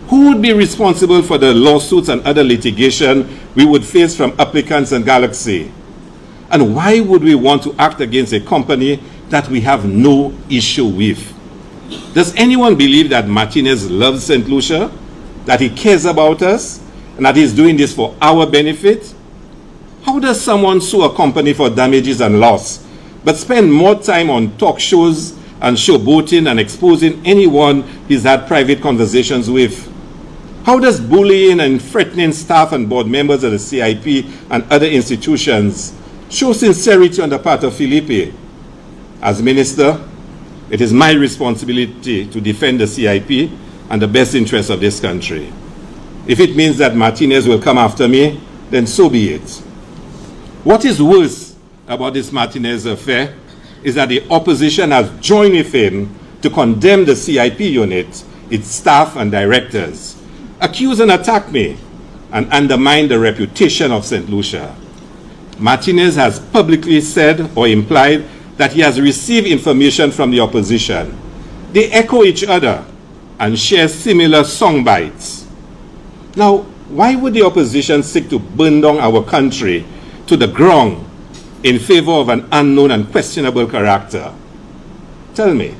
Speaker 14: Who would be responsible for the lawsuits and other litigation we would face from applicants and Galaxy? And why would we want to act against a company that we have no issue with? Does anyone believe that Martinez loves St. Lucia, that he cares about us, and that he's doing this for our benefit? How does someone sue a company for damages and loss, but spend more time on talk shows and showboating and exposing anyone he's had private conversations with? How does bullying and threatening staff and board members of the CIP and other institutions show sincerity on the part of Felipe? As minister, it is my responsibility to defend the CIP and the best interests of this country. If it means that Martinez will come after me, then so be it. What is worse about this Martinez affair is that the opposition has joined with him to condemn the CIP unit, its staff and directors, accuse and attack me, and undermine the reputation of St. Lucia. Martinez has publicly said or implied that he has received information from the opposition. They echo each other and share similar song bites. Now, why would the opposition seek to burn down our country to the ground in favor of an unknown and questionable character? Tell me.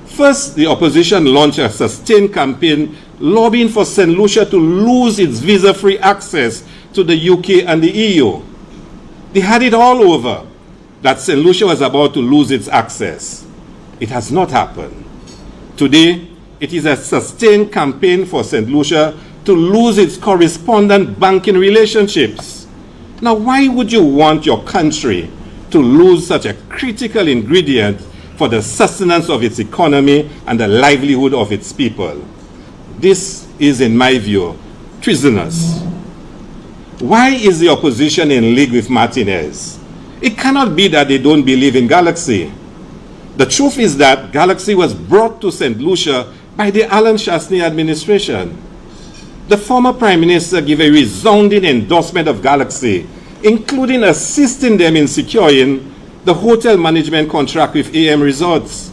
Speaker 14: First, the opposition launched a sustained campaign lobbying for St. Lucia to lose its visa-free access to the UK and the EU. They had it all over that St. Lucia was about to lose its access. It has not happened. Today, it is a sustained campaign for St. Lucia to lose its correspondent banking relationships. Now, why would you want your country to lose such a critical ingredient for the sustenance of its economy and the livelihood of its people? This is, in my view, treasonous. Why is the opposition in league with Martinez? It cannot be that they don't believe in Galaxy. The truth is that Galaxy was brought to St. Lucia by the Alan Chasney administration. The former Prime Minister gave a resounding endorsement of Galaxy, including assisting them in securing the hotel management contract with AM Resorts.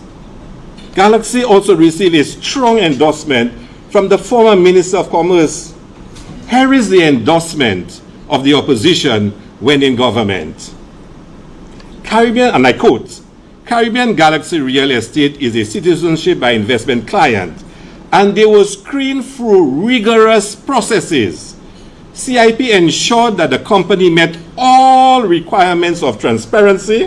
Speaker 14: Galaxy also received a strong endorsement from the former Minister of Commerce. Here is the endorsement of the opposition when in government. Caribbean, and I quote, Caribbean Galaxy Real Estate is a citizenship by investment client, and they were screened through rigorous processes. CIP ensured that the company met all requirements of transparency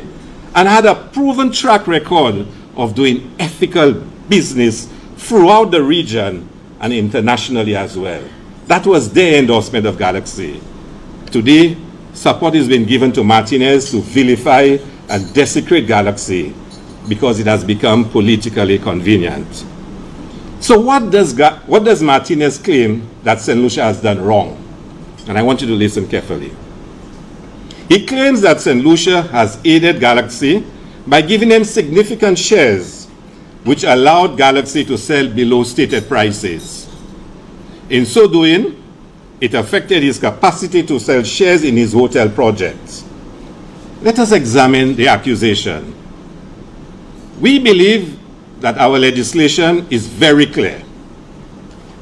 Speaker 14: and had a proven track record of doing ethical business throughout the region and internationally as well. That was their endorsement of Galaxy. Today, support is being given to Martinez to vilify and desecrate Galaxy because it has become politically convenient. So what does Martinez claim that St. Lucia has done wrong? And I want you to listen carefully. He claims that St. Lucia has aided Galaxy by giving them significant shares, which allowed Galaxy to sell below stated prices. In so doing, it affected his capacity to sell shares in his hotel projects. Let us examine the accusation. We believe that our legislation is very clear.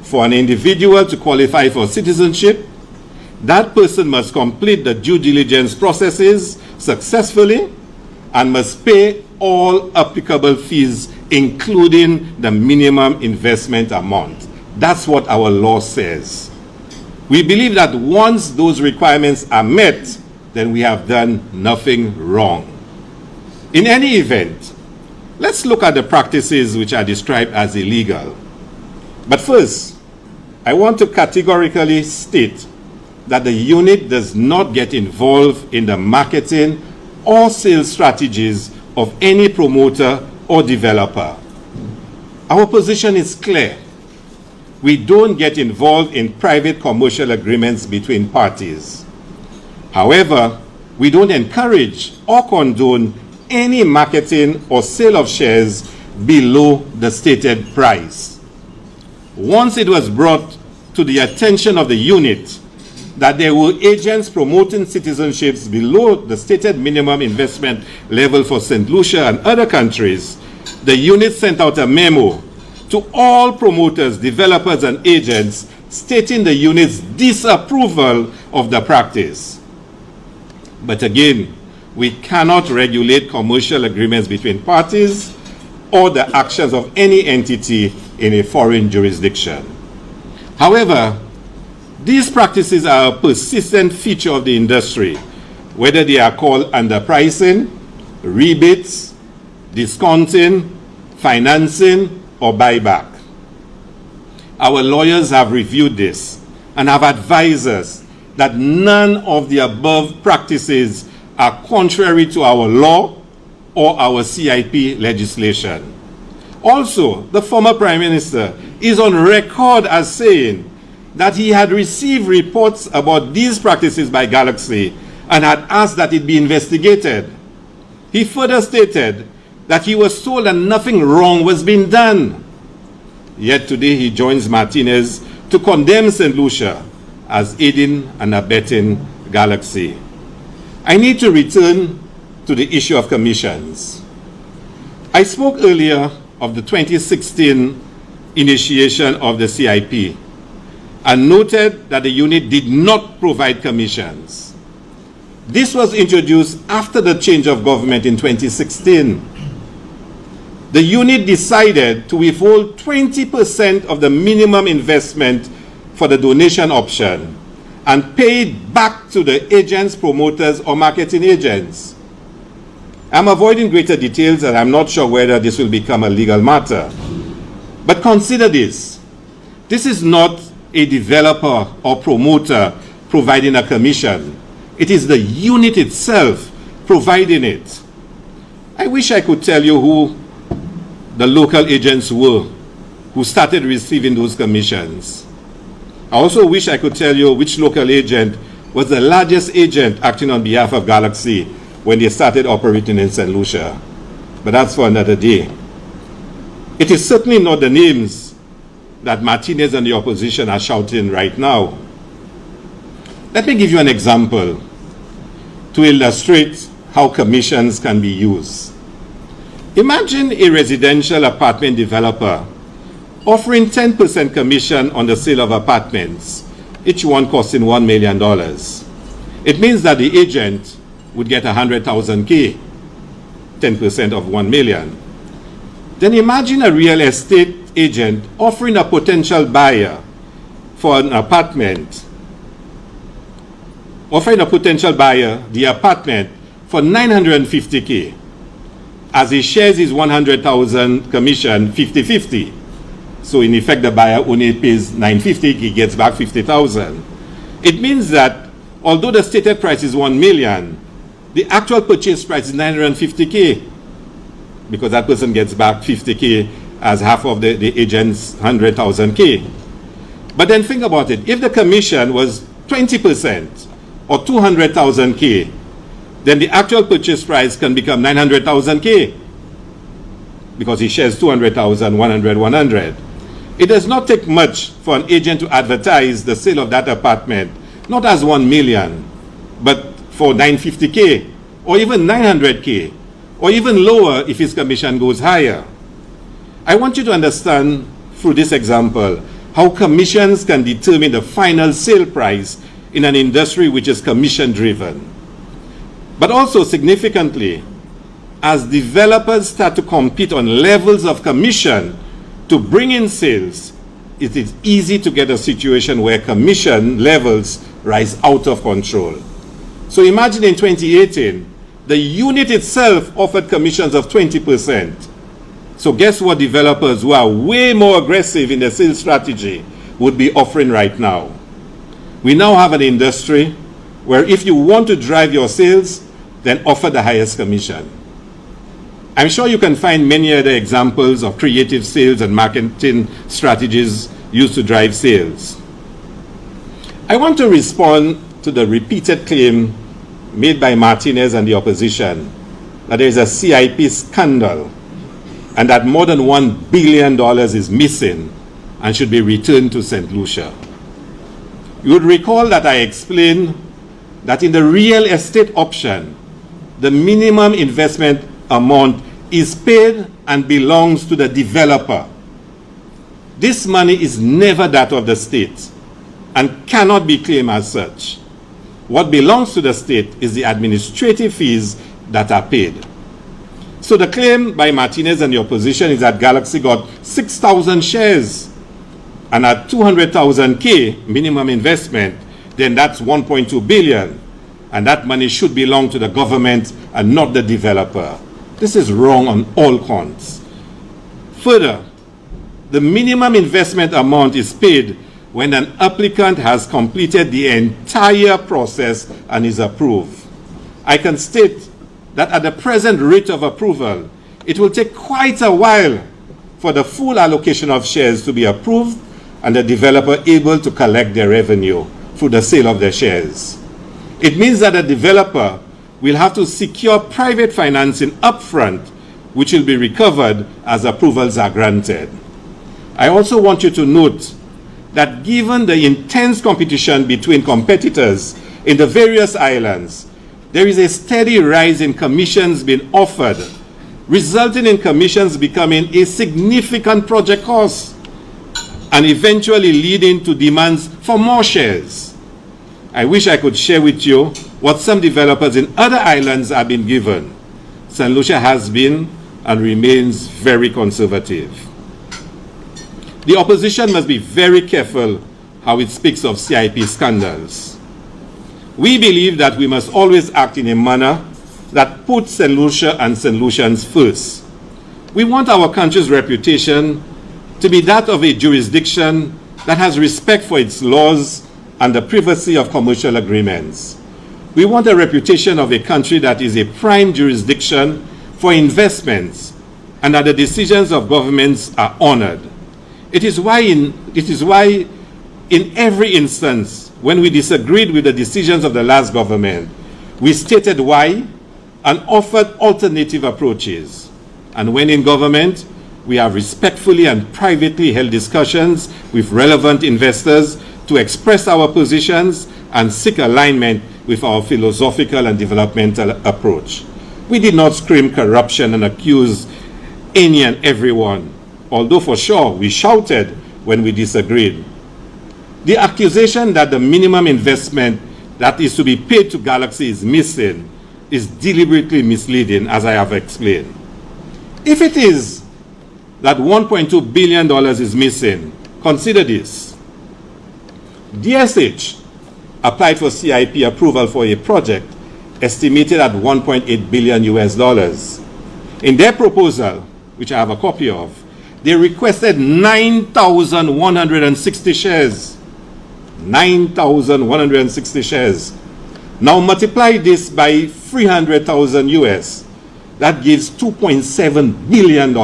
Speaker 14: For an individual to qualify for citizenship, that person must complete the due diligence processes successfully and must pay all applicable fees, including the minimum investment amount. That's what our law says. We believe that once those requirements are met, then we have done nothing wrong. In any event, let's look at the practices which are described as illegal. But first, I want to categorically state that the unit does not get involved in the marketing or sales strategies of any promoter or developer. Our position is clear. We don't get involved in private commercial agreements between parties. However, we don't encourage or condone any marketing or sale of shares below the stated price. Once it was brought to the attention of the unit that there were agents promoting citizenships below the stated minimum investment level for St. Lucia and other countries, the unit sent out a memo to all promoters, developers, and agents stating the unit's disapproval of the practice. But again, we cannot regulate commercial agreements between parties or the actions of any entity in a foreign jurisdiction. However, these practices are a persistent feature of the industry, whether they are called underpricing, rebates, discounting, financing, or buyback. Our lawyers have reviewed this and have advised us that none of the above practices are contrary to our law or our CIP legislation. Also, the former Prime Minister is on record as saying that he had received reports about these practices by Galaxy and had asked that it be investigated. He further stated that he was told that nothing wrong was being done. Yet today he joins Martinez to condemn St. Lucia as aiding and abetting Galaxy. I need to return to the issue of commissions. I spoke earlier of the 2016 initiation of the CIP and noted that the unit did not provide commissions. This was introduced after the change of government in 2016. The unit decided to withhold 20% of the minimum investment for the donation option and pay it back to the agents, promoters, or marketing agents. I'm avoiding greater details and I'm not sure whether this will become a legal matter. But consider this. This is not a developer or promoter providing a commission. It is the unit itself providing it. I wish I could tell you who the local agents were who started receiving those commissions. I also wish I could tell you which local agent was the largest agent acting on behalf of Galaxy when they started operating in St. Lucia. But that's for another day. It is certainly not the names that Martinez and the opposition are shouting right now. Let me give you an example to illustrate how commissions can be used. Imagine a residential apartment developer offering 10% commission on the sale of apartments, each one costing $1 million. It means that the agent would get 100,000 K, 10% of 1 million. Then imagine a real estate agent offering a potential buyer for an apartment, the apartment for 950K. As he shares his 100,000 commission 50-50. So in effect, the buyer only pays 950, he gets back 50,000. It means that although the stated price is 1 million, the actual purchase price is 950K, because that person gets back 50K as half of the agent's 100,000K. But then think about it. If the commission was 20% or 200,000K, then the actual purchase price can become 900,000K, because he shares 200,000, 100, 100. It does not take much for an agent to advertise the sale of that apartment, not as 1 million, but for 950K, or even 900K, or even lower if his commission goes higher. I want you to understand through this example how commissions can determine the final sale price in an industry which is commission driven. But also significantly, as developers start to compete on levels of commission to bring in sales, it is easy to get a situation where commission levels rise out of control. So imagine in 2018, the unit itself offered commissions of 20%. So guess what developers who are way more aggressive in their sales strategy would be offering right now? We now have an industry where if you want to drive your sales, then offer the highest commission. I'm sure you can find many other examples of creative sales and marketing strategies used to drive sales. I want to respond to the repeated claim made by Martinez and the opposition that there is a CIP scandal and that more than $1 billion is missing and should be returned to St. Lucia. You would recall that I explained that in the real estate option, the minimum investment amount is paid and belongs to the developer. This money is never that of the state and cannot be claimed as such. What belongs to the state is the administrative fees that are paid. So the claim by Martinez and the opposition is that Galaxy got 6,000 shares, and at 200,000 K minimum investment, then that's 1.2 billion, and that money should belong to the government and not the developer. This is wrong on all counts. Further, the minimum investment amount is paid when an applicant has completed the entire process and is approved. I can state that at the present rate of approval, it will take quite a while for the full allocation of shares to be approved and the developer able to collect their revenue through the sale of their shares. It means that the developer will have to secure private financing upfront, which will be recovered as approvals are granted. I also want you to note that given the intense competition between competitors in the various islands, there is a steady rise in commissions being offered, resulting in commissions becoming a significant project cost and eventually leading to demands for more shares. I wish I could share with you what some developers in other islands have been given. St. Lucia has been and remains very conservative. The opposition must be very careful how it speaks of CIP scandals. We believe that we must always act in a manner that puts St. Lucia and St. Lucians first. We want our country's reputation to be that of a jurisdiction that has respect for its laws and the privacy of commercial agreements. We want a reputation of a country that is a prime jurisdiction for investments and that the decisions of governments are honored. It is why in every instance when we disagreed with the decisions of the last government, we stated why and offered alternative approaches. And when in government, we have respectfully and privately held discussions with relevant investors to express our positions and seek alignment with our philosophical and developmental approach. We did not scream corruption and accuse any and everyone, although for sure we shouted when we disagreed. The accusation that the minimum investment that is to be paid to Galaxy is missing is deliberately misleading, as I have explained. If it is that $1.2 billion is missing, consider this. DSH applied for CIP approval for a project estimated at $1.8 billion US. In their proposal, which I have a copy of, they requested 9,160 shares. 9,160 shares. Now multiply this by 300,000 US. That gives $2.7 billion.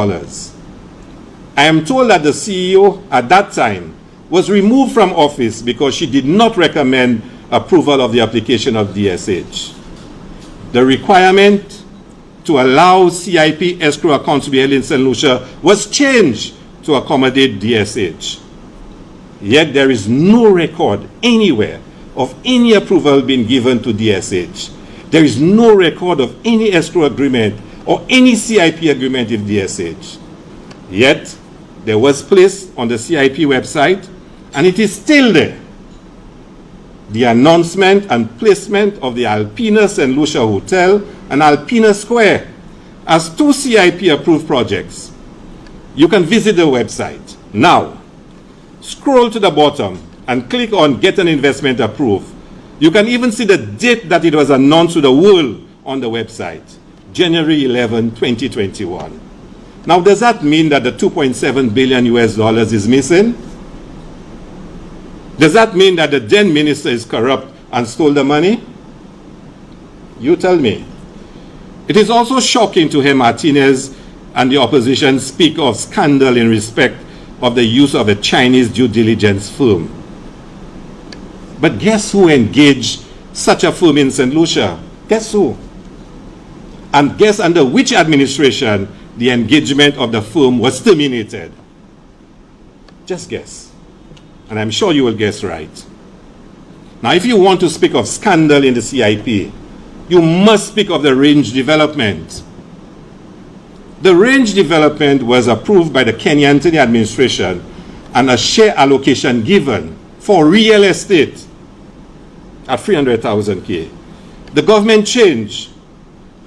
Speaker 14: I am told that the CEO at that time was removed from office because she did not recommend approval of the application of DSH. The requirement to allow CIP escrow accounts to be held in St. Lucia was changed to accommodate DSH. Yet there is no record anywhere of any approval being given to DSH. There is no record of any escrow agreement or any CIP agreement with DSH. Yet there was placed on the CIP website, and it is still there, the announcement and placement of the Alpina St. Lucia Hotel and Alpina Square as two CIP approved projects. You can visit the website. Now, scroll to the bottom and click on Get an Investment Approved. You can even see the date that it was announced to the world on the website, January 11, 2021. Now, does that mean that the $2.7 billion US is missing? Does that mean that the then minister is corrupt and stole the money? You tell me. It is also shocking to hear Martinez and the opposition speak of scandal in respect of the use of a Chinese due diligence firm. But guess who engaged such a firm in St. Lucia? Guess who? And guess under which administration the engagement of the firm was terminated? Just guess. And I'm sure you will guess right. Now, if you want to speak of scandal in the CIP, you must speak of the range development. The range development was approved by the Kenyan administration and a share allocation given for real estate. at 300,000 K. The government changed.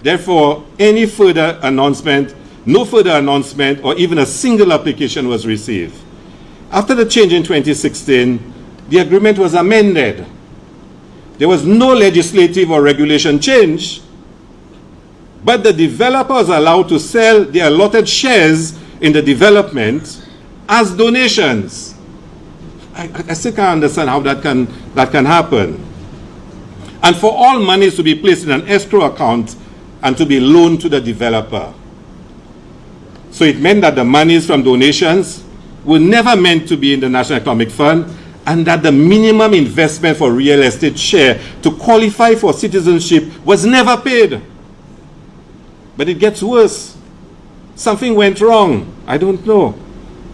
Speaker 14: Therefore, any further announcement, no further announcement, or even a single application was received. After the change in 2016, the agreement was amended. There was no legislative or regulation change, but the developer was allowed to sell their allotted shares in the development as donations. I still can't understand how that can happen. And for all monies to be placed in an escrow account and to be loaned to the developer. So it meant that the monies from donations were never meant to be in the National Economic Fund, and that the minimum investment for real estate share to qualify for citizenship was never paid. But it gets worse. Something went wrong. I don't know.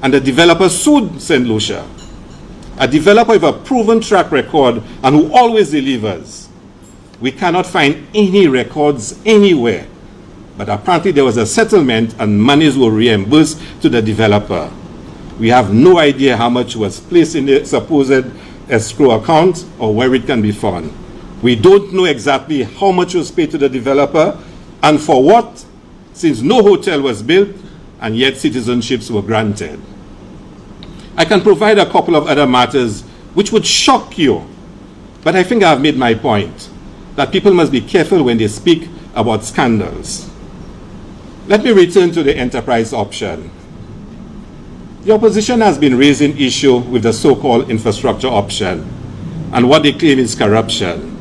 Speaker 14: And the developer sued St. Lucia. A developer with a proven track record and who always delivers. We cannot find any records anywhere. But apparently there was a settlement and monies were reimbursed to the developer. We have no idea how much was placed in the supposed escrow account or where it can be found. We don't know exactly how much was paid to the developer and for what, since no hotel was built and yet citizenships were granted. I can provide a couple of other matters which would shock you, but I think I've made my point, that people must be careful when they speak about scandals. Let me return to the enterprise option. The opposition has been raising issue with the so-called infrastructure option and what they claim is corruption.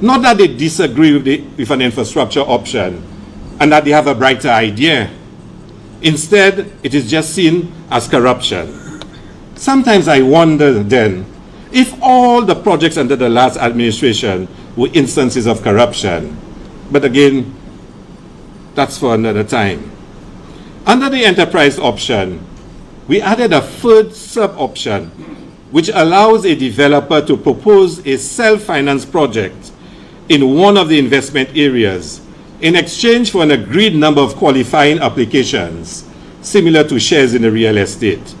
Speaker 14: Not that they disagree with an infrastructure option and that they have a brighter idea. Instead, it is just seen as corruption. Sometimes I wonder then, if all the projects under the last administration were instances of corruption. But again, that's for another time. Under the enterprise option, we added a third sub-option, which allows a developer to propose a self-finance project in one of the investment areas in exchange for an agreed number of qualifying applications, similar to shares in the real estate.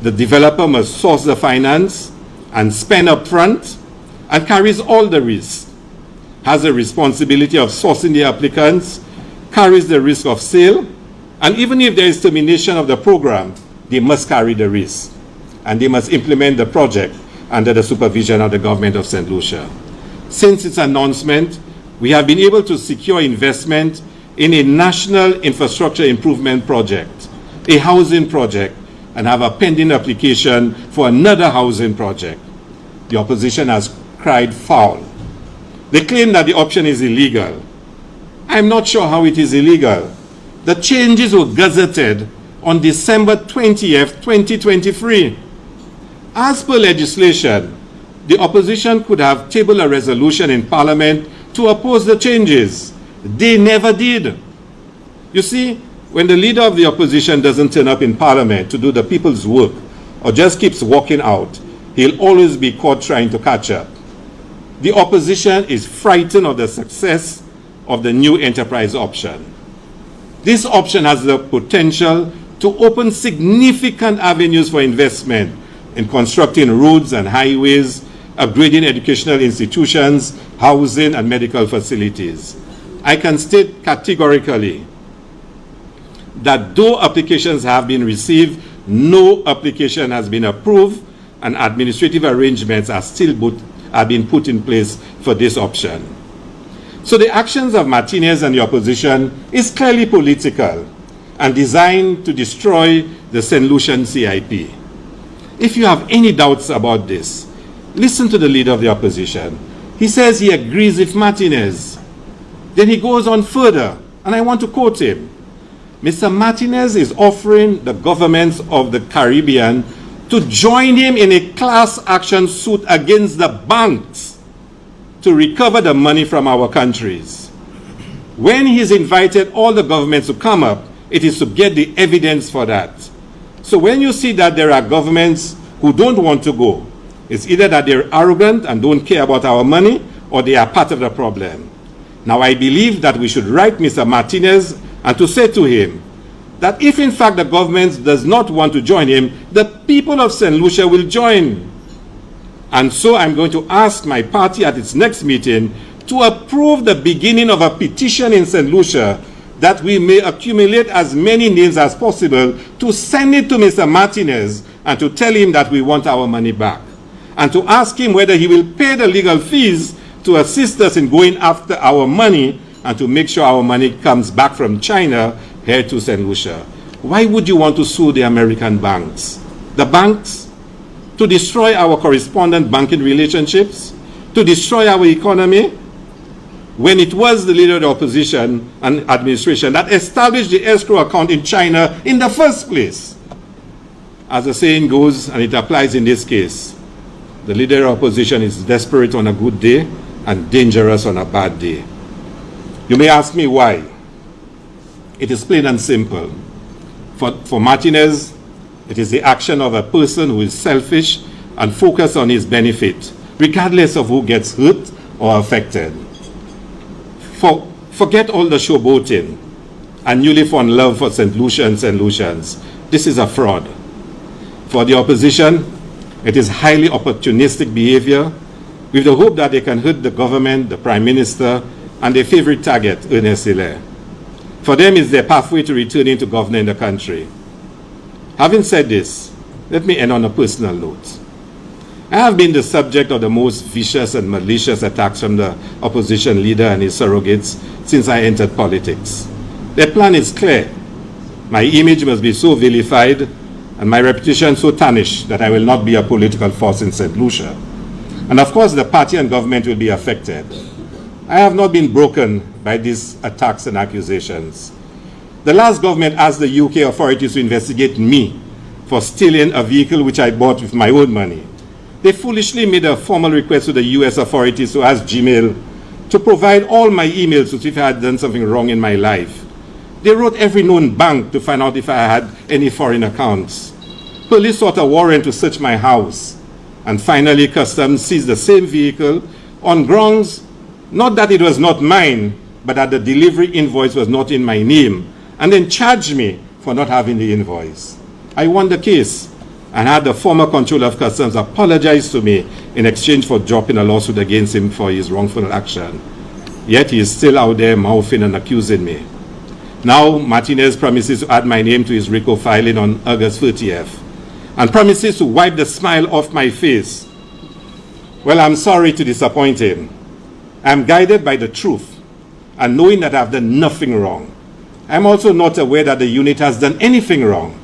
Speaker 14: The developer must source the finance and spend upfront and carries all the risk, has a responsibility of sourcing the applicants, carries the risk of sale, and even if there is termination of the program, they must carry the risk, and they must implement the project under the supervision of the government of St. Lucia. Since its announcement, we have been able to secure investment in a national infrastructure improvement project, a housing project, and have a pending application for another housing project. The opposition has cried foul. They claim that the option is illegal. I'm not sure how it is illegal. The changes were gazetted on December 20th, 2023. As per legislation, the opposition could have tabled a resolution in Parliament to oppose the changes. They never did. You see, when the leader of the opposition doesn't turn up in Parliament to do the people's work or just keeps walking out, he'll always be caught trying to catch up. The opposition is frightened of the success of the new enterprise option. This option has the potential to open significant avenues for investment in constructing roads and highways, upgrading educational institutions, housing, and medical facilities. I can state categorically that though applications have been received, no application has been approved, and administrative arrangements are being put in place for this option. So the actions of Martinez and the opposition is clearly political and designed to destroy the St. Lucian CIP. If you have any doubts about this, listen to the leader of the opposition. He says he agrees with Martinez. Then he goes on further, and I want to quote him. Mr. Martinez is offering the governments of the Caribbean to join him in a class action suit against the banks to recover the money from our countries. When he's invited all the governments to come up, it is to get the evidence for that. So when you see that there are governments who don't want to go, it's either that they're arrogant and don't care about our money, or they are part of the problem. Now I believe that we should write Mr. Martinez and to say to him that if in fact the government does not want to join him, the people of St. Lucia will join. And so I'm going to ask my party at its next meeting to approve the beginning of a petition in St. Lucia that we may accumulate as many names as possible to send it to Mr. Martinez and to tell him that we want our money back, and to ask him whether he will pay the legal fees to assist us in going after our money and to make sure our money comes back from China here to St. Lucia. Why would you want to sue the American banks? The banks? To destroy our correspondent banking relationships? To destroy our economy? When it was the leader of the opposition and administration that established the escrow account in China in the first place. As the saying goes, and it applies in this case, the leader of opposition is desperate on a good day and dangerous on a bad day. You may ask me why. It is plain and simple. For Martinez, it is the action of a person who is selfish and focused on his benefit, regardless of who gets hurt or affected. Forget all the showboating and newly found love for St. Lucia and St. Lucians. This is a fraud. For the opposition, it is highly opportunistic behavior with the hope that they can hurt the government, the Prime Minister, and their favorite target, Ernest Hilaire. For them, it's their pathway to returning to governing the country. Having said this, let me end on a personal note. I have been the subject of the most vicious and malicious attacks from the opposition leader and his surrogates since I entered politics. Their plan is clear. My image must be so vilified and my reputation so tarnished that I will not be a political force in St. Lucia. And of course, the party and government will be affected. I have not been broken by these attacks and accusations. The last government asked the UK authorities to investigate me for stealing a vehicle which I bought with my own money. They foolishly made a formal request to the US authorities to ask Gmail to provide all my emails to see if I had done something wrong in my life. They wrote every known bank to find out if I had any foreign accounts. Police sought a warrant to search my house. And finally, Customs seized the same vehicle on grounds not that it was not mine, but that the delivery invoice was not in my name, and then charged me for not having the invoice. I won the case and had the former Controller of Customs apologize to me in exchange for dropping a lawsuit against him for his wrongful action. Yet he is still out there mouthing and accusing me. Now Martinez promises to add my name to his RICO filing on August 30th and promises to wipe the smile off my face. Well, I'm sorry to disappoint him. I'm guided by the truth and knowing that I've done nothing wrong. I'm also not aware that the unit has done anything wrong.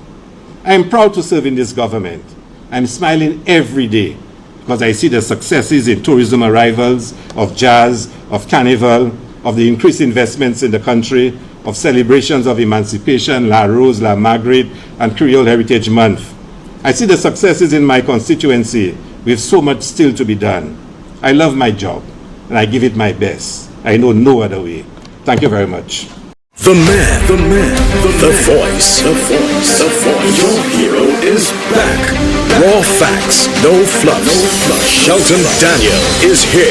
Speaker 14: I am proud to serve in this government. I'm smiling every day because I see the successes in tourism arrivals, of jazz, of carnival, of the increased investments in the country, of celebrations of emancipation, La Rose, La Marguerite, and Creole Heritage Month. I see the successes in my constituency with so much still to be done. I love my job and I give it my best. I know no other way. Thank you very much.
Speaker 2: The man, the voice. Your hero is back. Raw facts, no fluff. Shelton Daniel is here.